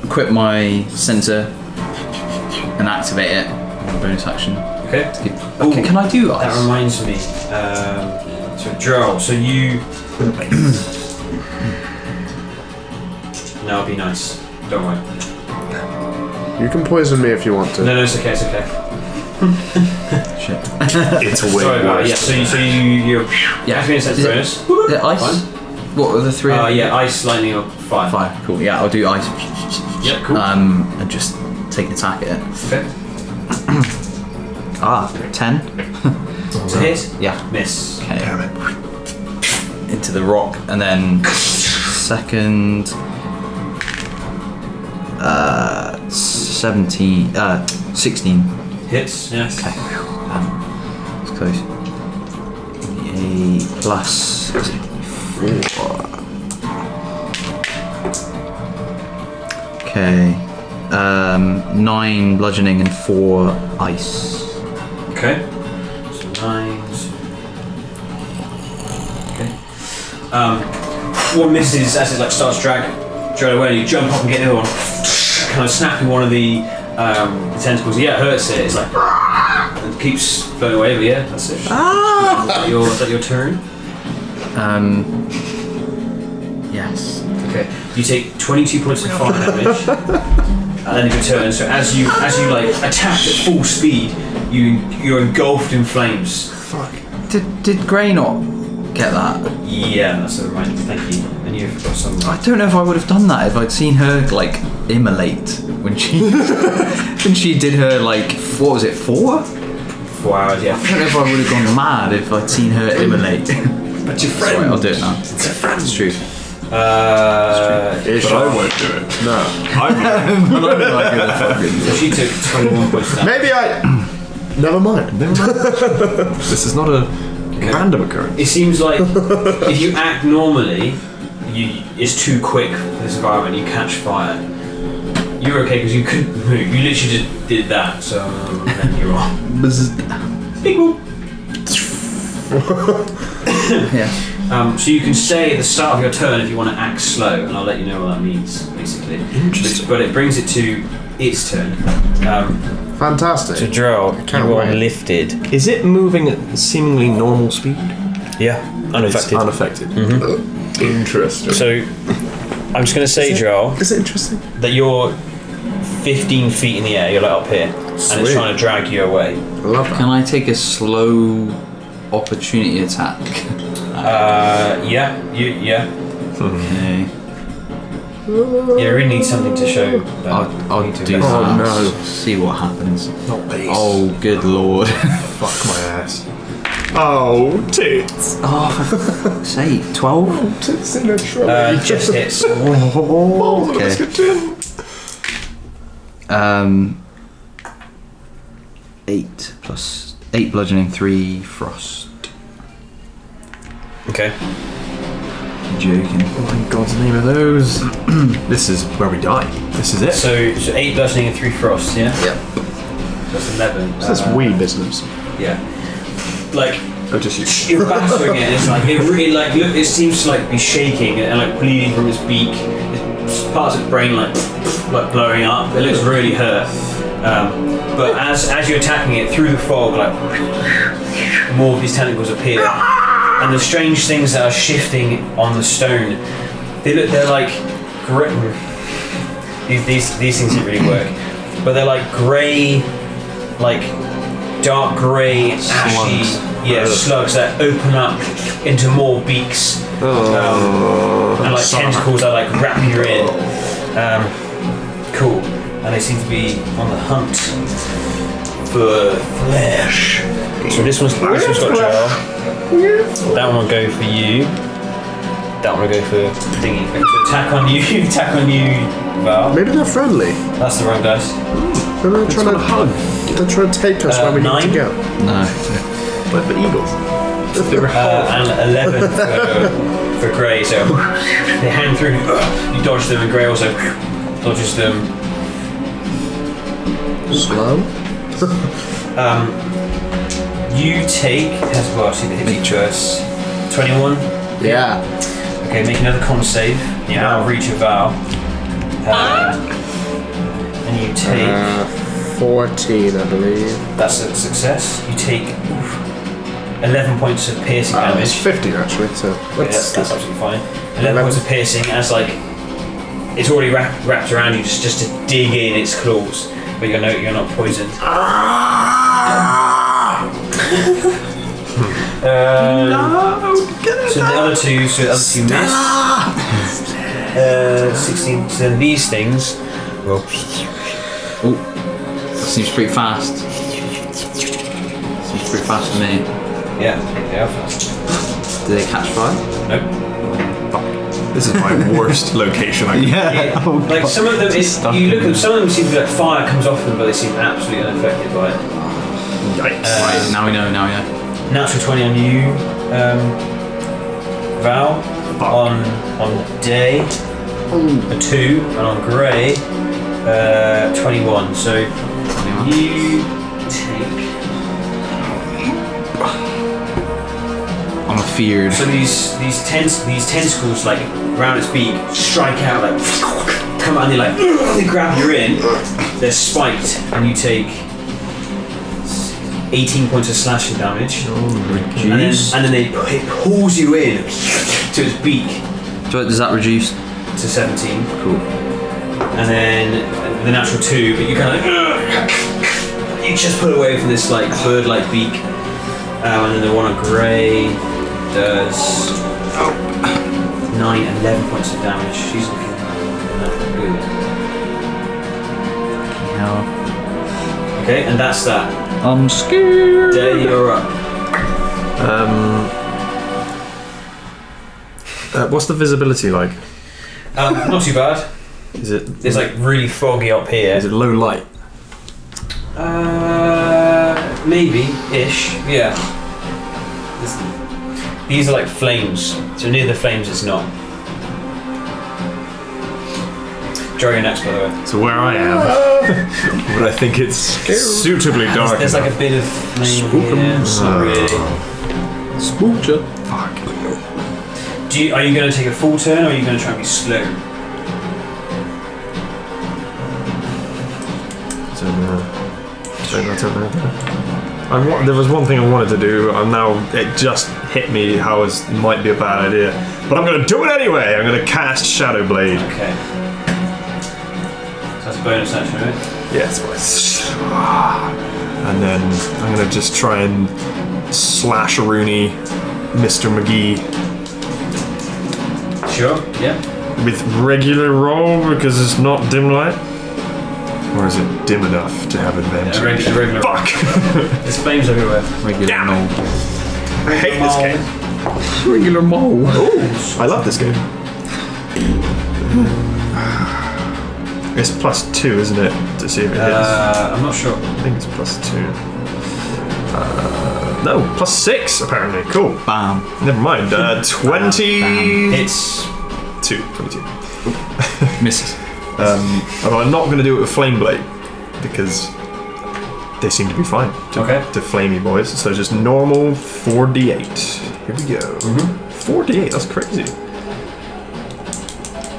equip my sensor and activate it on a bonus action. Okay. Okay, can I do That ice? reminds me. So Joel, so you. No, be nice. Don't worry. You can poison me if you want to. No, it's okay. It's okay. Shit. It's way Sorry about it. worse. Yeah. So you activate sense Is it- bonus. The ice. Fine. What were the three? Yeah, ice, lightning, or fire. Fire. Cool. Yeah, I'll do ice. Yeah, cool. And just take an attack at it. Okay. 10. To hit. Yeah. Miss. Okay. Into the rock, and then second. 16. Hits. Yes. Okay. It's close. A plus 4. Okay. 9 bludgeoning and 4 ice. Okay. So 9. Okay. One misses as it like starts to drag away. You jump up and get the other one, kind of snapping one of the tentacles. Yeah, it hurts it. It's like it keeps floating away. But yeah, that's it. Is that your turn? Yes. Okay. You take 22 points of fire damage, and then your turn. So as you like attack at full speed, you're engulfed in flames. Fuck. Did Grey not get that? Yeah, that's a reminder. Thank you. And you've got some. I don't know if I would have done that if I'd seen her like immolate when she did her like what was it 4? 4 hours. Yeah. I don't know if I would have gone mad if I'd seen her immolate. But your Sorry, I'll do it now. It's a friend. It's true. Ish. But I won't do it. No. So she took 21 points down. Maybe I. Never mind. This is not a random occurrence. It seems like if you act normally, it's too quick for this environment. You catch fire. You're okay because you couldn't move. You literally just did that. So then you're on. Big whoop. Yeah. So you can stay at the start of your turn if you want to act slow, and I'll let you know what that means, basically. Interesting. But it brings it to its turn. Fantastic. So Drow, Can't you are wait. lifted. Is it moving at seemingly normal speed? Yeah, It's unaffected. Interesting. So I'm just going to say, Drow, Is it interesting? that you're 15 feet in the air. You're like up here, and it's Sweet. trying to drag you away. I love that. Can I take a slow opportunity attack? Yeah. Okay. Yeah, we really need something to show. I'll need to do invest. that. Oh, no. See what happens. Not base. Oh, good lord. Fuck my ass. Oh, tits. Oh, for fuck's sake. 12? Tits in a trolley. Just hits. Oh, Okay. let's get in. 8 plus 8 bludgeoning, 3 frost. Okay. Joking. What in God's name are those? This is where we die. This is it. So 8 bludgeoning and 3 frost. Yeah. Yep. That's 11. What's this wee business? Yeah. Like Oh, just you. you're battering it. It's like it really like look. It seems to like be shaking and like bleeding from its beak. It's parts of its brain like blowing up. It looks really hurt. But as you're attacking it through the fog, like more of these tentacles appear, and the strange things that are shifting on the stone. They're like these things didn't really work, but they're like grey, like dark grey, ashy, slugs that open up into more beaks, and like tentacles that like wrap you in. Cool, and they seem to be on the hunt for flesh. So this one's got Jar. That one will go for you. That one will go for Thingy. So attack on you, Val. Maybe they're friendly. That's the wrong dice. Maybe they're trying to hug. They're trying to take us where we need to go. No. Like the eagles. And 11 for Grey. So they hang through. You dodge them, and Grey also dodges them. Slow. You take see the hit you first. 21. Yeah. Okay, make another con save. You now reach a Val. And you take 14, I believe. that's a success. You take 11 points of piercing It's damage. 15 actually, so That's absolutely fine. 11 points of piercing as like it's already wrapped around you just to dig in its claws, but you're not poisoned. So the other two miss. 16. So then these things. Well, That seems pretty fast. Seems pretty fast to me. yeah, they are fast. Do they catch fire? Nope. This is my worst location. Yeah, like some of them, you look at them. Some of them seem to be like fire comes off them, but they seem absolutely unaffected by it. Yikes. Right, now we know. Natural 20 on you, Val. On Day, a 2, and on Grey, 21. So you take. I'm afeared. So these tentacles like around its beak strike out like come out and they like they grab you in. They're spiked and you take 18 points of slashing damage. And then it pulls you in to its beak. So does that reduce? To 17. Cool. And then the natural 2, but you kind of you just pull away from this like bird-like beak. And then the one on Grey does 9 and 11 points of damage. She's looking good. Okay, and that's that. I'm scared. Day, you're up. What's the visibility like? Not too bad. Is it? It's like really foggy up here. Is it low light? Maybe-ish, yeah. These are like flames, so near the flames it's not. Joe, you're next, by the way. So where I am, but I think it's suitably dark. There's like a bit of flame here. Not really. Spooked you. Fuck. Are you going to take a full turn, or are you going to try and be slow? There was one thing I wanted to do, and now it just hit me how it might be a bad idea. But I'm going to do it anyway! I'm going to cast Shadow Blade. Okay. So that's a bonus action, right? Yeah, it's and then I'm going to just try and slash Rooney, Mr. McGee. Sure, yeah. With regular roll because it's not dim light? Or is it dim enough to have advantage? Yeah, regular. Fuck! There's flames everywhere. Regular Damn. mole. I hate this game. Regular mole. Ooh, I love this game. It's +2, isn't it? To see if it hits. I'm not sure. I think it's +2. No, +6 apparently. Cool. Bam. Never mind. 20. It's 22. Misses. Although I'm not going to do it with Flame Blade because they seem to be fine. To flamey boys. So just normal 4d8. Here we go. 4d8. That's crazy.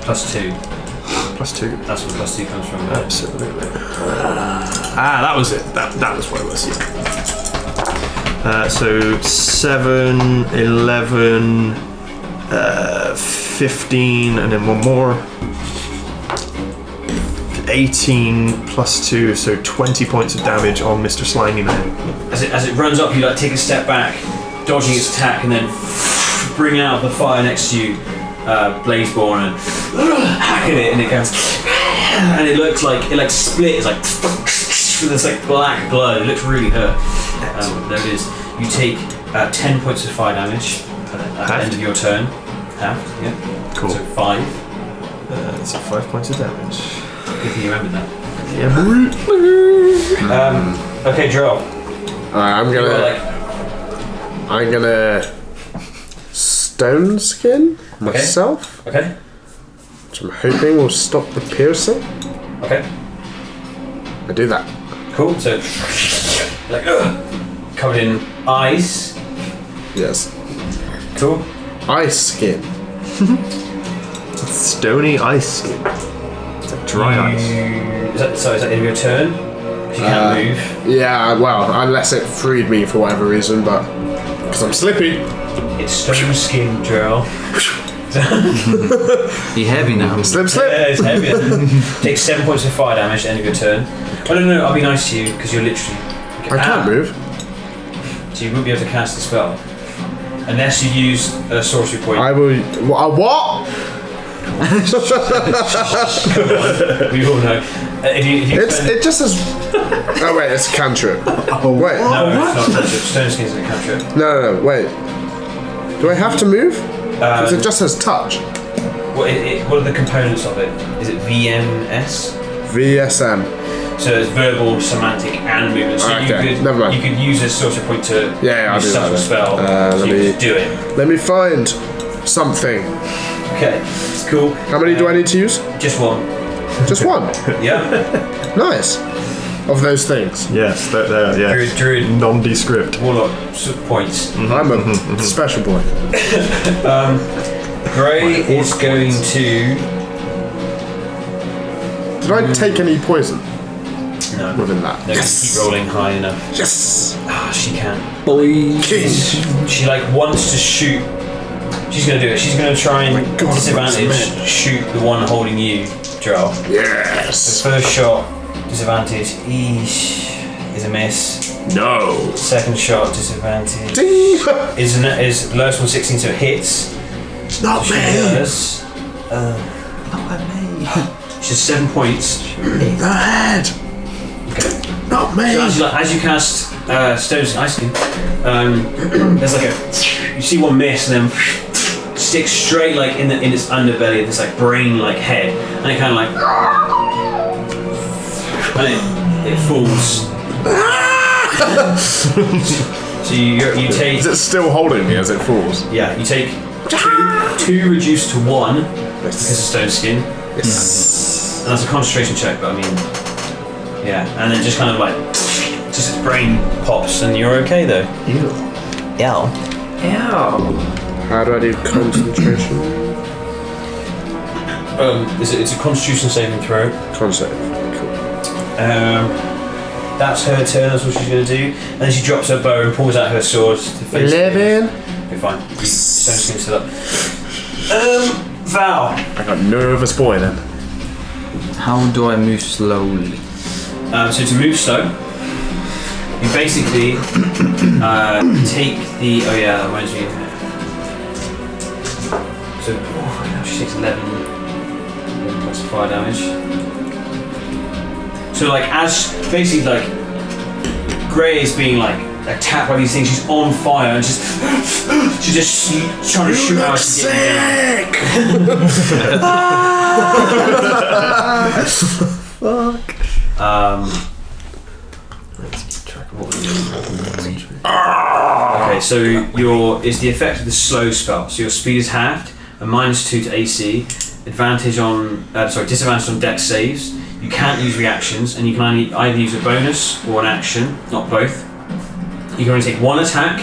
+2. +2. That's where +2 comes from. Absolutely. That was it. That was what it was. Yeah. So 7, 11, 15, and then one more. 18 plus 2, so 20 points of damage on Mr. Slimy Man. As it runs up, you like take a step back, dodging its attack, and then bring out the fire next to you, Blazeborn, and hack at it, and it goes, and it looks like it splits, like with this like black blood. It looks really hurt. There it is. You take 10 points of fire damage at the end of your turn. Halved, yeah. Cool. So 5. So 5 points of damage. Good thing you remembered that. Yeah. Okay, Joel. I'm gonna stone skin myself, Okay. which I'm hoping will stop the piercing. Okay. I do that. Cool. So, like, covered in ice. Yes. Cool. Ice skin. Stony ice skin. It's like dry ice. Is that the end of your turn? 'Cause you can't move. Yeah, well, unless it freed me for whatever reason, but because I'm slippy. It's stone skin, Joel. You're heavy now. Slip. Yeah, it's heavy. Take 7 points of fire damage at the end of your turn. Oh no, I'll be nice to you because you're literally. I can't move. So you won't be able to cast the spell unless you use a sorcery point. I will. What? We all know. If you It just says. Oh wait, it's a cantrip. Wait. No, it's not cantrip. Stone skin isn't a cantrip. No, wait. Do I have to move? Because it just says touch. What are the components of it? Is it VMS? VSM. So it's verbal, semantic, and movement. So Okay, you could, never mind. You could use a sorcery point to Yeah, I'll use do such that a then. spell. So let you me- just do it. Let me find something. Okay, it's cool. How many do I need to use? Just one. Just one. Yeah. Nice. Of those things. Yes, they're yeah. Druid. Nondescript. Warlock points. I'm a special boy. Gray is going to. Did I take any poison No. within that? No, keep rolling high enough. Yes. Ah, she can. Boy. King. She like wants to shoot. She's gonna do it. She's gonna try and God, disadvantage what's the shoot the one holding you, Joel. Yes. The first shot, disadvantage. Eesh, is a miss. No. Second shot, disadvantage. Ding. Is lowest one 16, so it hits. Not She me. does. Not me. She's 7 points. The head. Okay. Not So me. as you cast Stone's Ice Skin, there's like you see one miss and then sticks straight like in its underbelly, this like brain like head, and it kind of like and it falls. So you take Is it still holding me as it falls? you take two reduced to 1 because of Stone Skin, Yes. and that's a concentration check. But I mean, yeah, and then just kind of like just its brain pops, and you're okay though. Ow. How do I do concentration? It's a Constitution saving throw. Concentration. Cool. That's her turn. That's what she's going to do. And then she drops her bow and pulls out her sword to face. 11. Okay, fine. Stone's Skin still up. Val. I got nervous boy then. How do I move slowly? So to move slow, you basically take the. Oh yeah, that reminds me. So she takes 11 plus fire damage. So like as basically like Grey is being like attacked by these things, she's on fire and she's just trying to shoot out. Sick. Fuck. Let's keep track of what we're doing. Okay, so it's the effect of the slow spell. So your speed is halved, a -2 to AC, disadvantage on dex saves. You can't use reactions, and you can either use a bonus or an action, not both. You can only take 1 attack.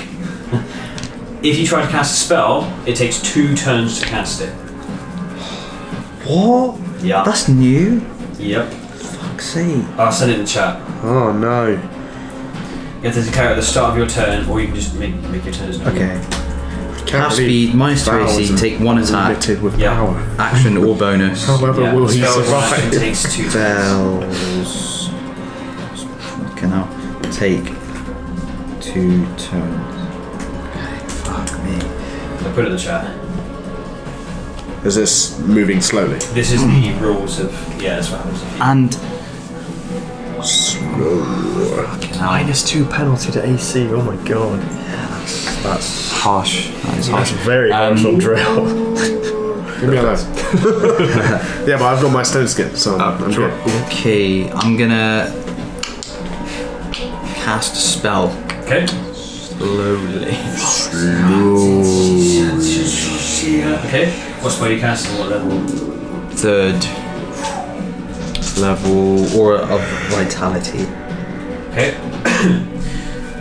If you try to cast a spell, it takes 2 turns to cast it. What? Yeah. That's new? Yep. Fuck's sake. I'll send it in the chat. Oh no. You have to declare at the start of your turn, or you can just make your turn as normal. Okay. Half speed, minus 2 AC, take 1 attack, Limited with Yeah. power. action or bonus. However, Yeah, will he spell survive? action takes 2 turns. Spells can now take 2 turns. Okay, fuck me. I'll put it in the chat. Is this moving slowly? This is the rules of that's what happens if you And -2 penalty to AC. Oh my god. that's harsh. That is harsh. Very harsh on drill. Leave me alone. Yeah, but I've got my stone skin, so I'm sure. good. Okay, I'm gonna cast a spell Okay. slowly. Okay. What spell you cast and what level? 3rd level or of vitality. Okay.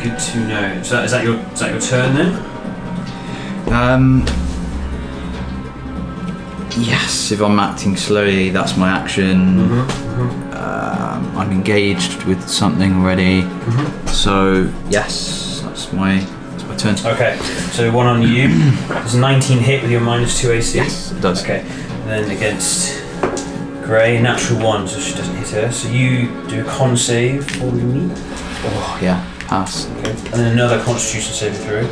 Good to know. So is that your turn then? Yes, if I'm acting slowly, that's my action. I'm engaged with something already. So yes, that's my turn. Okay. So one on you. Does 19 hit with your minus 2 AC? Yes, it does. Okay. And then against Grey, natural 1, so she doesn't hit her. So you do a con save for me. Oh yeah, pass. Okay. And then another Constitution saving throw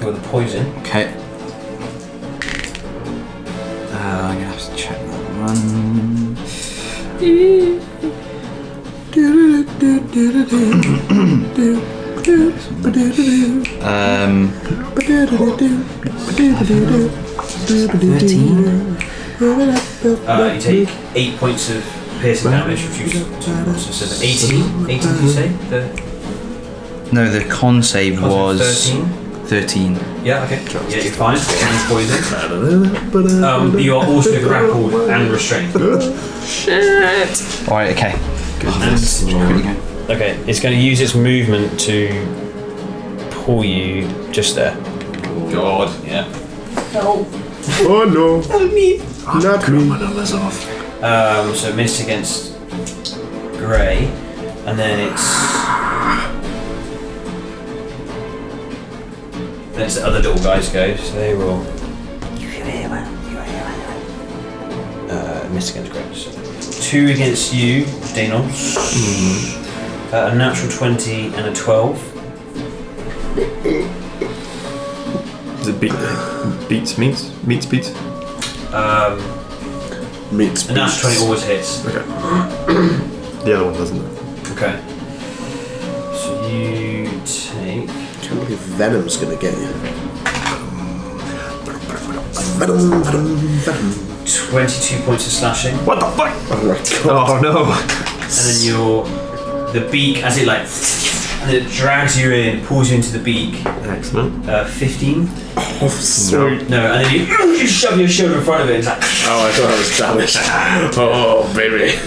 for the poison. Okay. I'm gonna have to check that one. Um, 13. You take 8 points of piercing damage, reduced to 18. 18, did you say? No, the con save Con was save 13. Yeah, okay. Yeah, you're fine. And poison. You are also grappled and restrained. Alright, okay. Goodness. Pretty good. Okay, it's going to use its movement to pull you just there. God. Yeah. Oh no! Not me. Not me. So it missed against Grey, and then it's the other little guys go. So they will. Missed against Grey. So 2 against you, Dano. A natural 20 and a 12. Is it beats? Meets. A natural 20 always hits. Okay. The other one doesn't. Okay. So you take. Can't believe Venom's gonna get you. Venom. 22 points of slashing. What the fuck? Oh my god. Oh no. And then the beak, as it and it drags you in, pulls you into the beak. Excellent. 15. Oh, sweet. No, and then you shove your shield in front of it. It's like, Oh, I thought I was damaged. Oh, baby.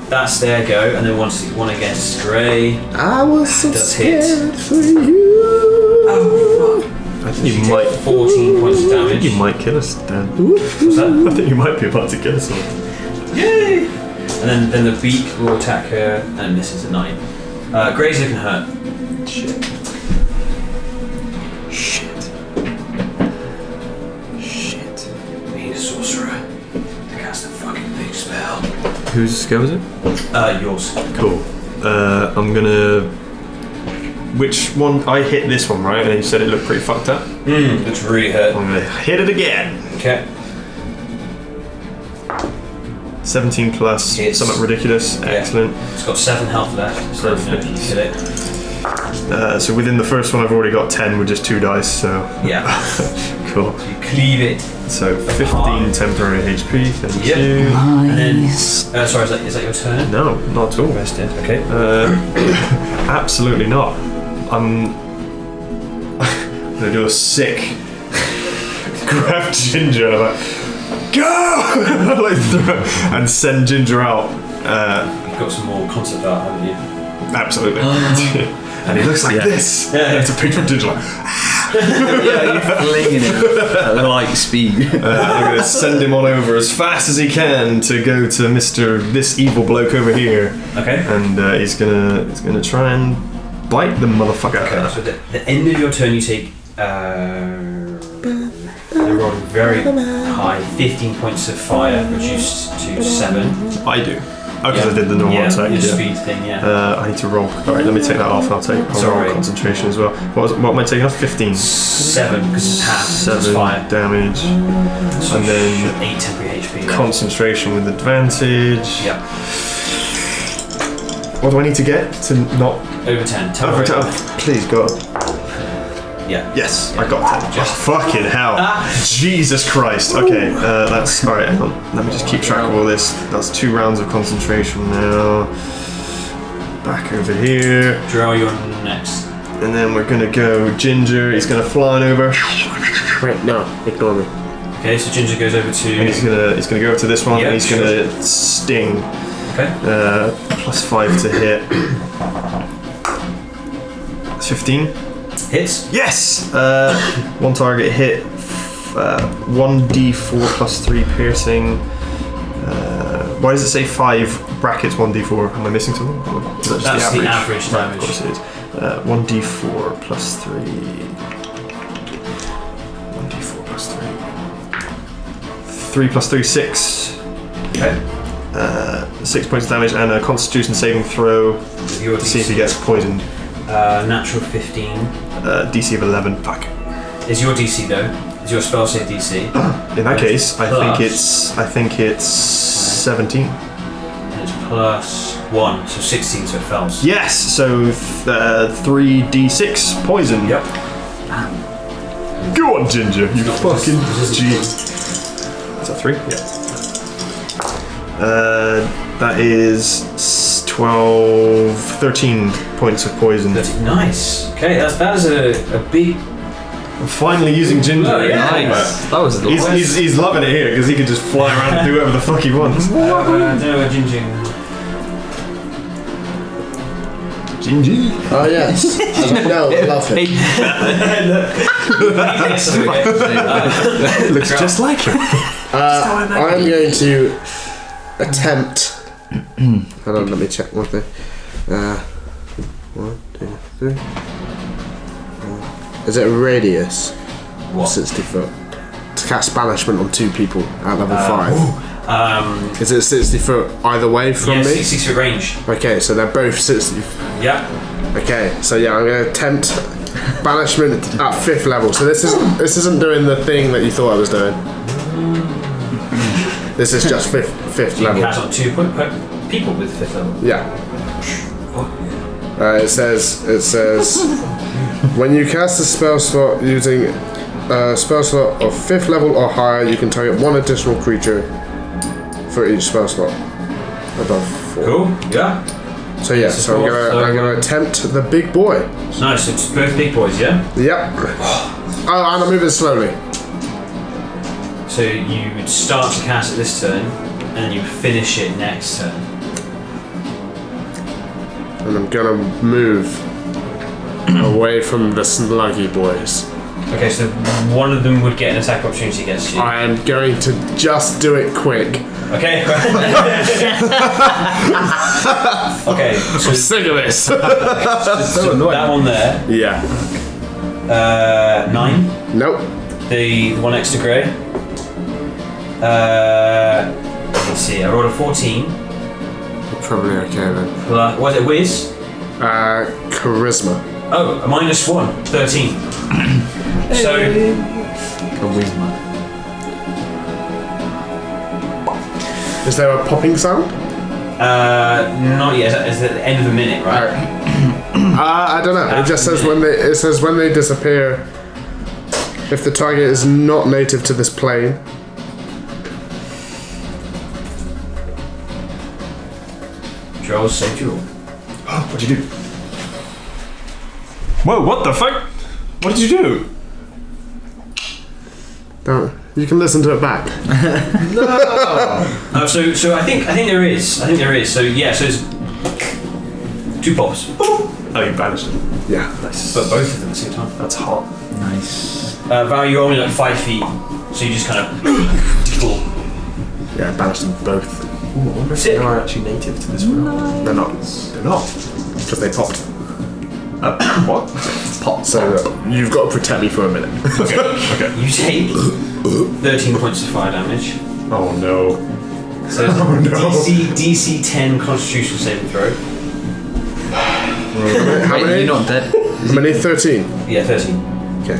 that's their go, and then one against Grey. I was so Does hit. scared for you. Oh, I think you might. 14 points of I think damage. you might kill us, Dan. What's that? I think you might be about to kill us all. Yay! And then the beak will attack her and misses at 9. Grey's looking hurt. Shit. We need a sorcerer to cast a fucking big spell. Whose go is it? Yours. Cool. I'm gonna. Which one? I hit this one, right? And you said it looked pretty fucked up. It's really hurt. I'm gonna hit it again. Okay. 17 plus Hits. something ridiculous. Yeah. Excellent. It's got 7 health left, so you Perfect. can hit it. So within the first one, I've already got 10 with just 2 dice. So Yeah. cool. You cleave it. So 15 temporary HP. Thank Yep. you. And then, sorry, is that your turn? No, not at all. Rested. Okay. Absolutely not. I'm gonna do a sick grab Ginger and I'm like, go! Like, and send Ginger out. You've got some more concept art, haven't you? Absolutely. And he looks like this. Yeah. It's a picture of Ginger like, Yeah, you're flinging it at light speed. I'm gonna send him on over as fast as he can to go to this evil bloke over here. Okay. And he's gonna try and bite the motherfucker. Okay, so at the end of your turn, you take. They're rolling very high. 15 points of fire, reduced to 7. I do. Oh, because I did the normal attack. Your speed thing, yeah. I need to roll. Alright, let me take that off and I'll roll concentration as well. What am I taking off? 15? 7, because it's half. 7 fire. Damage. So and then 8 temporary HP. Concentration with advantage. Yep. What do I need to get to not... Over 10. Over 10. Please, go. Yeah. Yes, I got 10. Oh, fucking hell. Jesus Christ. Okay, that's... Alright, hang on. Let me just keep track of all this. That's 2 rounds of concentration now. Back over here. Drow, you're next. And then we're gonna go Ginger. He's gonna fly on over. Wait, no, ignore me. Okay, so Ginger goes over to... And he's gonna go up to this one, Yep, and he's gonna sting. Okay. Plus 5 to hit. 15. Hits. Yes! One target hit. 1d4 plus 3 piercing. Why does it say 5 brackets 1d4? Am I missing something? Is that just That's the the average? average Right, damage. of course it is. 1d4 plus 3. 1d4 plus 3. 3 plus 3, 6. Okay. 6 points of damage and a constitution saving throw Your to see if he DC. gets poisoned. Natural 15. DC of 11. Fuck. Is your DC though? Is your spell save DC? In that case, I Plus. think it's 17. And it's plus 1, so 16, so it fails. Yes, so 3d6 poison. Yep. Go on, Ginger, you fucking G. Is that 3? Yeah. That is 12, 13 points of poison. Nice. Okay, that is a big. I'm finally using Ginger. Oh, yeah. Nice. That was the He's loving it here because he can just fly around and do whatever the fuck he wants. I don't know where Ginger. Ginger. Oh, yes. No, I love it. Looks just like him. I'm going to attempt. Hold on, let me check one thing. 1, 2, 3. Is it a radius? What? 60 foot. To cast banishment on 2 people at level 5. Is it 60 foot either way from Yeah, me? 6 foot range. Okay, so they're both 60. Yeah. Okay, so yeah, I'm going to attempt banishment at 5th level. So this isn't doing the thing that you thought I was doing. This is just 5th You can level. cast on 2 people with 5th level. Yeah. It says when you cast a spell slot using a spell slot of 5th level or higher, you can target 1 additional creature for each spell slot above 4. Cool. Yeah. So yeah, so I'm gonna attempt the big boy. Nice. It's both big boys, yeah. Yep. Oh, and I'm moving slowly. So you would start to cast it this turn, and then you finish it next turn. And I'm gonna move away from the sluggy boys. Okay, so one of them would get an attack opportunity against you. I am going to just do it quick. Okay. Okay. So I'm sick of this. so that one there. Yeah. 9. Nope. The one next to Grey. Let's see. I rolled a 14. Probably okay then. Plus, was it Wiz? Charisma. Oh, a -1. 13. So Is there a popping sound? not yet. It's at the end of the minute, right? I don't know. It just says when they disappear. If the target is not native to this plane. Joel, say Joel. What'd you do? Whoa, what the fuck? What did you do? Don't. You can listen to it back. So I think there is. So yeah, so it's 2 pops. Oh, you banished him. Yeah. Nice. But both of them at the same time. That's hot. Nice. Val, you're only like 5 feet, so you just kind of fall. Yeah, I banished them both. Ooh, I wonder if they are actually native to this world. They're not. They're not. Because they popped. What? Pop. So you've got to protect me for a minute. Okay. You take 13 points of fire damage. Oh no. So DC 10 Constitution saving throw. How Wait, many? you're not dead. How many? 13. Yeah, 13. Okay.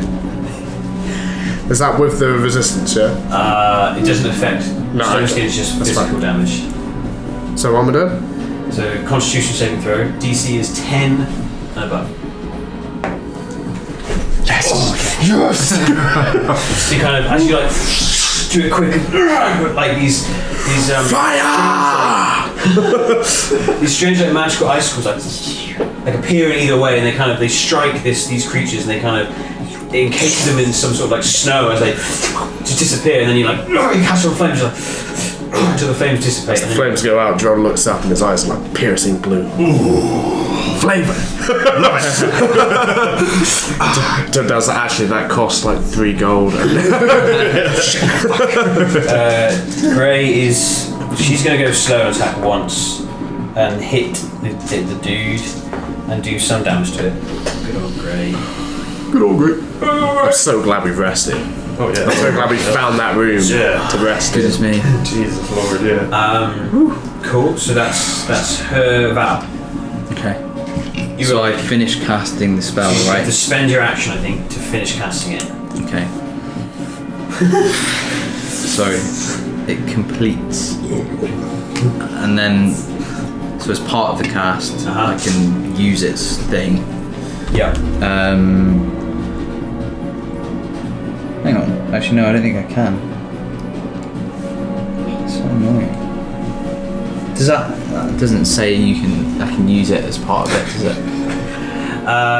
Is that with the resistance? Yeah. It doesn't affect. No, Stone okay. skin is just That's physical fine. damage. So Armadillo? So Constitution saving throw. DC is 10 and above. Yes. So you kind of, as you like do it quick, like these Fire! these strange like magical icicles like appear in either way, and they strike these creatures, and they kind of encase them in some sort of like snow as they just disappear, and then you catch on flames until the flames dissipate. The flames go out. John looks up, and his eyes are like piercing blue. Flavor. Does actually that cost like 3 gold? Grey she's going to go slow and attack once and hit the dude and do some damage to it. Good old Grey. Good old group. I'm so glad we've rested. Oh yeah. I'm so glad we found that room Yeah. to rest in. Goodness me. Jesus Lord, yeah. Cool. So that's her Val. Okay. So I finish casting the spell, You have right? to spend your action, I think, to finish casting it. Okay. So it completes, and then so as part of the cast, I can use its thing. Yeah. Hang on. Actually, no, I don't think I can. It's so annoying. Does that doesn't say I can use it as part of it, does it?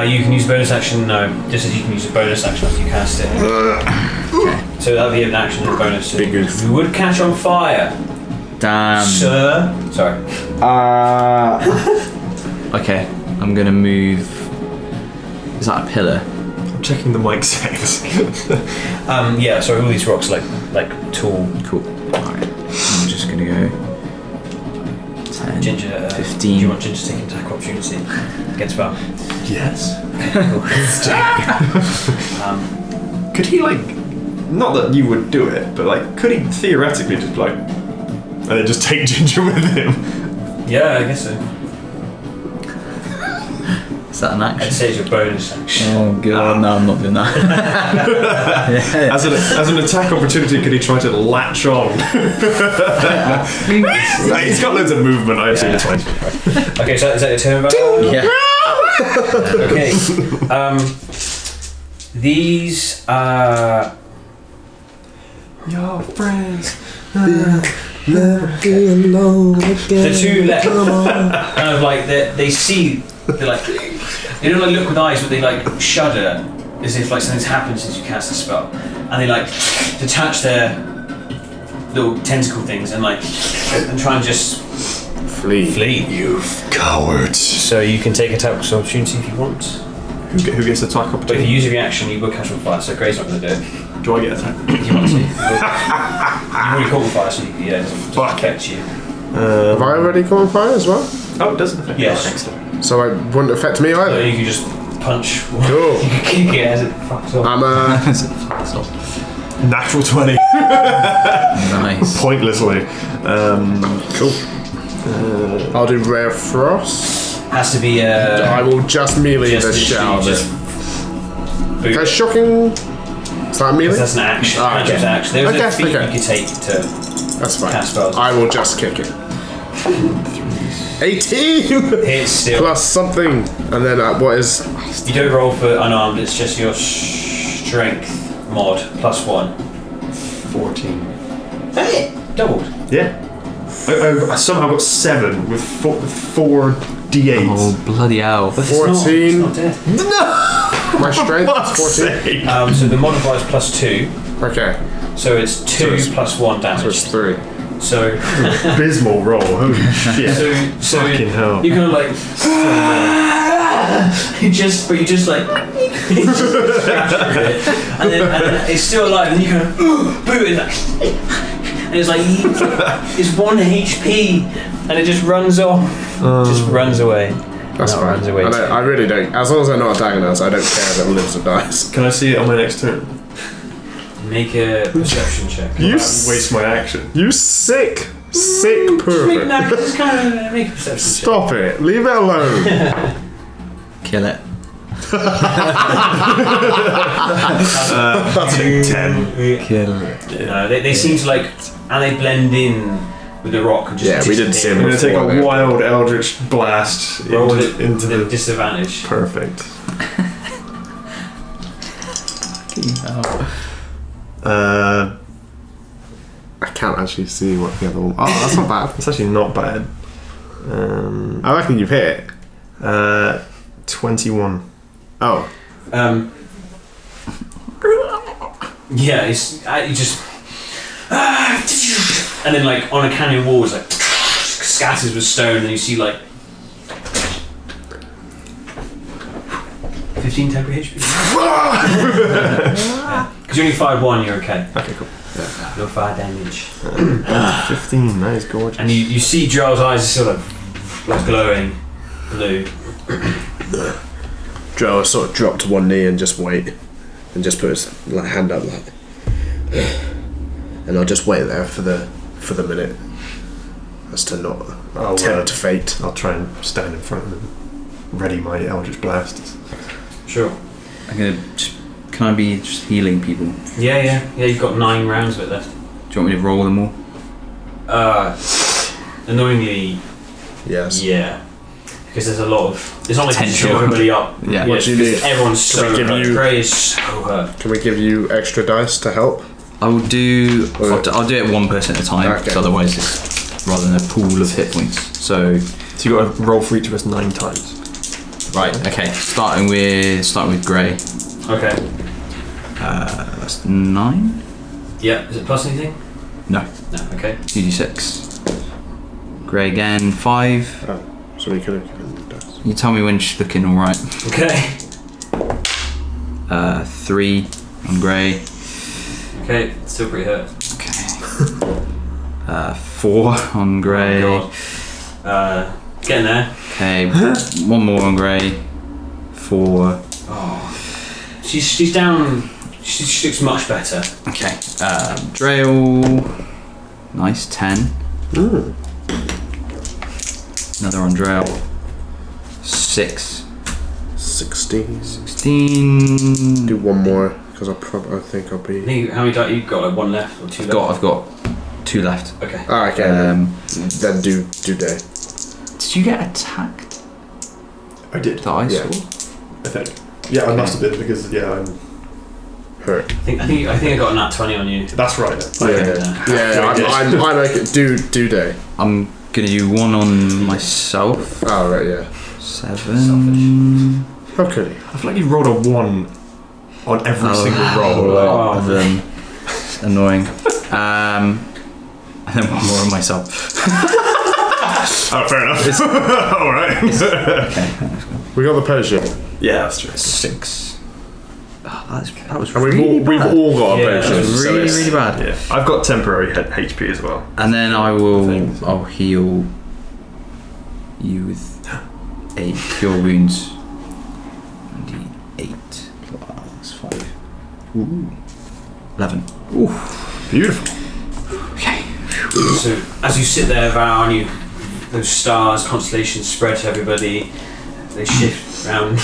You can use bonus action. No, just as you can use a bonus action after you cast it. Okay. So that'll be an action and a bonus. Big oof. You would catch on fire, Damn. sir. Sorry. Okay. I'm gonna move. Is that a pillar? I'm checking the mic settings. Yeah. So all these rocks like tall. Cool. Alright. I'm just gonna go 10, Ginger. 15. Do you want Ginger to take an attack opportunity against Val? Yes. Could he not that you would do it, but could he theoretically just and then just take Ginger with him? Yeah, I guess so. Is that an I'd action? say it's your bonus action. Oh god, no, I'm not doing that. Yeah. As an attack opportunity, could he try to latch on? He's got loads of movement, I assume. It's fine. Okay, so is that your turn, Val? Yeah. Okay. These Your friends. the two left, kind of like they see, they don't look with eyes, but they shudder as if something's happened since you cast the spell, and they detach their little tentacle things and try and just flee. You cowards. So you can take attack of opportunity if you want, Who gets attack but if you opportunity? use a reaction, you will catch on fire. So Grey's not going to do it. Do I get attack? If you want to, you've already caught on fire, so it doesn't affect you. Have I already caught on fire as well? Oh, it doesn't affect me. Yes. Excellent. So it wouldn't affect me So either. you can just punch. Cool. You can kick it as it fucks off. I'm Natural 20. Nice. Pointlessly. cool. I'll do Ray of Frost. Has to be I will just melee the shit out of it. boot. Okay, shocking. Is that melee? That's an action. Ah, okay. That's an action. There's Okay, a feat okay. you could take to That's fine. cast spells. I will just kick it. 18 Hits still. plus something, and then what is? You don't roll for unarmed. It's just your strength mod plus 1. 14. Hey, doubled. Yeah. I somehow got 7 with 4 d8s. Oh bloody hell. But 14. It's not dead. My strength is 14. So the modifier is plus 2. Okay, So it's 2 plus 1 so damage. it's 3. So Abysmal roll. Holy shit. so Fucking hell. you kind of you just and then it's still alive, and you kind of boot it, and it's it's 1 HP, and it just runs off, just runs away. That's That fine. runs away I really don't. As long as they're not attacking us, I don't care if it lives or dies. Can I see it on my next turn? Make a perception check. You Waste my action. You sick Make, pervert. no, just kind of make a perception Stop it. Leave it alone. Kill it. That's a 10. Kill it. No, they seem to like, and they blend in with the rock and just. Yeah, we didn't see disappear. I'm going to take Before a they- wild eldritch blast Roll it into the the... disadvantage. Perfect. I can't actually see what the other one. Oh, that's not bad. It's actually not bad. I reckon you've hit it. 21. Oh. Yeah, it's you just. And then like on a canyon wall, it's like scatters with stone, and you see like 15 temporary HP. Because you only fired one, you're okay. Okay, cool. No fire damage. 15, that is gorgeous. And you see Giles' eyes sort of like glowing blue. Joe sort of dropped to one knee and just wait, and just put his hand up like, and I'll just wait there for the minute, as to not tempt fate. I'll try and stand in front of them, ready my eldritch blast. Sure. Can I be just healing people? Yeah. You've got 9 rounds of it left. Do you want me to roll them all? Annoyingly, Yes. yeah. Because there's a lot of. It's not like you Potential. shoot everybody up. Yeah. What do you because need? everyone's Can so we give hurt. you- Gray is so hurt. Can we give you extra dice to help? I'll do it one person at a time, Okay. because otherwise it's rather than a pool of hit points. So So you got to roll for each of us 9 times. right, okay. Starting with Grey. Okay. That's 9. Yeah. Is it plus anything? No, No. Okay. 2d6. Grey again, 5. So we could have given them dice. You tell me when she's looking all right. Okay. 3 on Grey. Okay. Still pretty hurt. Okay. 4 on Grey. Oh God. Getting there. Okay, one more on Grey. 4. Oh. She's down. She looks much better. Okay. Drail. Nice, 10. Another on Drail. 6. 16. 16. Do one more because I think I'll be. How many dice you've got? Like 1 left or 2 left? I've got 2 left. Okay. Ah, okay. Then do day. Did you get attacked? I did. That I Yeah. saw. I think. Yeah, I must have been because I'm. Hurt. I think I got a nat 20 on you. That's right. Yeah. I like it. Do day. I'm gonna do 1 on myself. Oh right, yeah. 7. How could he? I feel like you rolled a 1 on every single A roll. lot of them. Annoying. And then 1 more on myself. Oh, fair enough. All right. Okay. We got the potion, Yeah, that's true. 6. Oh, that was and really we've bad. all got a Yeah, potion. that's so really, it's- really bad. Yeah, I've got temporary HP as well. And then I'll heal you with 8 cure wounds. And 8 plus 5. Ooh. 11. Ooh. Beautiful. Okay. So as you sit there, Val, and those stars, constellations spread to everybody. They shift around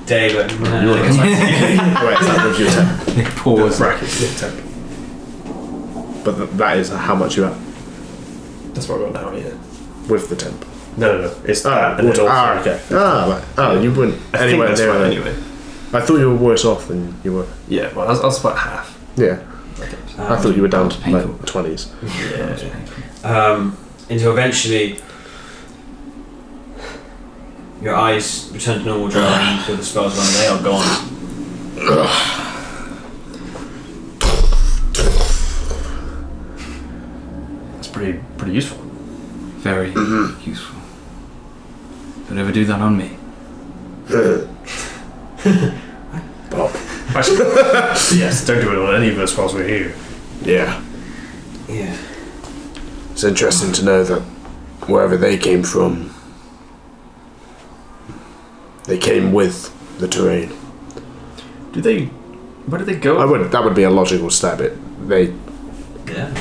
day, but Wait, is that with your temp? They pause. Brackets, yeah, temp. But that is how much you have That's what I got now, yeah. with the temp. No. It's that. And then also, okay. Right. You wouldn't I think anywhere that's near right that. anyway. I thought you were worse off than you were. Yeah, well, I was about half. Yeah. I thought you were down to painful. like 20s. Yeah. until eventually your eyes return to normal, Joe, and you feel the spells run. They are gone. That's pretty useful. Very useful. Don't ever do that on me. Bob. Yes, don't do it on any of us whilst we're here. Yeah. Yeah. It's interesting to know that wherever they came from, They came with the terrain. Do they? Where do they go? That would be a logical step. Yeah.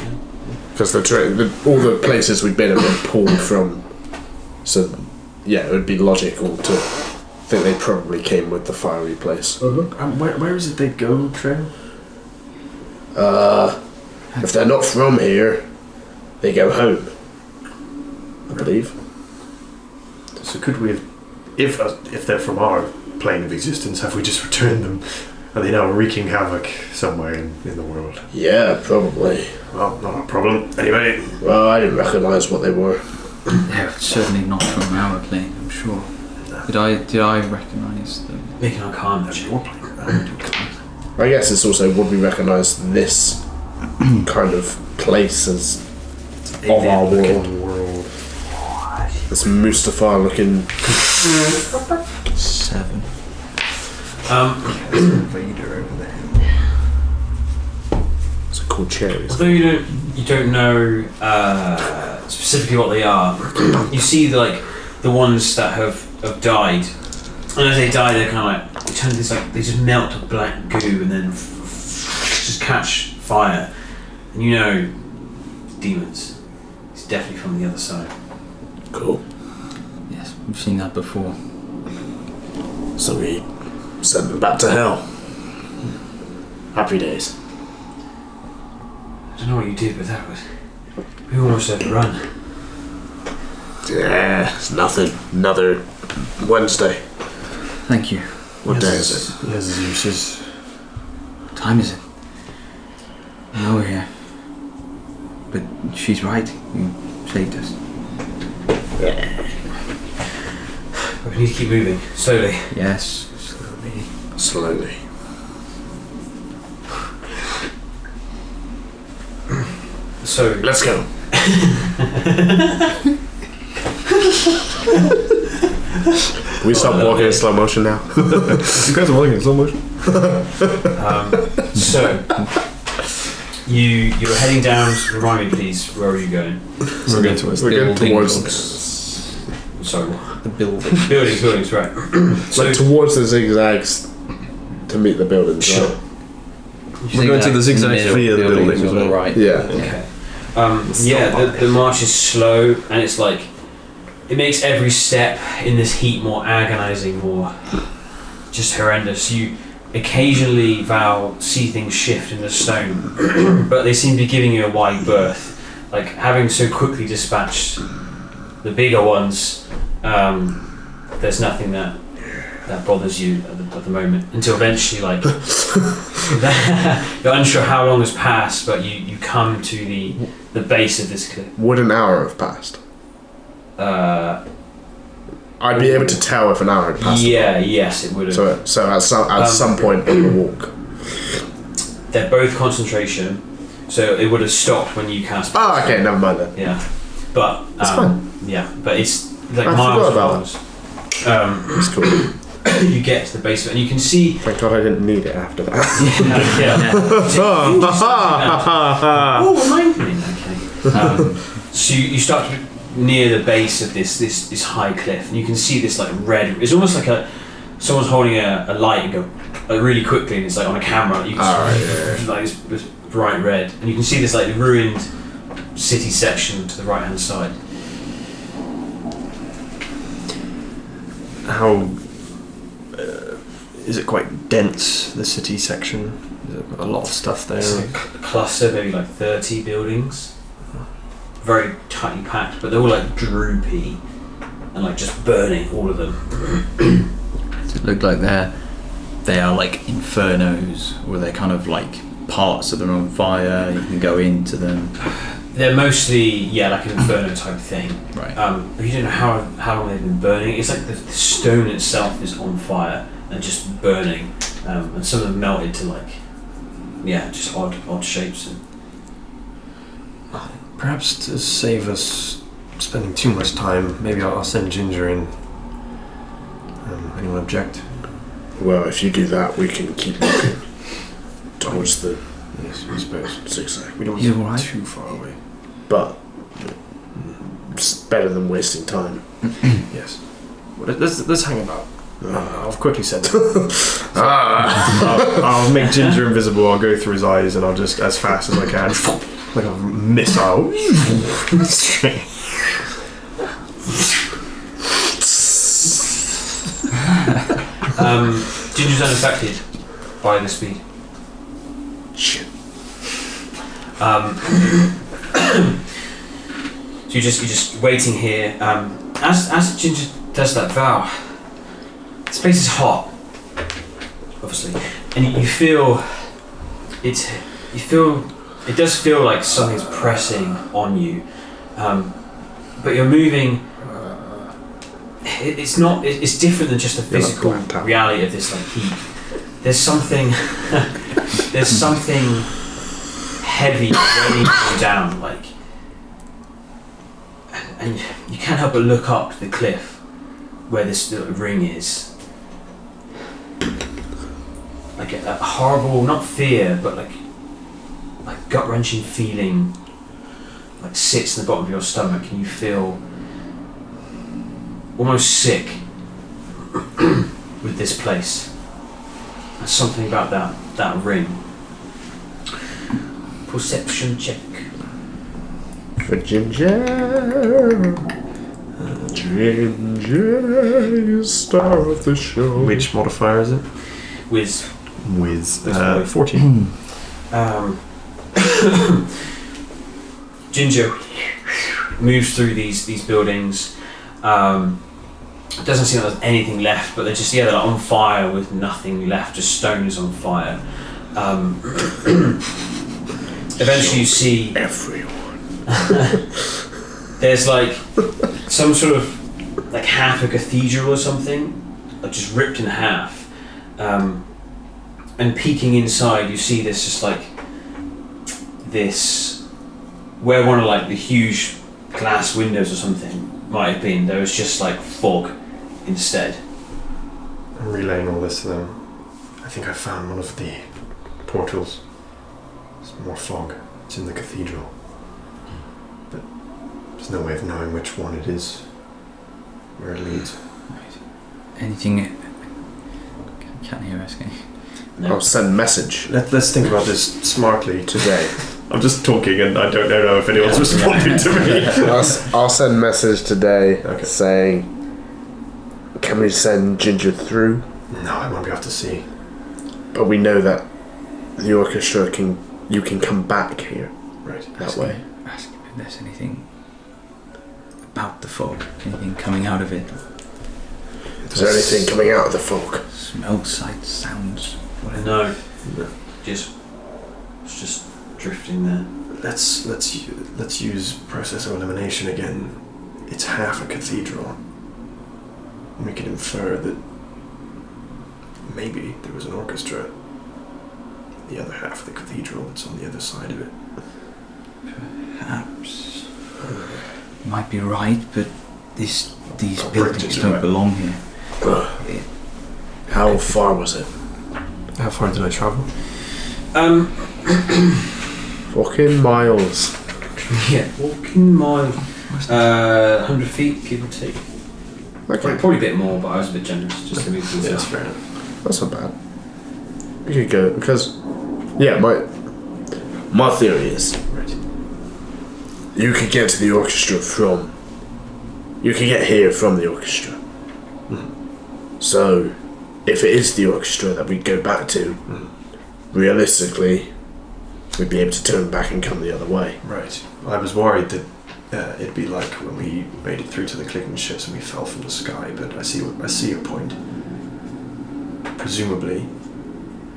Because all the places we've been have been pulled from. So, yeah, it would be logical to think they probably came with the fiery place. Where is it they go, Trey? If they're not from here, they go home. I believe. So could we have, if they're from our plane of existence, have we just returned them? Are they now wreaking havoc somewhere in the world? Yeah, probably. Well, not a problem. Anyway. Well, I didn't recognise what they were. They're certainly not from our plane, I'm sure. Did I recognise them? Make an arcana check. I guess it's also, would we recognise this kind of place as of our world? This Mustafar looking... 7. Vader over there. It's a cool cherry. Although you don't know specifically what they are, you see the ones that have died, and as they die, they're kind of they turn this they just melt to black goo and then just catch fire, and demons. It's definitely from the other side. Cool. Yes, we've seen that before. So we sent them back to hell. Happy days. I don't know what you did, but that was... We almost had to run. Yeah, it's nothing. Another Wednesday. Thank you. What day is it? He has his uses. What time is it? Now we're here. But she's right. You saved us. Yeah. But we need to keep moving, slowly. Yes, slowly. Slowly. So... Let's go. We stop walking in slow motion now. You guys are walking in slow motion? So... You were heading down, remind me please, where are you going? We're going towards Sorry, what? The building. Buildings, right. Like towards the zigzags to meet the buildings, Sure. right? We're going to the zigzag via the buildings on the right. Yeah. Okay. The march is slow, and it's it makes every step in this heat more agonizing, more just horrendous. You occasionally, Val, see things shift in the stone, but they seem to be giving you a wide berth. Like, having so quickly dispatched the bigger ones, there's nothing that bothers you at the moment, until eventually, you're unsure how long has passed, but you come to the base of this cliff. Would an hour have passed? I'd be able to tell if an hour had passed. Yes, it would have. So at some point on the walk. They're both concentration, so it would have stopped when you cast. Oh, okay, never mind then. Yeah, but It's fine. Yeah, but it's like I miles forgot and about miles. It's cool. You get to the base of it, and you can see. Thank God I didn't need it after that. Oh, remind me. Okay. So you start near the base of this high cliff, and you can see this red. It's almost like someone's holding a light and go really quickly, and it's on a camera. You can see this bright red, and you can see this ruined city section to the right hand side. How is it quite dense, the city section? Is there a lot of stuff there? It's a cluster, maybe 30 buildings. Very tightly packed, but they're all droopy and just burning, all of them. Does it look like they are infernos, or they're kind of parts of them on fire, you can go into them? They're mostly, an inferno type thing. Right. But you don't know how long they've been burning. It's the stone itself is on fire and just burning. And some of them melted to just odd shapes. Perhaps to save us spending too much time, maybe I'll send Ginger in. Anyone object? Well, if you do that, we can keep walking towards the Yes, I suppose. zigzag. We don't You want to alright? be too far away. But it's better than wasting time. Yes. Well, let's hang about. I'll quickly send him. I'll make Ginger invisible. I'll go through his eyes, and I'll just, as fast as I can, like a missile. Ginger's unaffected by the speed. Shit. So you're just waiting here. As Ginger does that vow, this place is hot, obviously, and you feel it. You feel it does feel like something's pressing on you, but you're moving. It's not. It's different than just the physical reality of this like heat. There's something. There's something heavy weighing you down, like, and you can't help but look up to the cliff where this little ring is. Like a horrible, not fear, but like gut-wrenching feeling, like sits in the bottom of your stomach, and you feel almost sick with this place. There's something about that ring. Perception check. For Ginger. Ginger, star of the show. Which modifier is it? Whiz. 14. Ginger moves through these buildings. It doesn't seem like there's anything left, but they're just they're like on fire with nothing left, just stones on fire. Eventually you see everyone. There's like some sort of like half a cathedral or something, like just ripped in half. And peeking inside, you see this just like this, where one of like the huge glass windows or something might have been. There was just like fog instead. I'm relaying all this to them. I think I found one of the portals. There's more fog. It's in the cathedral. But there's no way of knowing which one it is, where it leads. Anything? Can't hear us, can you? No. I'll send a message Let's think about this smartly. today. I'm just talking and I don't know if anyone's responding to me. I'll send a message today Okay. saying, can we send Ginger through? No, I won't be able to see. But we know that the orchestra you can come back here Right. that way. Ask if there's anything about the fog, anything coming out of it. Is there anything coming out of the fog? Smells, sights, sounds, whatever. No. It's just drifting there. Let's use process of elimination again. It's half a cathedral. We can infer that maybe there was an orchestra. The other half of the cathedral that's on the other side of it. Perhaps. You might be right, but these Bridges buildings are don't right. belong here. How far was it? How far did I travel? Fucking miles. Yeah, walking mile. 100 feet, give or take. Okay. Probably a bit more, but I was a bit generous just to move things Yeah, that's up. fair enough. That's not bad. We could go because, yeah, my theory is you could get to the orchestra you can get here from the orchestra. So, if it is the orchestra that we go back to, realistically, we'd be able to turn back and come the other way. Right. I was worried that it'd be like when we made it through to the clicking ships and we fell from the sky, but I see your point. Presumably,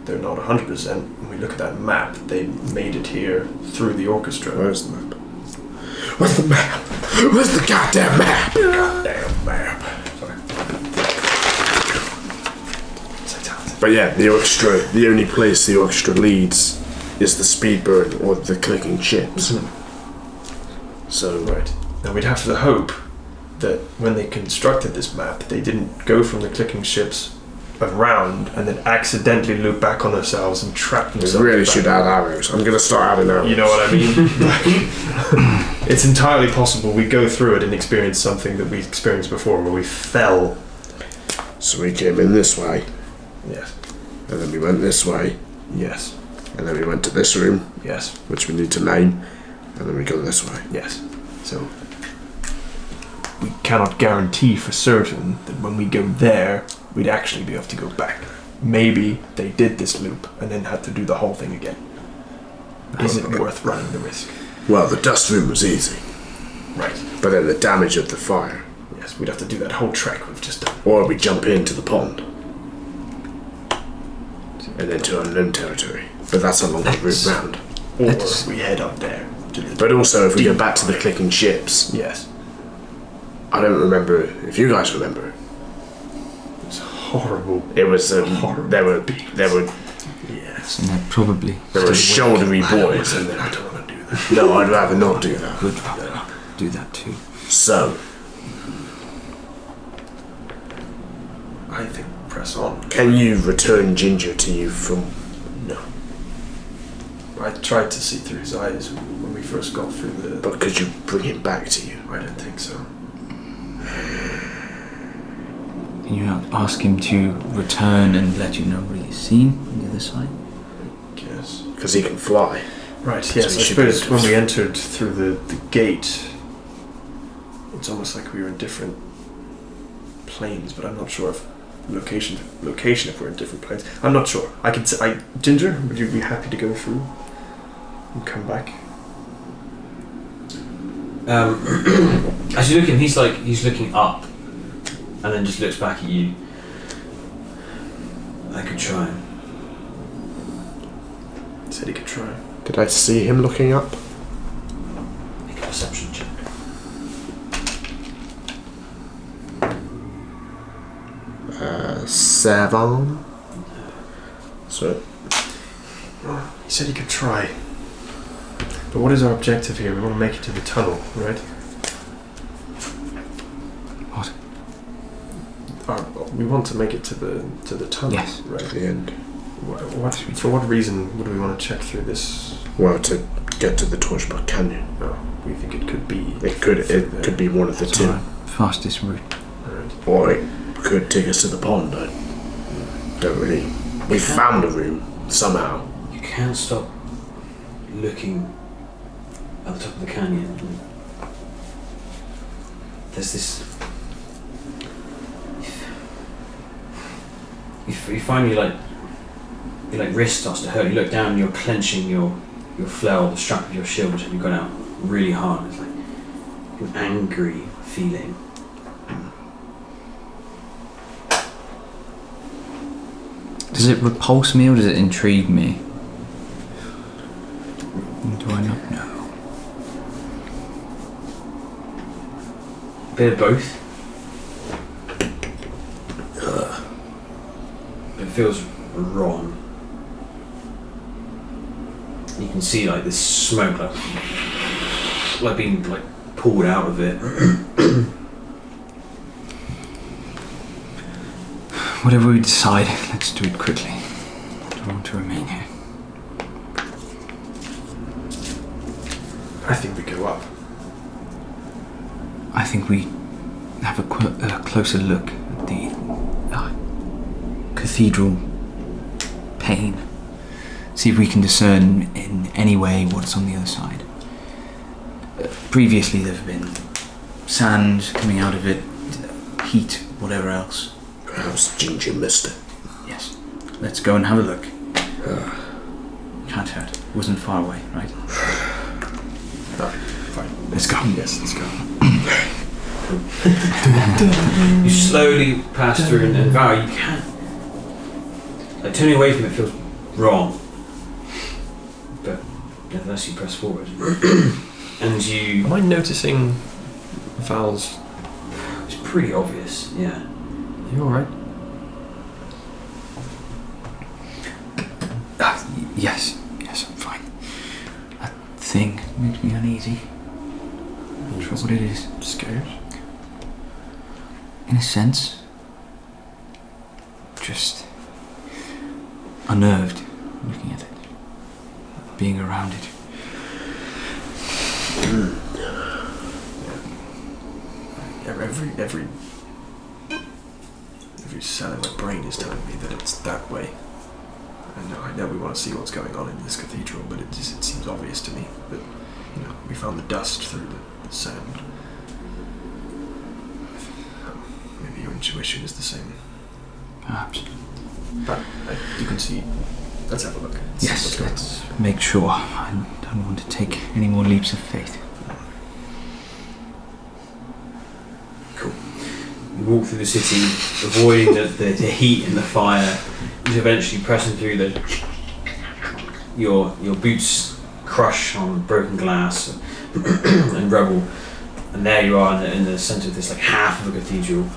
they're not 100%. When we look at that map, they made it here through the orchestra. Where's the map? Where's the map? Where's the goddamn map? Goddamn map. Sorry. So talented. But yeah, the orchestra, the only place the orchestra leads is the speedbird or the clicking ships. So, Right. Now we'd have to hope that when they constructed this map, they didn't go from the clicking ships around and then accidentally loop back on themselves and trap we themselves. really back. should add arrows. I'm gonna start adding arrows. You know what I mean? It's entirely possible we go through it and experience something that we experienced before, where we fell So we came in this way, Yes. and then we went this way, Yes. and then we went to this room, Yes. which we need to name, and then we go this way. Yes. So we cannot guarantee for certain that when we go there, we'd actually be able to go back. Maybe they did this loop and then had to do the whole thing again. Is it worth running the risk? Well, the dust room was easy, Right. but then the damage of the fire. Yes, we'd have to do that whole trek we've just done. Or we jump into the pond. And into unknown territory. But that's a longer route round. Or we head up there. To the But also, if we go back to the clicking ships, yes. I don't remember if you guys remember. It's horrible. It was Horrible. there were Yes. And that probably shouldery boys, and I don't want to do that. no, I'd rather not do that. would rather do that too. So, I think press on. can you return Ginger to you from? No. I tried to see through his eyes when we first got through the... But could you bring him back to you? I don't think so. Can you not ask him to return and let you know what he's seen on the other side? Yes. Because he can fly. Right, So yes. we I should suppose be able when to- we entered through the gate, it's almost like we were in different planes, but I'm not sure if location if we're in different planes. I'm not sure. I could say, Ginger, would you be happy to go through and come back? As you're looking, he's looking up, and then just looks back at you. I could try. Said he could try. Did I see him looking up? Make a perception check. Seven. So, He said he could try. But what is our objective here? We want to make it to the tunnel, right? What? We want to make it to the tunnel, Yes. right? at the end. For what reason would we want to check through this? Well, to get to the Torchbuck Canyon. Oh, we think it could be. It could be one of the It's two. our fastest route. Right. Or it could take us to the pond. I don't really. We found a room somehow. You can't stop looking at the top of the canyon. There's this. You find your wrist starts to hurt. You look down and you're clenching your flail, the strap of your shield, which you've got out really hard. It's like an angry feeling. Does it repulse me or does it intrigue me? Do I not know? A bit of both. It feels wrong. You can see like this smoke like being like pulled out of it. Whatever we decide, let's do it quickly. I don't want to remain here. I think we go up. I think we have a closer look at the cathedral pane. See if we can discern in any way what's on the other side. Previously there have been sand coming out of it, heat, whatever else. Perhaps Ginger missed it. Yes. Let's go and have a look. Can't hurt. It wasn't far away, right? Fine. Let's go. Yes, let's go. You slowly pass through, and Val, you can't. Like turning away from it feels wrong, but nevertheless you press forward, and you. Am I noticing Val's? It's pretty obvious, yeah. You alright? Yes, I'm fine. That thing makes me uneasy. Not sure what it is. Scared? In a sense. Just unnerved looking at it. Being around it. Every who's selling my brain is telling me that it's that way. And I know we want to see what's going on in this cathedral, but it seems obvious to me that, we found the dust through the sand. Maybe your intuition is the same. Perhaps. But you can see. Let's have a look. Yes, let's make sure. I don't want to take any more leaps of faith. Cool. You walk through the city, avoiding the heat and the fire. You're eventually pressing through your boots crush on broken glass and rubble, and there you are in the centre of this half of a cathedral,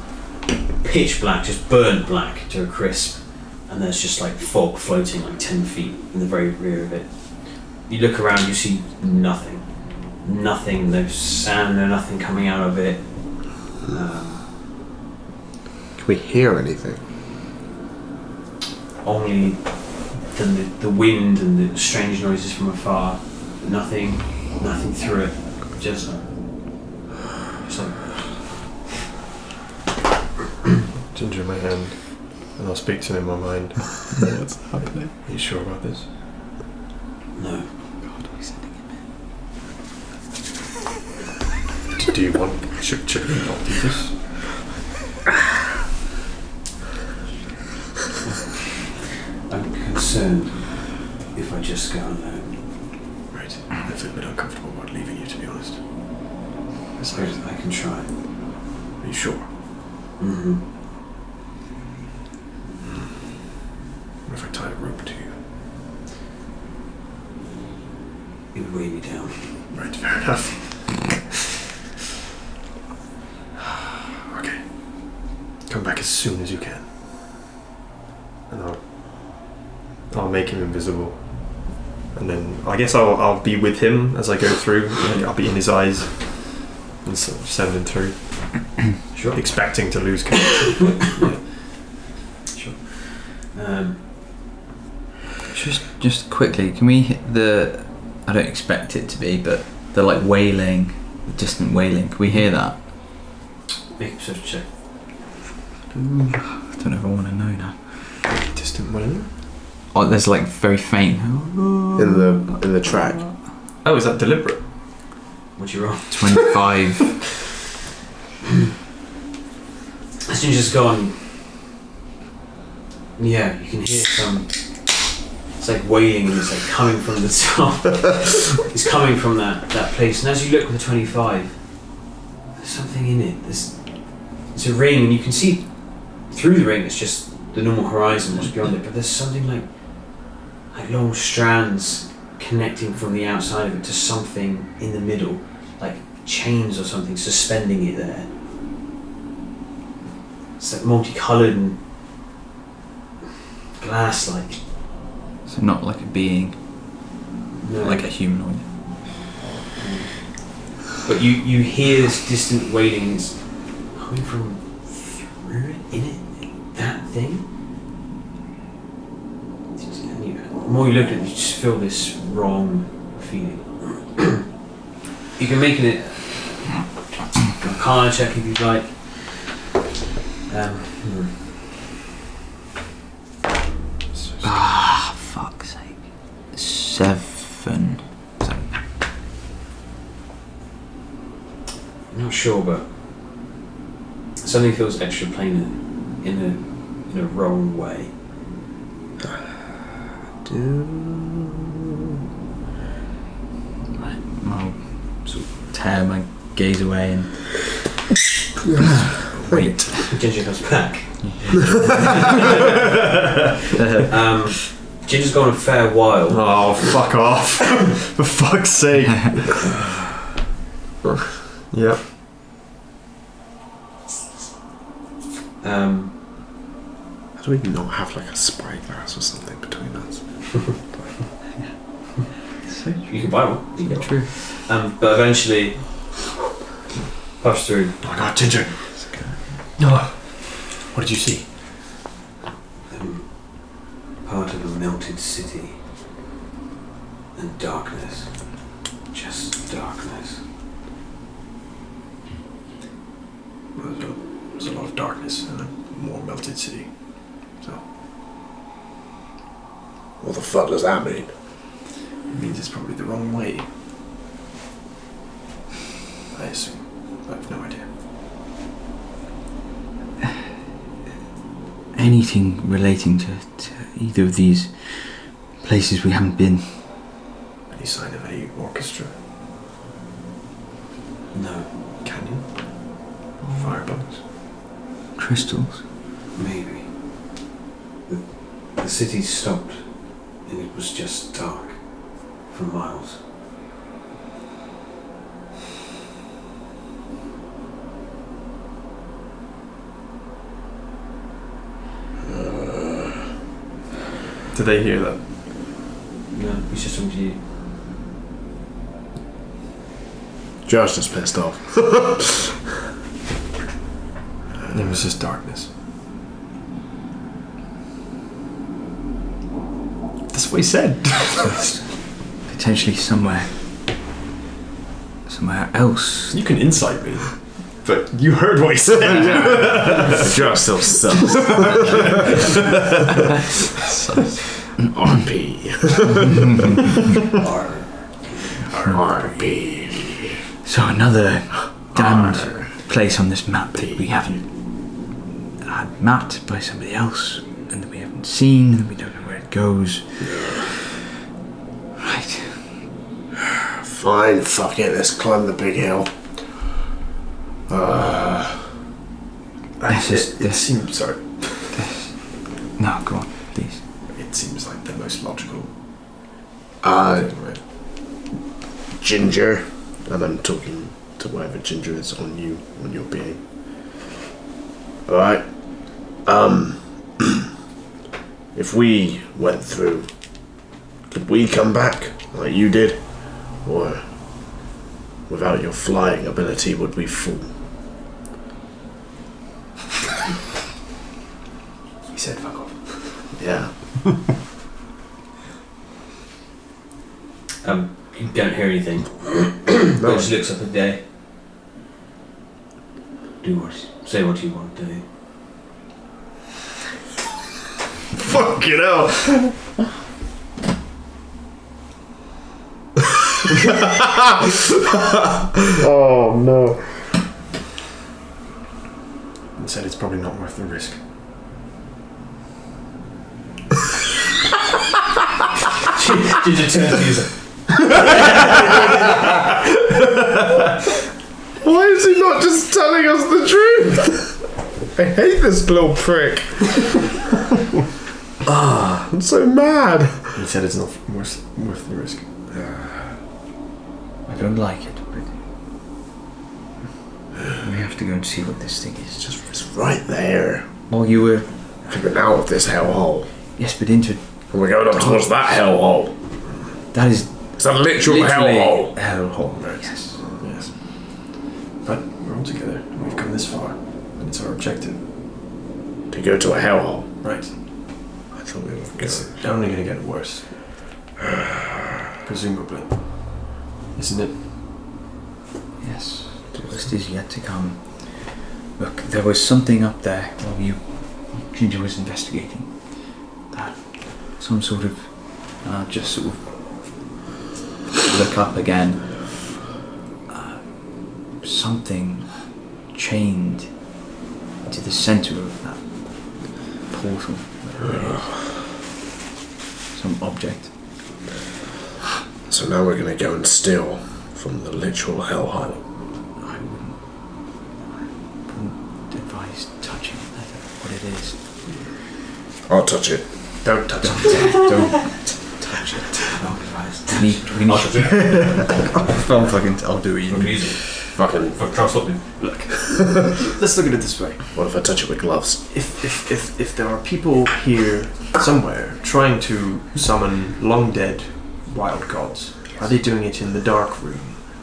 pitch black, just burnt black to a crisp. And there's just fog floating 10 feet in the very rear of it. You look around, you see nothing. Nothing, no sound, no nothing coming out of it. Can we hear anything? Only the wind and the strange noises from afar. Nothing through it. Just Ginger in my hand. And I'll speak to him in my mind. What's happening? Are you sure about this? No. God, are we sending him Do you want... Should we not do this? I'm concerned if I just go alone. Right. I feel a bit uncomfortable about leaving you, to be honest. I suppose I can try. Are you sure? Mm-hmm. What if I tie a rope to you? It would weigh me down. Right, fair enough. Okay. Come back as soon as you can. And I'll make him invisible. And then I guess I'll be with him as I go through. I'll be in his eyes and send him through. Sure. Expecting to lose connection. Yeah. Sure. Just quickly, can we hit the... I don't expect it to be, but the wailing, the distant wailing, can we hear that? Make a perception check. I don't know if I want to know now. Distant wailing? Oh, there's very faint. In the track. Oh, is that deliberate? What'd you roll? 25. As soon as it's gone, yeah, you can hear some. It's wailing and it's coming from the top. It's coming from that place, and as you look with the 25, there's something in it. It's a ring, and you can see through the ring. It's just the normal horizon just beyond it, but there's something like long strands connecting from the outside of it to something in the middle, like chains or something suspending it there. It's multicoloured and glass-like. So not like a being, No. like a humanoid. But you hear this distant wailing. It's coming from through it, in it, that thing. And the more you look at it, you just feel this wrong feeling. You can make it a arcana check if you'd like. Fuck's sake. 7. I'm not sure, but something feels extra plain in a wrong way. I'll sort of tear my gaze away and wait. Ginger comes back. Ginger's gone a fair while. Oh, fuck off. For fuck's sake. Yep. How do we not have a spyglass or something between us? You can buy one. You can get True. but eventually, push through. Oh my god, Ginger. No. What did you see? Part of a melted city. And darkness. Just darkness. There's a lot of darkness. more melted city. So What the fuck does that mean? it means it's probably the wrong way. I assume. I have no idea. Anything relating to either of these places we haven't been? Any sign of a orchestra? No. Canyon? Fireballs? Crystals? Maybe. The city stopped and it was just dark for miles. Did they hear that? No, he's just talking to you. Josh just pissed off. It was just darkness. That's what he said. Potentially somewhere else. You can insight me, but you heard what he said. Josh still sucks. RP. RP. So another damned place on this map that we haven't had mapped by somebody else, and that we haven't seen, and we don't know where it goes. Right. Fine, fuck it, let's climb the big hill. It seems sorry. No, go on, please. It seems like the most logical. Uh, Right. Ginger, and I'm talking to whatever Ginger is on your being. Alright. If we went through, could we come back like you did? Or without your flying ability would we fall? He said fuck off. Yeah. You don't hear anything. No. Just looks up at Day. Say what you want, Day. Fucking hell. Oh no. And said it's probably not worth the risk. Ginger turns to you. Why is he not just telling us the truth? I hate this little prick. I'm so mad. He said it's not worth the risk. I don't like it, but we have to go and see what this thing is. It's right there. While you were... We've been out of this hellhole. Yes, but into... And we're going up towards that hellhole. That is It's a literal literally hellhole. a hellhole. Right. Yes. Yes. But we're all together. And we've come this far. And it's our objective. To go to a hellhole. Right. I thought we were It's going. only going to get worse. Presumably. Isn't it? Yes. The worst is yet to come. Look, there was something up there while Ginger was investigating. Some sort of... just sort of look up again. Something chained into the centre of that portal. Whatever it is. Some object. So now we're going to go and steal from the literal hellhole. I wouldn't advise touching what it is. I'll touch it. Don't touch it. Don't touch it. We need I'll do it. Fucking. Look. Let's look at it this way. What if I touch it with gloves? If there are people here somewhere trying to summon long dead wild gods, are they doing it in the dark room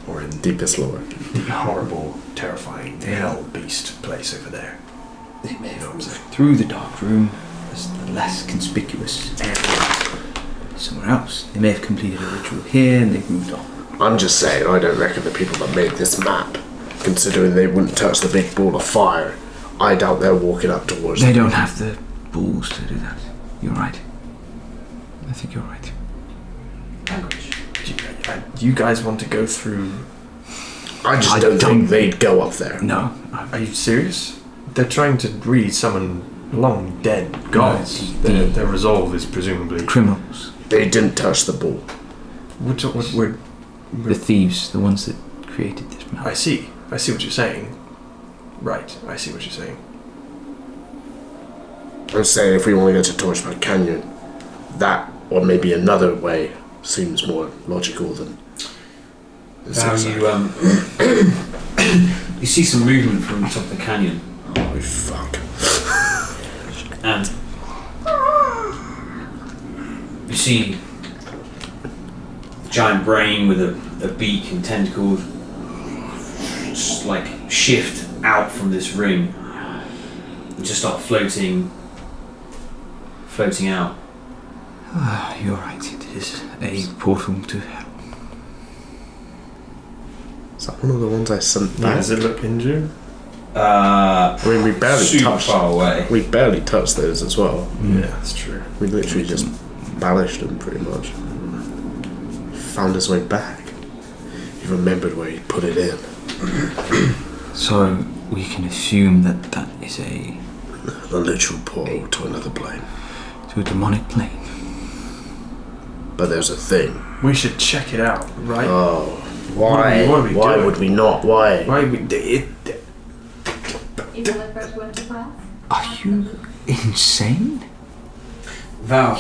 or in Deepest lore. the horrible, terrifying hell beast place over there? They may You know what I'm have saying? through the dark room as the less conspicuous area. Somewhere else. They may have completed a ritual here and they've moved on. I'm just saying, I don't reckon the people that made this map, considering they wouldn't touch the big ball of fire, I doubt they're walking up towards They them. don't have the balls to do that. You're right. I think you're right. Language. Do you guys want to go through? I just I don't don't- think they'd go up there. No. Are you serious? They're trying to really summon long dead gods. No, Their resolve is presumably. Criminals. They didn't touch the ball. The thieves, the ones that created this map. I see what you're saying. Right, I see what you're saying. I'm saying if we want to go to Torchback Canyon, that or maybe another way seems more logical than. How you see some movement from the top of the canyon, Oh fuck! and you see a giant brain with a beak and tentacles just like shift out from this ring and just start floating out. You're right. It is a portal to hell. Is that one of the ones I sent back? Does it look injured? I mean, we barely Super touched. far away. We barely touched those as well. Yeah, that's true. We literally just banished them pretty much. Found his way back. He remembered where he put it in. So we can assume that that is a literal portal to another plane. to a demonic plane. But there's a thing. We should check it out, right? Oh, why? What are we Why doing? would we not? Why? Why we? Is that the first one to class? Are you insane? Val,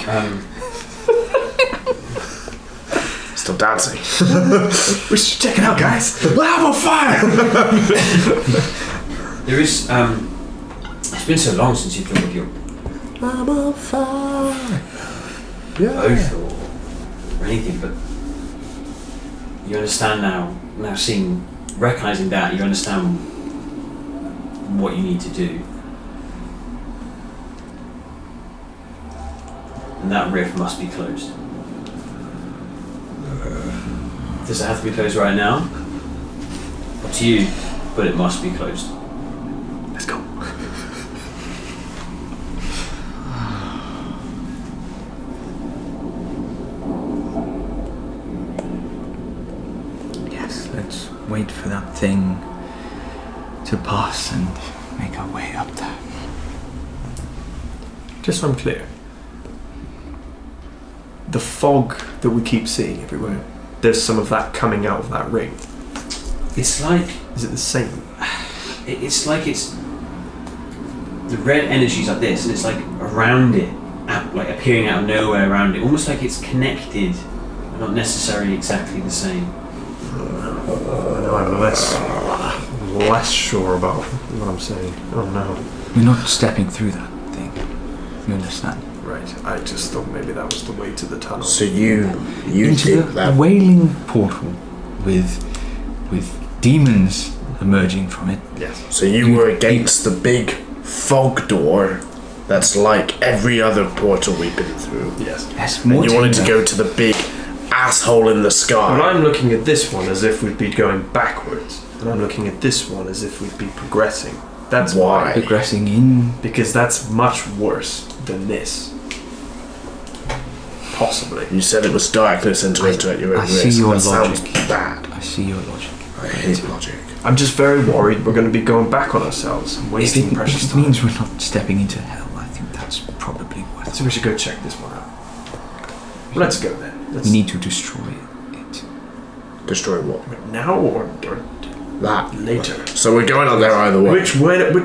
Still dancing. We should check it out, guys. Lava fire! there is it's been so long since you've done with your I'm on fire. oath or anything, but you understand now seeing, recognizing that, you understand what you need to do. And that rift must be closed. Does it have to be closed right now? Up to you, but it must be closed. Let's go. Yes, let's wait for that thing to pass and make our way up there. Just so I'm clear, the fog that we keep seeing everywhere, there's some of that coming out of that ring. It's like Is it the same? it's like it's the red energy's like this, and it's like around it, like appearing out of nowhere around it, almost like it's connected, but not necessarily exactly the same. I know I'm less sure about what I'm saying. Oh no. We're not stepping through that thing. You understand? Right. I just thought maybe that was the way to the tunnel. So you Into think the that wailing portal with demons emerging from it. Yes. So you were against the big fog door that's like every other portal we've been through. Yes. Yes, more And you wanted to that. go to the big asshole in the But sky. I'm looking at this one as if we'd be going backwards, and I'm looking at this one as if we'd be progressing. That's Why? progressing in. Because that's much worse than this. Possibly. You said it was darkness and to enter at your own I see risk. your That sounds logic. bad. I see your logic. I hate logic. I'm just very worried we're going to be going back on ourselves and If wasting it, precious if it time. means we're not stepping into hell, I think that's probably worth So it. we should go check this one out. Let's go then. Let's We need to destroy it. Destroy what? now or That. later. So we're going on there either way. Which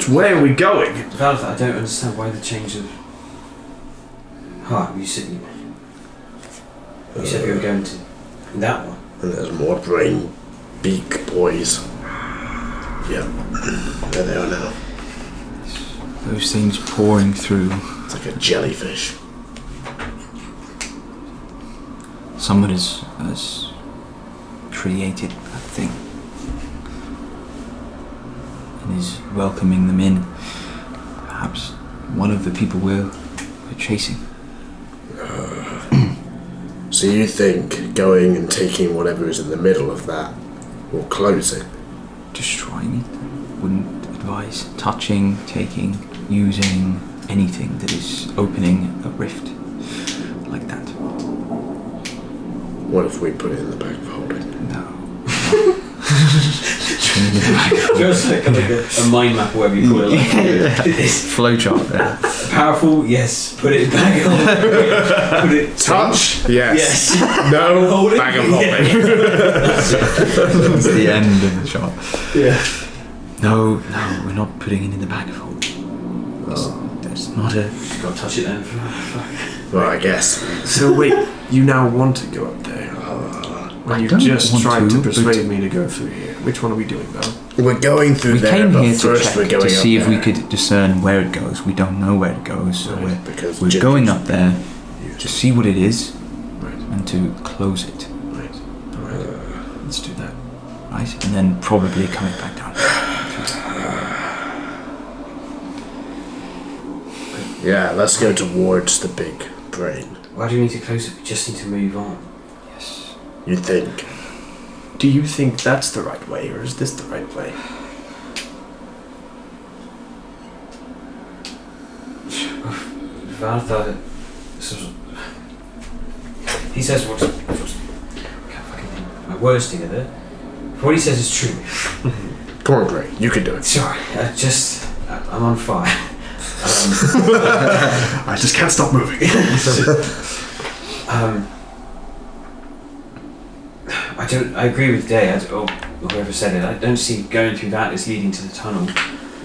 way are we going? Val, I don't understand why the change of heart. You said we were going to that one. And there's more brain beak boys. Yep. There they are now. Those things pouring through. It's like a jellyfish. Someone has created that thing and is welcoming them in. Perhaps one of the people we're chasing. So you think going and taking whatever is in the middle of that will close it? Destroying it wouldn't advise touching, taking, using anything that is opening a rift like that. What if we put it in the bag of holding? No. Just like a mind map, or whatever you call it. Like, Flowchart there. powerful, yes. Put it back on. Put it. Touch? Yes. Yes. No. Holding? Bag of holding. That's the end of the shot. Yeah. No, we're not putting it in the bag of holding. There's not a... Just gotta touch it then. Fuck. Well, I guess. So wait, you now want to go up there? When I you don't just want tried to to, persuade but- me to go through here. Which one are we doing now? We're going through We there, came but here to first check we're going to see up if we there. could discern where it goes. We don't know where it goes, so Right, because we're Ginger's- going up there to see what it is Right, and to close it, right. Alright. Let's do that. right? And then probably coming back down. Yeah, let's go towards the big brain. Why do we need to close it? We just need to move on. Yes. You think? Do you think that's the right way, or is this the right way? Vartha. He says what's I can't fucking think. My words together. What he says is true. Come on, Gray. You can do it. Sorry, I'm on fire. I just can't stop moving. I agree with Day, or whoever said it. I don't see going through that as leading to the tunnel,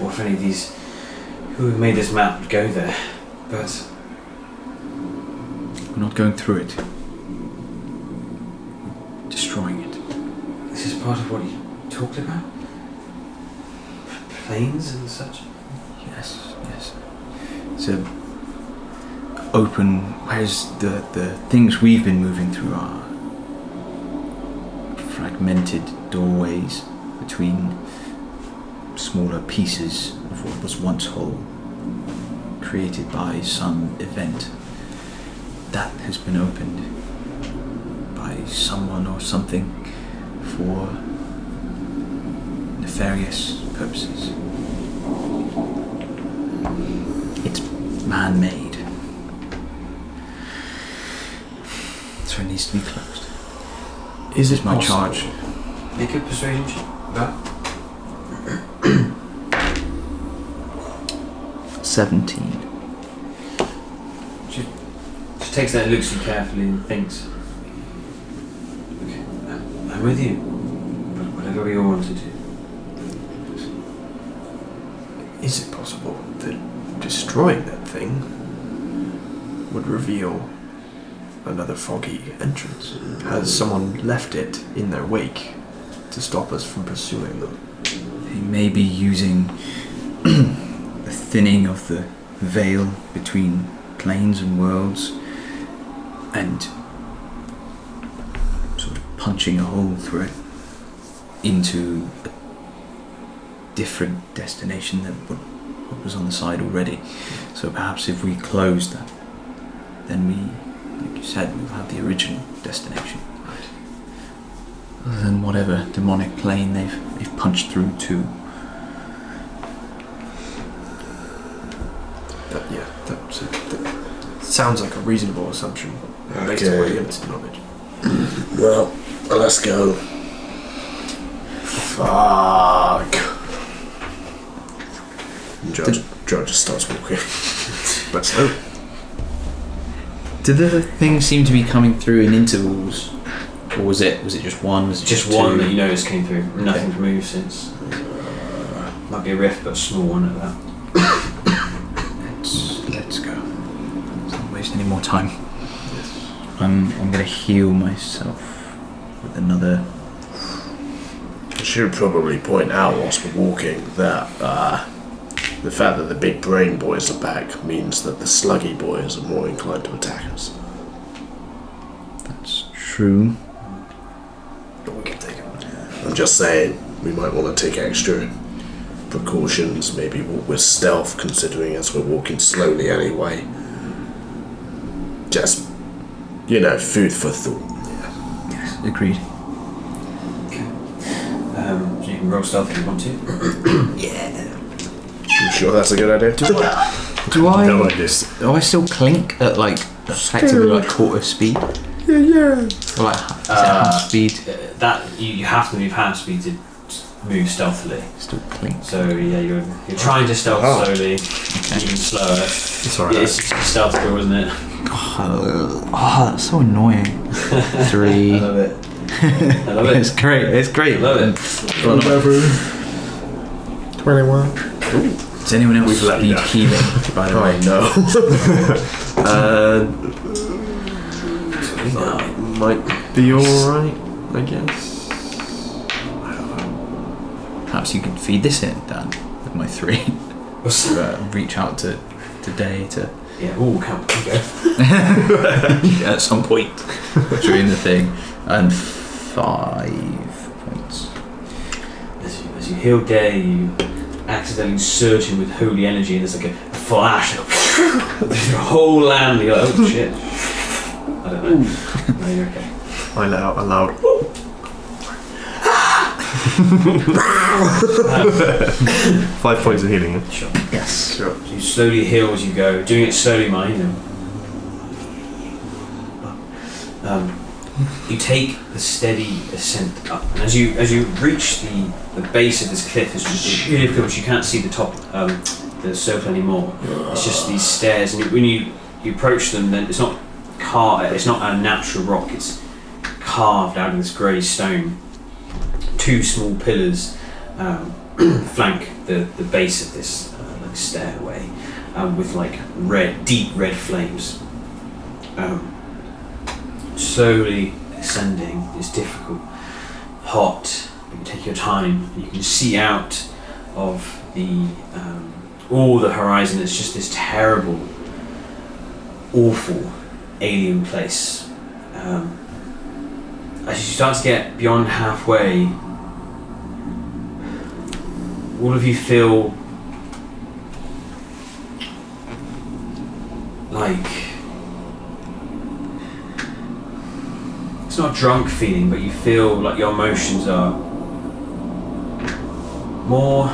or if any of these who made this map would go there. But We're not going through it. We're destroying it. this is part of what he talked about. Planes and such. Yes. It's a open. Whereas the things we've been moving through are fragmented doorways between smaller pieces of what was once whole, created by some event that has been opened by someone or something for nefarious purposes. It's man-made, so it needs to be closed. Is This it is my possible? charge. Make a persuasion check. That 17. she takes that and looks at you carefully and thinks. Okay, I'm with you. But whatever we all want to do. Is it possible that destroying that thing would reveal another foggy entrance? Has someone left it in their wake to stop us from pursuing them? He may be using the thinning of the veil between planes and worlds and sort of punching a hole through it into a different destination than what was on the side already. So perhaps if we close that, then we, like you said, we'll have the original destination. Other than whatever demonic plane they've punched through to. That sounds like a reasonable assumption based on my Okay. limited knowledge. Well, let's go. Fuck. George just starts walking. But so, Did the thing seem to be coming through in intervals, or was it just one? Was it Just two? one that you noticed came through. Nothing's moved since. Might be a rift, but a small one at that. Let's go. Let's not waste any more time. I'm gonna heal myself with another. I should probably point out whilst we're walking that the fact that the big brain boys are back means that the sluggy boys are more inclined to attack us. That's true. but we can take it. I'm just saying, we might want to take extra precautions, maybe walk with stealth, considering as we're walking slowly anyway. Just, food for thought. Yes, agreed. So you can roll stealth if you want to. sure that's a good idea? Do I? No idea. Do I still clink at like effectively like quarter speed? Yeah. Or like is it half speed? That you have to move half speed to move stealthily. Still clink. So yeah, you're trying to stealth slowly, even slower. It's alright. Yeah, it's just a stealth skill, isn't it? Oh, that's so annoying. 3. I love it. I love it. It's great. It's great. I love it. 21. Is anyone else We've let you speed down. healing? By the way, no. No. Might be alright, I guess. perhaps you could feed this in, Dan, with my 3. What's Reach out to Day to Yeah, can we go? at some point during the thing, and 5 points. As you heal Day, you accidentally surge him with holy energy, and there's like a flash through the whole land. You're like, oh shit. I don't know. No, you're okay. I let out a loud. 5 points of healing. Yeah? Sure. Yes. Sure. So you slowly heal as you go, doing it slowly, mind you. You take the steady ascent up, and as you reach the base of this cliff, it's just really difficult. You can't see the top, the circle anymore. It's just these stairs, and when you approach them, then it's not a natural rock. It's carved out of this grey stone. 2 small pillars flank the base of this like stairway with like deep red flames. Slowly ascending is difficult, hot, but you take your time. You can see out of all the horizon. It's just this terrible, awful alien place. As you start to get beyond halfway, all of you feel like, it's not a drunk feeling, but you feel like your emotions are more,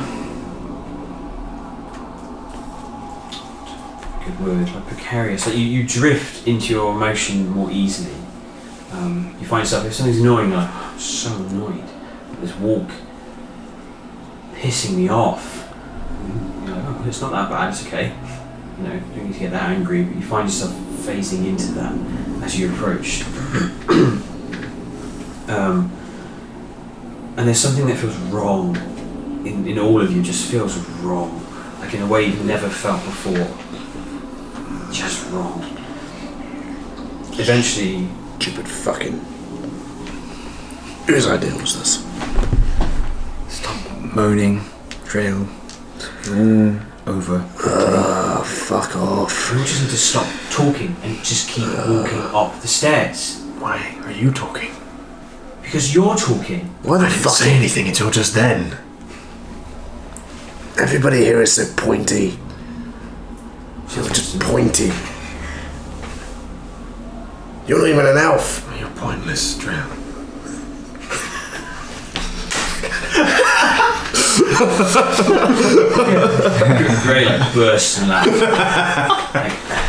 good word, like precarious. Like you drift into your emotion more easily. You find yourself, if something's annoying, you're like, oh, I'm so annoyed. This walk pissing me off. You're like, oh, it's not that bad, it's okay. You know, you don't need to get that angry, but you find yourself phasing into that as you approach. And there's something that feels wrong in all of you, just feels wrong. Like in a way you've never felt before. Just wrong. Eventually, Stupid fucking. Whose idea was this? Stop moaning, Trail. It's all over. Fuck off. you just need to stop talking and just keep walking up the stairs. Why are you talking? Because you're talking. Why the I didn't fuck? say anything until just then. Everybody here is so pointy. You're just pointy. You're not even an elf. You're pointless, Drown. Great, like bursts and laugh.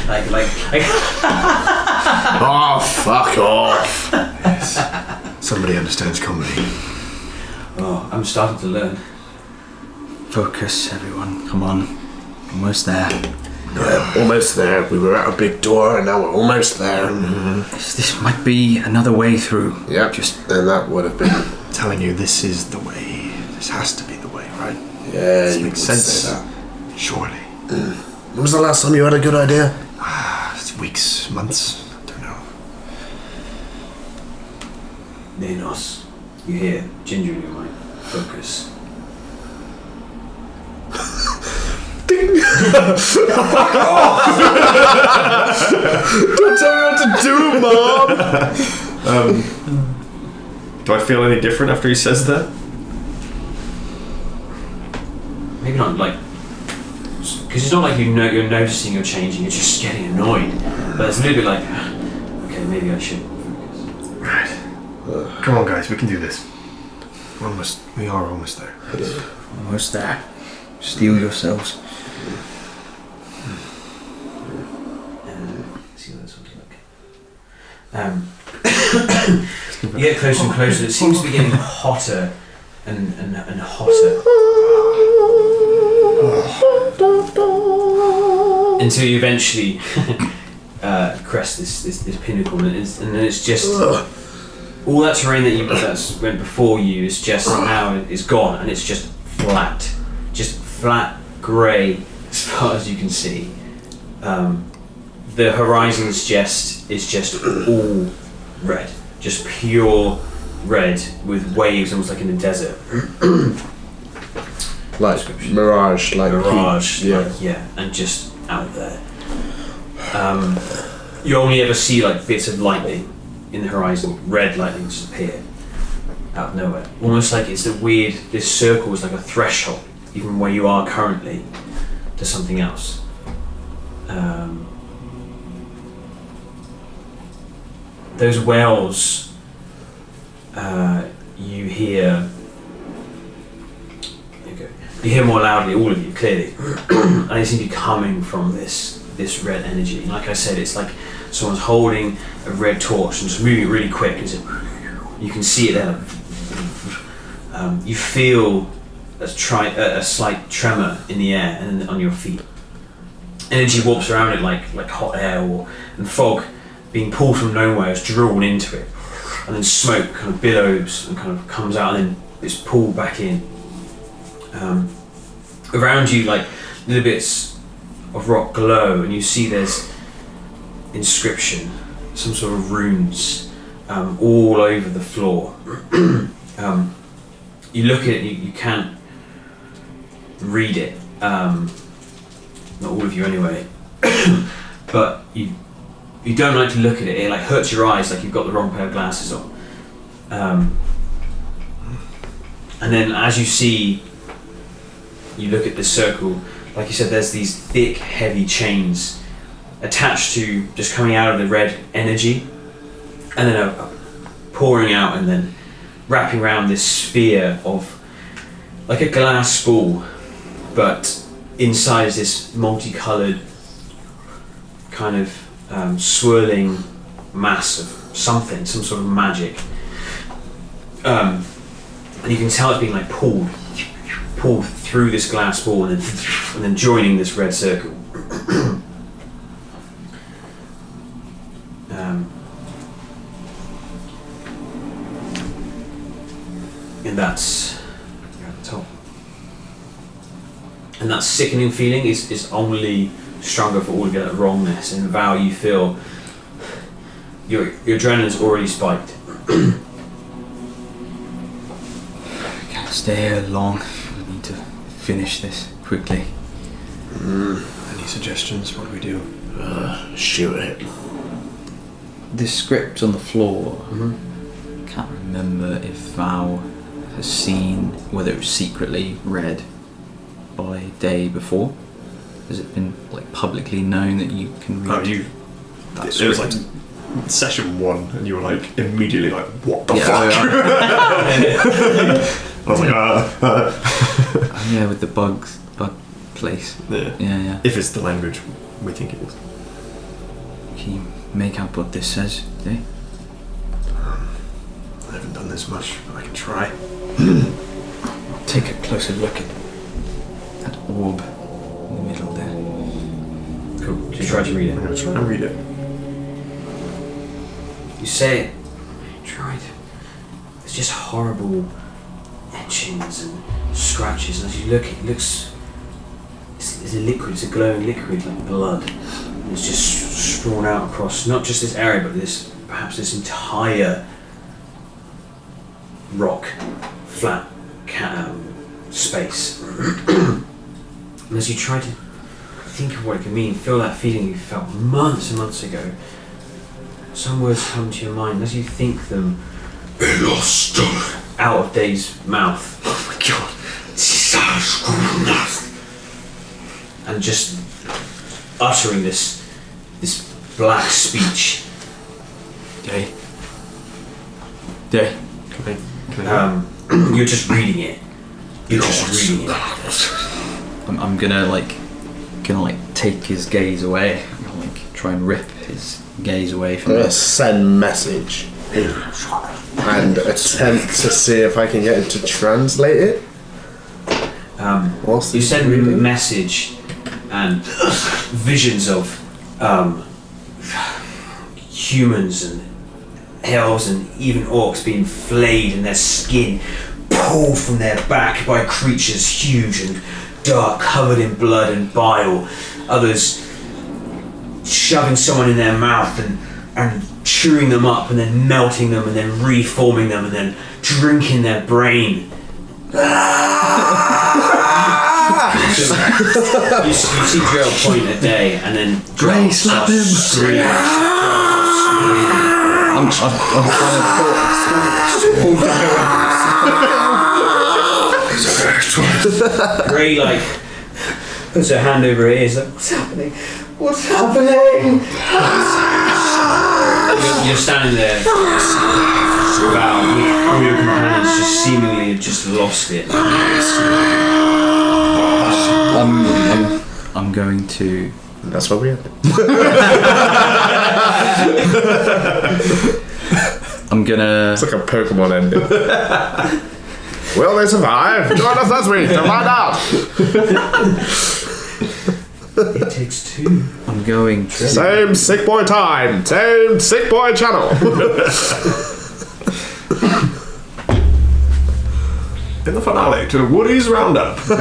like. Oh, fuck off. Somebody understands comedy. Oh, I'm starting to learn. Focus, everyone. Come on. Almost there. We're almost there. We were at a big door and now we're almost there. This might be another way through. Yep. And that would have been. I'm telling you, this is the way. This has to be the way, right? Yeah, This you makes would sense. say that. Surely. When was the last time you had a good idea? It's weeks, months. I don't know. Nenos, you hear ginger in your mind. Focus. Don't tell me what to do, Mom! Do I feel any different after he says that? Maybe not like, because it's not like you're noticing you're changing. You're just getting annoyed. But it's a little bit like, okay, maybe I should focus. Right. Come on, guys, we can do this. We are almost there. Almost there. Steel yourselves. Let's see what this one's like. You get closer and closer. It seems to be getting hotter and hotter. Until you eventually crest this pinnacle, and then it's just all that terrain that's went before you is just now is gone, and it's just flat grey as far as you can see. The horizon is just all red, just pure red with waves, almost like in a desert. Like mirage, like mirage, heat. yeah, and just out there. You only ever see like bits of lightning in the horizon, red lightning just appear out of nowhere. Almost like it's this circle is like a threshold, even where you are currently, to something else. Those wells, you hear more loudly, all of you, clearly, and they seem to be coming from this red energy. And like I said, it's like someone's holding a red torch and just moving it really quick, and you can see it there. You feel a slight tremor in the air and on your feet. Energy warps around it like hot air and fog being pulled from nowhere is drawn into it, and then smoke kind of billows and kind of comes out and then it's pulled back in. Around you, like little bits of rock glow, and you see there's inscription, some sort of runes, all over the floor. You look at it, you can't read it. Not all of you anyway. But you don't like to look at it. It like hurts your eyes, like you've got the wrong pair of glasses on. And then as you look at this circle, like you said, there's these thick, heavy chains attached to, just coming out of the red energy, and then pouring out and then wrapping around this sphere of, like a glass ball, but inside is this multicolored kind of swirling mass of something, some sort of magic. And you can tell it's being like pulled through this glass ball and then joining this red circle. And that's at the top. And that sickening feeling is only stronger for all of your wrongness, and Val, you feel your adrenaline's already spiked. Can't stay here long. We need to finish this quickly. Any suggestions? What do we do? Shoot it. This script on the floor, can't remember if Val has seen whether it was secretly read by day before. Has it been like publicly known that you can read? It was like session 1, and you were like immediately like, "What the fuck?" I was like, yeah, with the bug place. Yeah. If it's the language we think it is. Can you make out what this says, Dave? I haven't done this much, but I can try. I'll take a closer look at that orb in the middle there. Cool. So you try to read it. I'm going to try and read it. You say it. You tried. It's just horrible etchings and scratches, and as you look, it looks. It's a liquid. It's a glowing liquid like blood. And it's just strewn out across not just this area, but perhaps this entire rock, flat space. And as you try to think of what it can mean, feel that feeling you felt months and months ago, some words come to your mind. As you think them, lost out of Dave's mouth. Oh my god. And just uttering this black speech. Day. You're just reading it. You're just reading it. I'm gonna like gonna like take his gaze away, like try and rip his gaze away I'm from gonna it. send message and attempt to see if I can get him to translate it. Whilst You he's send reading. a message and visions of humans and elves and even orcs being flayed and their skin pulled from their back by creatures huge and dark, covered in blood and bile. Others shoving someone in their mouth and chewing them up and then melting them and then reforming them and then drinking their brain. you see Drill point a day and then Gray, slap him! I'm trying Gray like puts her hand over her ears like, what's happening? What's happening? You're standing there without all your companions just seemingly have just lost it. I'm going to. That's what we have. I'm gonna. It's like a Pokemon ending. Will they survive? Join us this week to find out. It takes two. I'm going to. Same Sick Boy time, same Sick Boy channel. In the finale to Woody's Roundup. What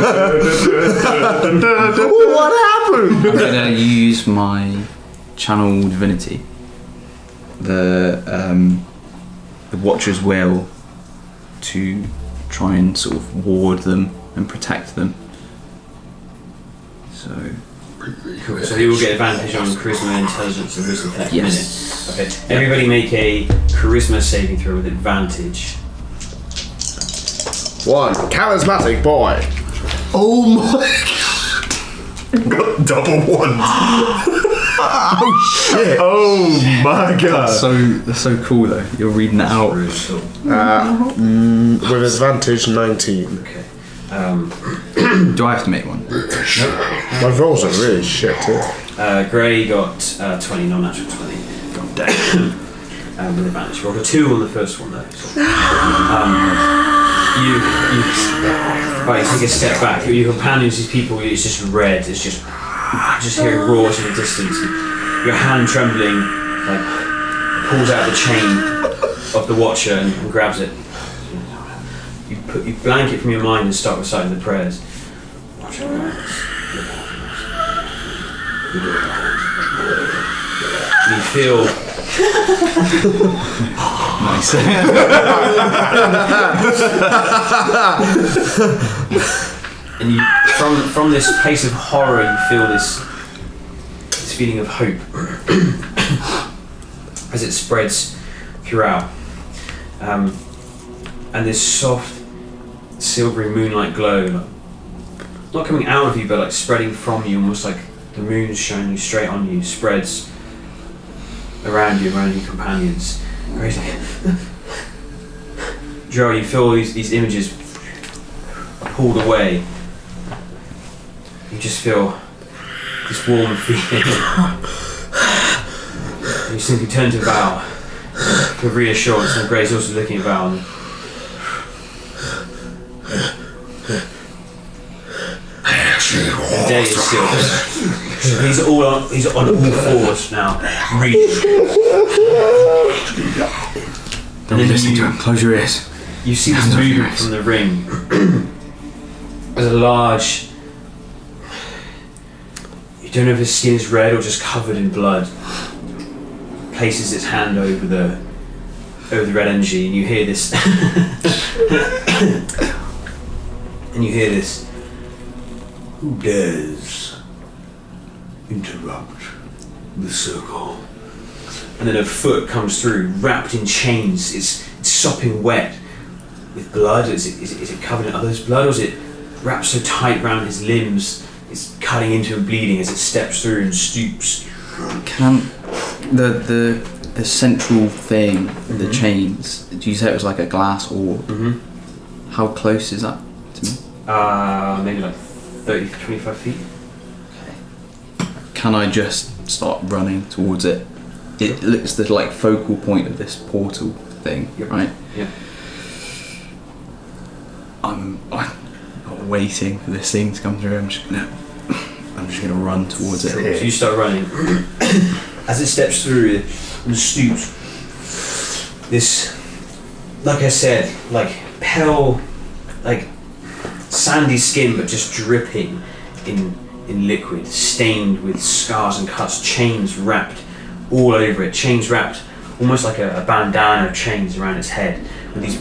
happened? I'm gonna use my channel divinity. The Watcher's Will to try and sort of ward them and protect them. So Cool. So you will get advantage on charisma, intelligence, and wisdom for the next minute. yes. Okay. Everybody make a charisma saving throw with advantage. 1. Charismatic boy. Oh my god. Got double ones. Oh shit. Oh my god. That's so cool though. You're reading it out. With advantage 19. Okay. Do I have to make one? My rolls are really shit too. Gray got 20, non-natural 20. God damn. With advantage. Rolled a 2 on the first one though. So, you right, take a step back. Your companions, these people, it's just red. It's just hearing roars in the distance. Your hand trembling, like pulls out the chain of the Watcher and grabs it. You blank it from your mind and start reciting the prayers. Watch your hands. And you feel Nice. and you from this place of horror you feel this feeling of hope as it spreads throughout. And this soft silvery moonlight glow, like, not coming out of you but like spreading from you, almost like the moon's shining straight on you, spreads around you, around your companions. Crazy. Joe, you feel these images are pulled away. You just feel this warm feeling. You simply turn to Val for reassurance, and Gray's also looking at Val. And the day is still. He's on all fours now, reading. Don't be listening to him. Close your ears. You see this movement from the ring. There's a large. You don't know if his skin is red or just covered in blood. Places its hand over the red energy, and you hear this. And you hear this. Who dares interrupt the circle? And then a foot comes through, wrapped in chains. It's sopping wet with blood. Is it covered in others' blood, or is it wrapped so tight around his limbs it's cutting into and bleeding as it steps through and stoops? Can the central thing, the chains? Do you say it was like a glass orb? Mm-hmm. How close is that to me? Maybe like 30 to 25 feet. Okay. can I just start running towards it? It's the like focal point of this portal thing, right? Yeah. I'm not waiting for this thing to come through. I'm just gonna run towards it. So you start running. As it steps through you and stoops, this, like I said, like pale, like sandy skin, but just dripping in liquid, stained with scars and cuts, chains wrapped all over it, chains wrapped almost like a bandana of chains around its head, with these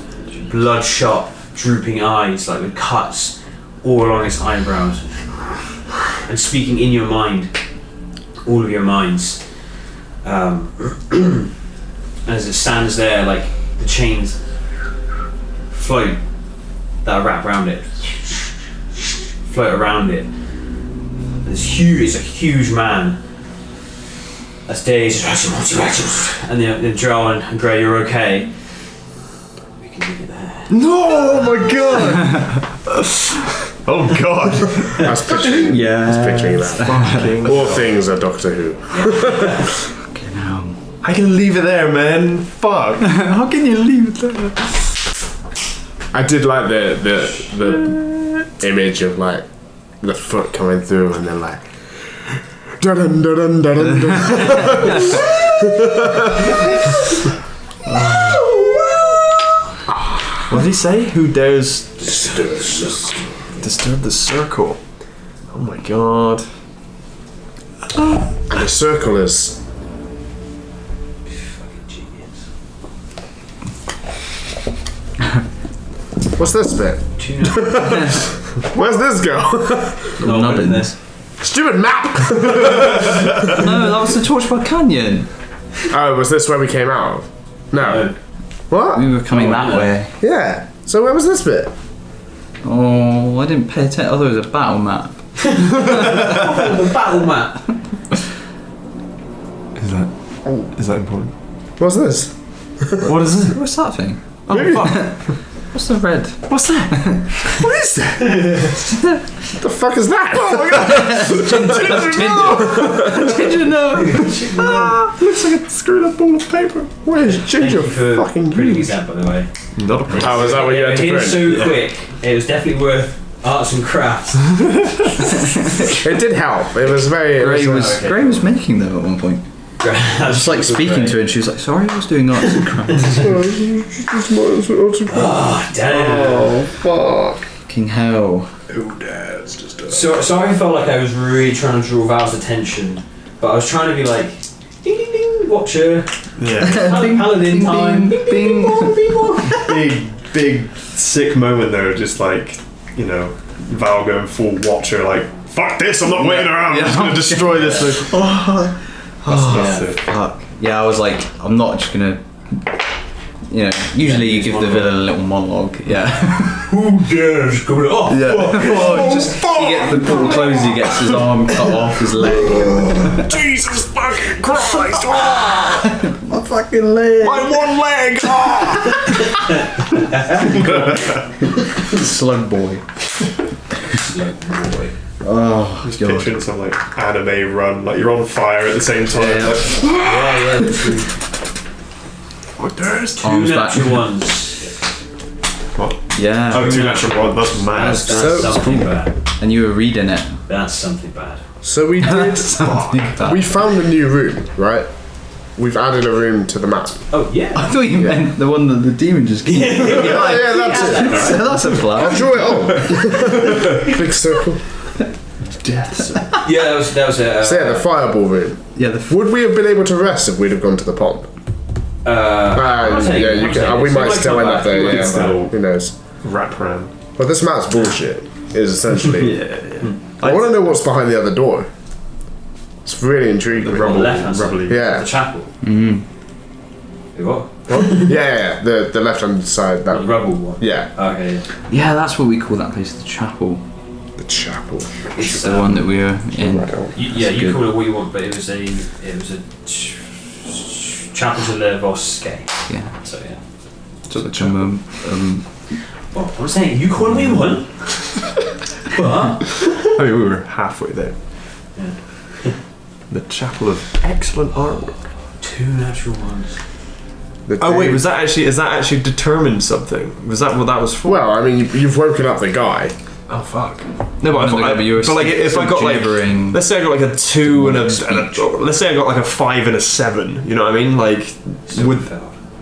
bloodshot, drooping eyes, like with cuts all along its eyebrows, and speaking in your mind, all of your minds, as it stands there, like the chains float that wrap around it, float around it. It's a huge man. As Days and the Drow and Grey, you're okay. We can leave it there. No! Oh my god! Oh god! I was picturing, Yeah. I was picturing that. Fucking All things are Doctor Who. Fucking hell. I can leave it there, man. Fuck. How can you leave it there? I did like the image of like the foot coming through and then like dun dun dun dun dun. What did he say? Who dares disturb the circle? Oh my god. And the circle is Fucking genius. what's this bit? Where's this go? Not in this. Stupid map! No, that was the Torchwood Canyon. Oh, was this where we came out? No. What? We were coming that yeah. way. Yeah. So where was this bit? Oh, I didn't pay attention. Oh, there was a battle map. The battle map. Is that important? What's this? What is it? What's that thing? Oh fuck. What's the red? What's that? What is that? What the fuck is that? Oh my god! Did you know? Looks like a screwed up ball of paper. Where's Thank Ginger you for fucking printing huge? these out, by the way. Not a problem. Oh, is that what you had to It print? is so quick. It was definitely worth arts and crafts. It did help. It was very. Gray was making them at one point. I was like speaking to her and she was like, sorry, I was doing arts and crafts. Oh, damn. Oh fuck! Fucking hell. Who dares just? So, sorry, I felt like I was really trying to draw Val's attention, but I was trying to be like, ding ding ding, watcher, Yeah. paladin time, Bing, bing bong, bing bong. Big sick moment there, just like, you know, Val going full watcher, like, fuck this, I'm not waiting around, I'm just gonna destroy this thing. That's it. Fuck. Yeah, I was like, I'm not just gonna. You know, usually you give the villain a little monologue. Yeah. Who dares come in? Oh, Yeah. fuck. Well, just he gets the portal closed, he gets his arm cut off, his leg. Jesus fucking Christ! My fucking leg. My one leg! Slug boy. Slug boy. Oh, Just God. picturing some like anime run, like you're on fire at the same time. Yeah. Like, Yeah, literally. what dares? Two Arms back. natural ones. Yeah. Oh, two natural one, that's mad. That's So- something bad. And you were reading it. That's something bad. So we did. That's something bad. We found a new room, right? We've added a room to the map. Oh, yeah. I thought you meant the one that the demon just gave. Yeah, that's it. So that's a I'll flower. draw it on. Big circle. Yeah, that was it. So yeah, the fireball room. Yeah, the Would we have been able to rest if we'd have gone to the pond? I'll take Yeah, it, you I'll can. take We it. might It still come end up back, there. it might Yeah, come back. back. who knows? Wrap around. But this map's bullshit. Is essentially. Yeah. I want to know what's behind the other door. It's really intriguing. The rubble, left-hand side. rubbly. Yeah. The chapel. Mm. What? Yeah. The left hand side. The That. rubble one. Yeah. Okay. Yeah, that's what we call that place, the chapel. The chapel. It's The one that we were in. Yeah, you good. call it what you want, but it was a chapel to the Bosque. Yeah. So yeah. Such a Well, I'm saying you call it what you want, but I mean, we were halfway there. The Chapel of Excellent Artwork. 2 natural ones. Oh wait, is that actually determined something? Was that what that was for? Well, I mean, you've woken up the guy. Oh fuck. No, but if I got gibbering. like, let's say I got like a 2 and a let's say I got like a 5 and a 7. You know what I mean? Like with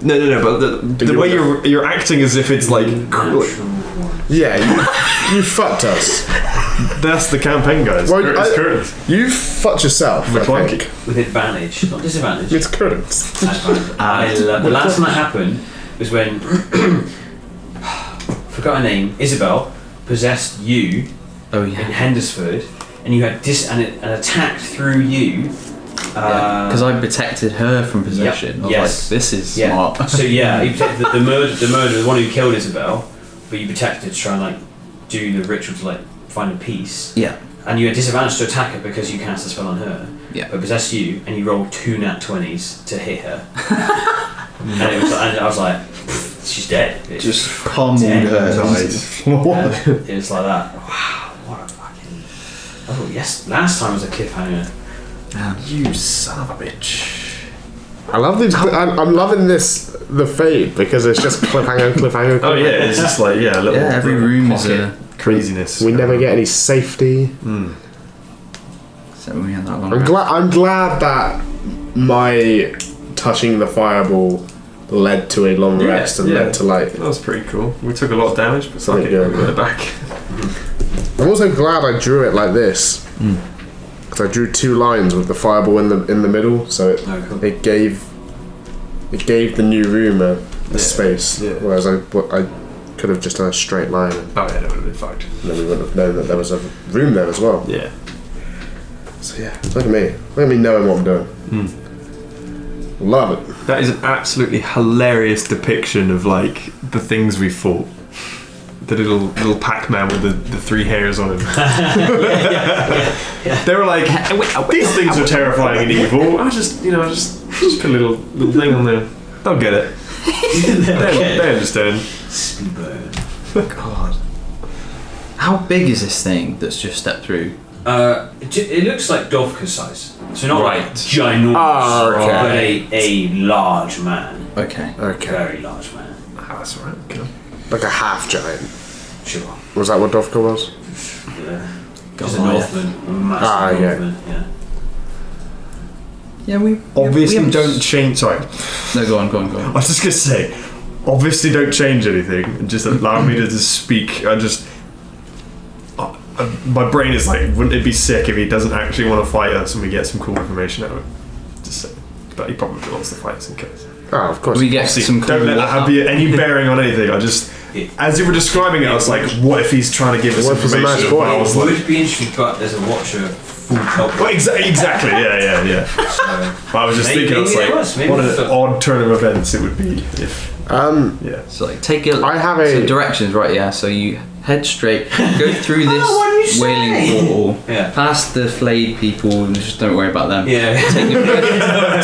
no, but the way you're acting as if it's like. Yeah, you fucked us. That's the campaign, guys. Well, Curtains. You fucked yourself. I think. With advantage, not disadvantage. It's curtains. The last time that happened was when forgot her name. Isabel possessed you. Oh yeah. In Hendersford, and you had and attacked through you. Because I protected her from possession. I was like, this is smart. So yeah, you protected the murder, the one who killed Isabel, but you protected to try and like do the ritual to like find a peace. Yeah. And you had disadvantage to attack her because you cast a spell on her. Yeah. But possessed you, and you rolled 2 nat 20s to hit her. and I was like, she's dead. It's just pummeled her. It was like that. Wow, what a fucking. Oh yes, last time was a cliffhanger. You son of a bitch. I love these. I'm loving this. The fade because it's just cliffhanger. Oh yeah, it's just like every room is a craziness. We never get any safety. So we had that long. I'm glad that my touching the fireball led to a long rest and led to like. That was pretty cool. We took a lot of damage, but something good. We got it back. I'm also glad I drew it like this. Because I drew 2 lines with the fireball in the middle, so it gave the new room a space. Yeah. Whereas I could have just done a straight line. Oh yeah, that would have been fucked. And then we wouldn't have known that there was a room there as well. Yeah. So yeah, look at me knowing what I'm doing. Love it. That is an absolutely hilarious depiction of like the things we fought. The little Pac-Man with the 3 hairs on him. They were like, these things are terrifying and evil. I just put a little thing on there. They'll get it. They understand. God. How big is this thing that's just stepped through? It looks like Dovka's size. So not like ginormous, but a large man. Okay. Very large man. That's alright. Okay. Like a half giant. Sure. Was that what Dovka was? Yeah. Just a Northman. Massive Northman. Yeah, we obviously don't change. Sorry. No, go on. I was just gonna say, obviously don't change anything and just allow me to just speak. My brain is like, wouldn't it be sick if he doesn't actually want to fight us and we get some cool information out of it? Just saying. But he probably wants to fight us in case. Oh, of course. We get some cool. Don't let that have any bearing on anything. As you were describing it, I was like, what if he's trying to give us information? It would be interesting, but there's a watcher full help. Well, exactly. Yeah. But I was just thinking, I was like, what an odd turn of events it would be if. So like, take it. I have some directions, right? Yeah. So you head straight, go through this wailing portal, past the flayed people, and just don't worry about them. Yeah.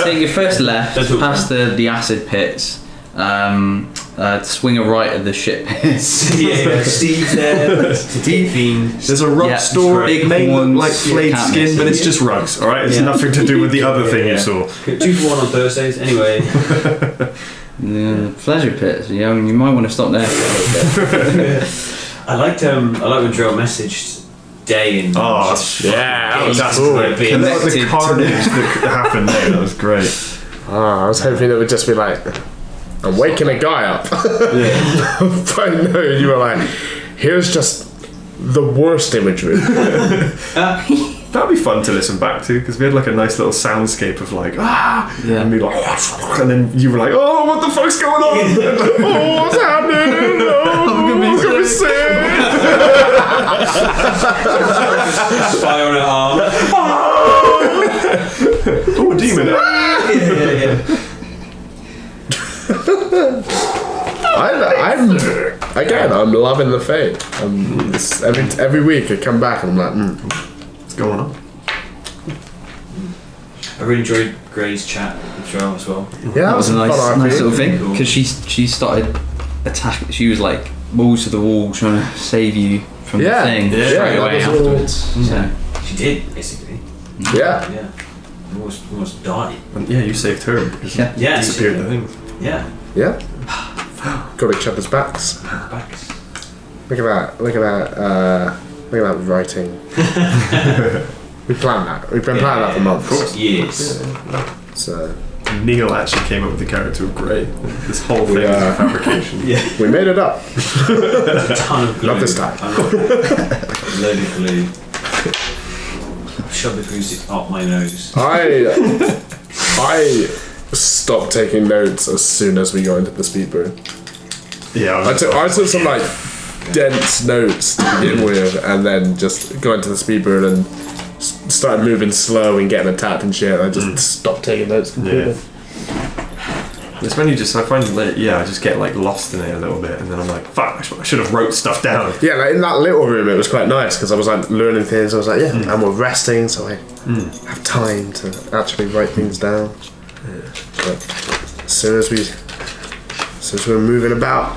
Take your first left, past the acid pits. Swing a right at the shit pits. Steve there. There's a rug store, made like flayed skin, but it's just rugs. All right, it's nothing to do with the other thing you saw. 2 for 1 on Thursdays, anyway. The pleasure pits. You might want to stop there. I liked when Drell messaged Day and that's cool. The carnage that happened there, that was great. I was hoping it would just be like, I'm waking a guy up. But no, you were like, here's just the worst imagery. That'd be fun to listen back to because we had like a nice little soundscape of like and me like, and then you were like, oh, what the fuck's going on? Oh, what's happening? Oh, I'm gonna be sick. Spy on her arm. Oh, a demon. I'm loving the fade. Every week I come back and I'm like, what's going on? I really enjoyed Gray's chat with Joel as well. Yeah, that was a nice little thing because she started attacking. She was like balls to the wall trying to save you from the thing straight away afterwards. So she did basically. Yeah. almost died. And yeah, you saved her because Yeah. Yeah, disappeared the thing. Yeah. Yeah. Got each other's backs. Backs. Look at that. Look at that writing. We planned that. We've been planning that for months. Years. So Neil actually came up with the character of Grey. This whole thing is a fabrication. Yeah. we made it up. A ton of glue. Not this time. Loaded glue. Shove the glue stick up my nose. I stopped taking notes as soon as we got into the speed brew. Yeah, I took some like dense notes to begin with, and then just got into the speed brew and started moving slow and getting attacked and shit. I just stopped taking notes completely. It's when I find I just get like lost in it a little bit, and then I'm like, fuck, I should have wrote stuff down. Yeah, like in that little room, it was quite nice because I was like learning things. I was like, and we're resting, so I have time to actually write things down. But as soon as we're moving about,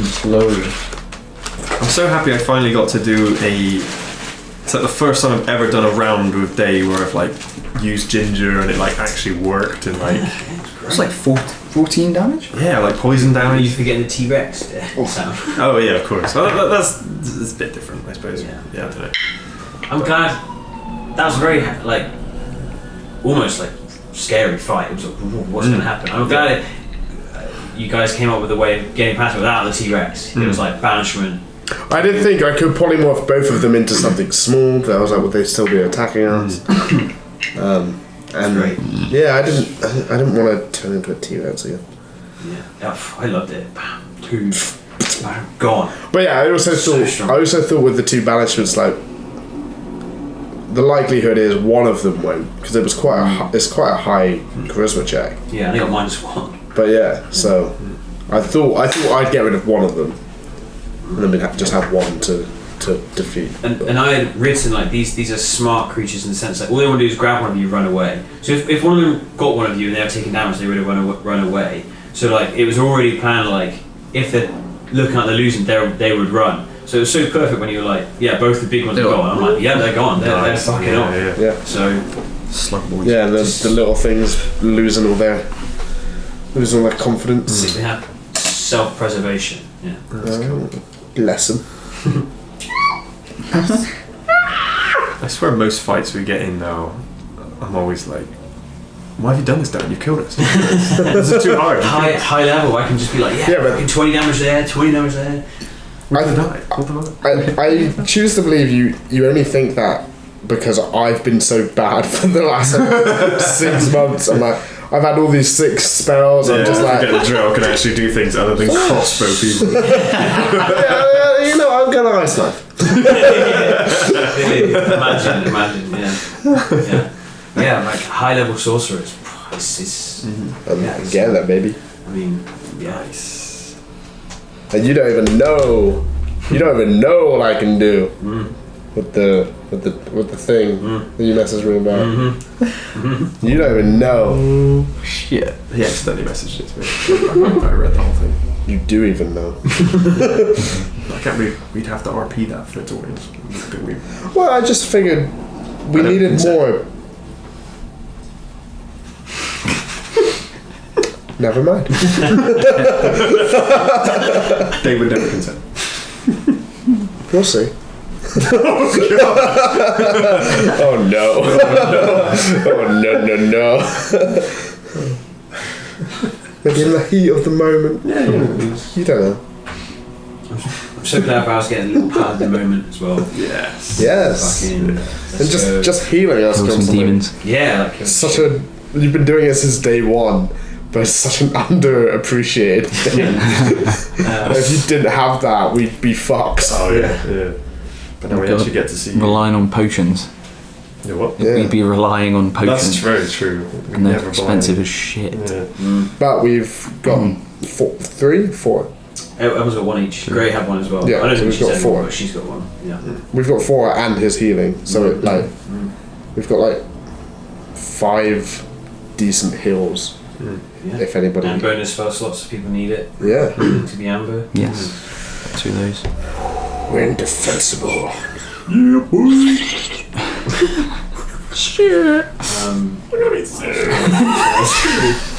slowly. I'm so happy I finally got to do it's like the first time I've ever done a round with Day where I've like used ginger and it like actually worked and like It's like 14 damage? yeah, like poison Are damage. you forgetting the T-Rex sound? Oh yeah, of course. Well, that's a bit different, I suppose. Yeah. I don't know. I'm glad. That was a very like almost like scary fight. It was like, what's going to happen? I'm glad you guys came up with a way of getting past it without the T-Rex. It was like banishment. I didn't think I could polymorph both of them into something small, but I was like, would they still be attacking us? And Great. yeah, I didn't want to turn into a T-Rex again. Yeah, I loved it. Bam, two, bam, gone. But yeah, I also So strong. thought with the two banishments, like the likelihood is one of them won't, because it was quite it's quite a high charisma check. Yeah, and they got -1. But yeah, so I thought I'd get rid of one of them, and then we'd just have one to defeat. And I had written like these are smart creatures in the sense that all they want to do is grab one of you, run away. So if one of them got one of you and they were taking damage, they would have run away. So like it was already planned like if they're looking like they're losing, they would run. So it was so perfect when you were like, yeah, both the big ones are gone. I'm like, yeah, they're gone. They're fucking off. Yeah. So Slug boys. Yeah, and the little things losing all their confidence. they have self-preservation. Yeah. Bless them. I swear most fights we get in now, I'm always like, why have you done this, Dan? You've killed us. This is too hard. High level, I can just be like, Yeah, but- fucking 20 damage there, 20 damage there. I choose to believe you only think that because I've been so bad for the last 6 months. I'm like, I've had all these 6 spells. I'm just like, the drill can actually do things other than crossbow people. yeah, you know, I'm gonna ice knife. Imagine, yeah, like high level sorcerers. It's Get that, baby. I mean, yeah. And you don't even know what I can do with the thing that you messaged me about. You don't even know. Shit. He accidentally messaged it to me. I read the whole thing. You do even know. I can't believe we'd have to RP that for it to win. Well, I just figured we I don't needed think so. more. Never mind. They would never consent. We'll see. Oh no. Oh no. Maybe in the heat of the moment. Yeah. You don't know. I'm so glad I was getting a little part of the moment as well. Yes. Yes. Fucking, And just healing us Kill from some something. demons. yeah, like You've been doing it since day one, but it's such an underappreciated thing. If you didn't have that, we'd be fucked. Oh yeah. But now we We've got actually get to see. Relying on potions. Yeah, what? Yeah. We'd be relying on potions. That's very true. We And they're never buy expensive it. as shit. Yeah. But we've got 4. Everyone's got one each. Grey had one as well. Yeah, I don't so think we've she's got had 4. one, but she's got one. Yeah. We've got 4 and his healing, so it like we've got like 5 decent heals. Yeah. If anybody. And bonus spell slots if people need it. Yeah, To the amber. Yes. 2 of those. we're indefensible. Shit. We're gonna be